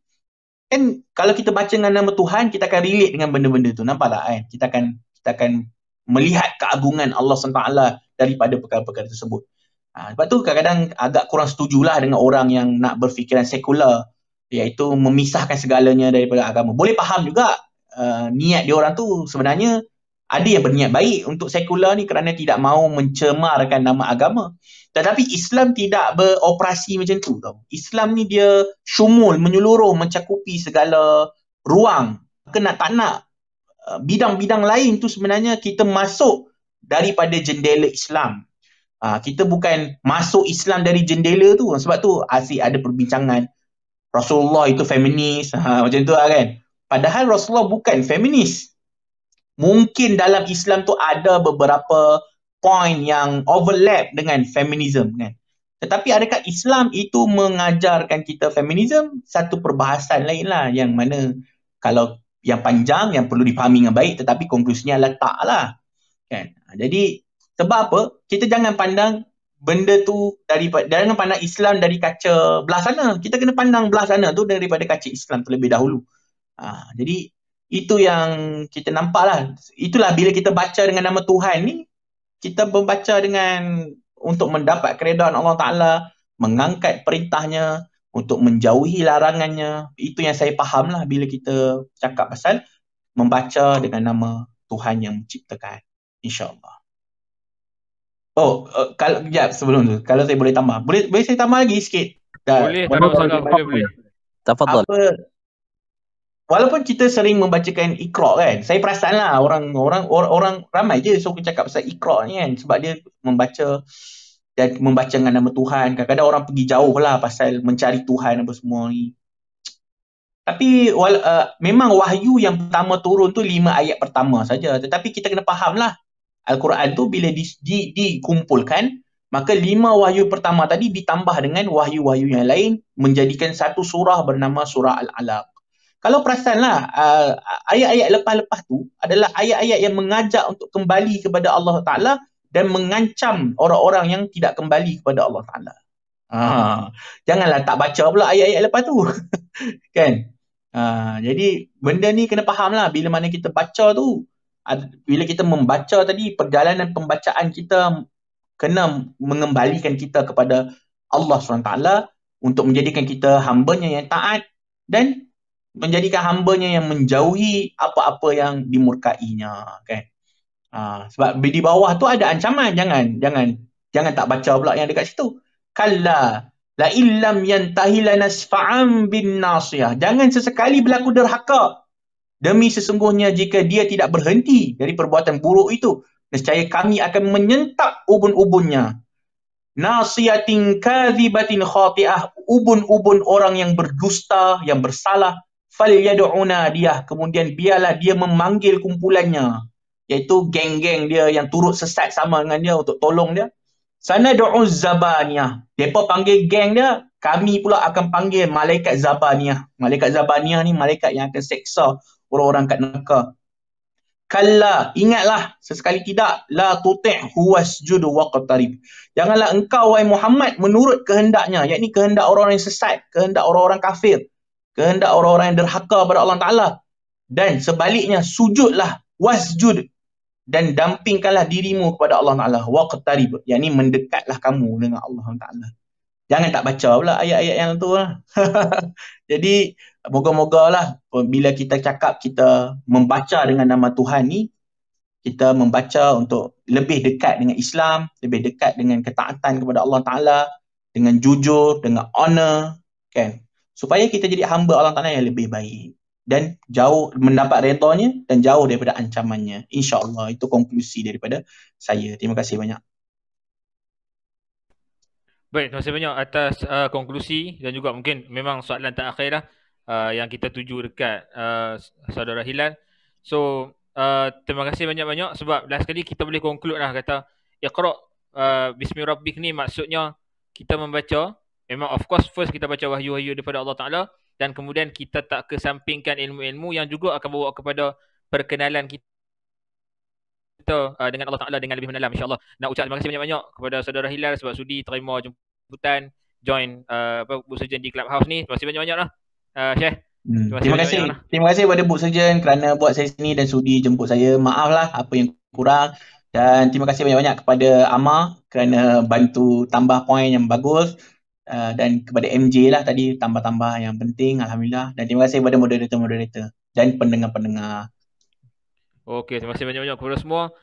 kalau kita baca dengan nama Tuhan, kita akan relate dengan benda-benda tu. Nampak tak kan? Kita akan melihat keagungan Allah SWT daripada perkara-perkara tersebut. Sebab tu kadang-kadang agak kurang setujulah dengan orang yang nak berfikiran sekular, iaitu memisahkan segalanya daripada agama. Boleh faham juga niat dia orang tu sebenarnya ada yang berniat baik untuk sekular ni kerana tidak mahu mencemarkan nama agama. Tetapi Islam tidak beroperasi macam tu tau. Islam ni dia syumul, menyeluruh, mencakupi segala ruang. Kena tak nak bidang-bidang lain tu sebenarnya kita masuk daripada jendela Islam. Kita bukan masuk Islam dari jendela tu. Sebab tu asyik ada perbincangan Rasulullah itu feminis, macam tu lah kan. Padahal Rasulullah bukan feminis. Mungkin dalam Islam tu ada beberapa point yang overlap dengan feminism kan. Tetapi adakah Islam itu mengajarkan kita feminism? Satu perbahasan lain lah, yang mana kalau yang panjang yang perlu dipahami dengan baik, tetapi konklusinya adalah tak lah kan. Jadi sebab apa? Kita jangan pandang benda tu jangan pandang Islam dari kaca belah sana. Kita kena pandang belah sana tu daripada kaca Islam terlebih dahulu. Jadi itu yang kita nampak lah. Itulah bila kita baca dengan nama Tuhan ni, kita membaca dengan untuk mendapat keredaan Allah Ta'ala, mengangkat perintahnya, untuk menjauhi larangannya. Itu yang saya faham lah bila kita cakap pasal membaca dengan nama Tuhan yang menciptakan. InsyaAllah. Kalau sebelum tu, kalau saya boleh tambah. Boleh saya tambah lagi sikit? Boleh, boleh. Tafadhal. Walaupun kita sering membacakan Iqra kan, saya perasan lah orang ramai je suka cakap pasal Iqra ni kan, sebab dia membaca dan membaca dengan nama Tuhan. Kadang-kadang orang pergi jauh lah pasal mencari Tuhan apa semua ni. Tapi memang wahyu yang pertama turun tu 5 ayat pertama saja. Tetapi kita kena faham lah, Al-Quran tu bila dikumpulkan, maka 5 wahyu pertama tadi ditambah dengan wahyu-wahyu yang lain, menjadikan satu surah bernama surah Al-Alaq. Kalau perasanlah, ayat-ayat lepas-lepas tu adalah ayat-ayat yang mengajak untuk kembali kepada Allah Ta'ala dan mengancam orang-orang yang tidak kembali kepada Allah Ta'ala. Janganlah tak baca pula ayat-ayat lepas tu. Kan? Jadi benda ni kena faham lah. Bila mana kita baca tu, bila kita membaca tadi, perjalanan pembacaan kita kena mengembalikan kita kepada Allah SWT untuk menjadikan kita hambanya yang taat dan menjadikan hambanya yang menjauhi apa-apa yang dimurkainya kan. Sebab di bawah tu ada ancaman, jangan tak baca pula yang dekat situ. Kalla la illam yantahi lanasfa'an bin nasiyah. Jangan sesekali berlaku derhaka. Demi sesungguhnya jika dia tidak berhenti dari perbuatan buruk itu, nescaya kami akan menyentap ubun-ubunnya. Nasiyatin kadhibatin khati'ah. Ubun-ubun orang yang berdusta, yang bersalah. Falyad'una dia, kemudian biarlah dia memanggil kumpulannya, iaitu geng-geng dia yang turut sesat sama dengan dia untuk tolong dia. Sanad'u zabaniyah, depa panggil geng dia, kami pula akan panggil malaikat zabaniyah. Malaikat zabaniyah ni malaikat yang akan seksa orang-orang kat neraka. Kalla, ingatlah sesekali tidak, la tuti'hu wasjud waqtarib. Janganlah engkau wahai Muhammad menurut kehendaknya, yakni kehendak orang-orang yang sesat, kehendak orang-orang kafir, kehendak orang-orang yang derhaka pada Allah Ta'ala. Dan sebaliknya, sujudlah wasjud, dan dampingkanlah dirimu kepada Allah Ta'ala, waqtarib, yakni mendekatlah kamu dengan Allah Ta'ala. Jangan tak baca pula ayat-ayat yang tu lah. Jadi moga-moga lah bila kita cakap kita membaca dengan nama Tuhan ni, kita membaca untuk lebih dekat dengan Islam, lebih dekat dengan ketaatan kepada Allah Ta'ala, dengan jujur, dengan honor, kan? Supaya kita jadi hamba Allah Ta'ala yang lebih baik dan jauh mendapat redanya dan jauh daripada ancamannya. InsyaAllah itu konklusi daripada saya. Terima kasih banyak. Baik, terima kasih banyak atas konklusi dan juga mungkin memang soalan terakhir lah yang kita tuju dekat saudara Hilal. So terima kasih banyak-banyak sebab last kali kita boleh conclude lah kata Iqra bismi rabbik ni maksudnya kita membaca, memang of course first kita baca wahyu-wahyu daripada Allah Ta'ala dan kemudian kita tak kesampingkan ilmu-ilmu yang juga akan bawa kepada perkenalan kita dengan Allah Ta'ala dengan lebih mendalam, insyaAllah. Nak ucap terima kasih banyak-banyak kepada saudara Hilal sebab sudi terima jemputan join Book Surgeon di Clubhouse ni. Terima kasih banyak-banyak lah Syekh. Terima kasih kepada Book Surgeon kerana buat saya sini dan sudi jemput saya. Maaf lah apa yang kurang, dan terima kasih banyak-banyak kepada Amar kerana bantu tambah poin yang bagus, dan kepada MJ lah tadi tambah-tambah yang penting, Alhamdulillah. Dan terima kasih kepada moderator-moderator dan pendengar-pendengar. Okey, terima kasih banyak-banyak kepada semua.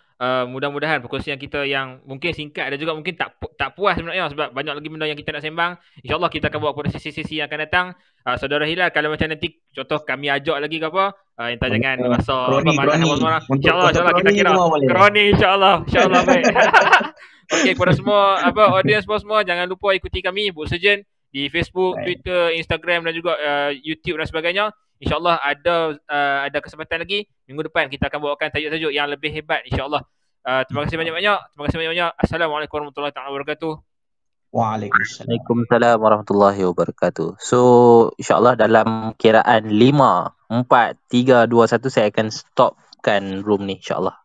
Mudah-mudahan perkongsian kita yang mungkin singkat dan juga mungkin tak puas sebenarnya sebab banyak lagi benda yang kita nak sembang. InsyaAllah kita akan bawa kepada sesi-sesi yang akan datang. Saudara Hilal, kalau macam nanti contoh kami ajak lagi ke apa, entah jangan masa malam. InsyaAllah kita kira kroni, insyaAllah baik. Okey, kepada semua audience semua, jangan lupa ikuti kami Book Surgeon di Facebook, Twitter, Instagram dan juga YouTube dan sebagainya. InsyaAllah ada kesempatan lagi minggu depan kita akan bawakan tajuk-tajuk yang lebih hebat, insyaAllah. Terima kasih banyak-banyak. Assalamualaikum warahmatullahi wabarakatuh. Waalaikumsalam warahmatullahi wabarakatuh. So insyaAllah dalam kiraan 5, 4, 3, 2, 1 saya akan stopkan room ni, insyaAllah.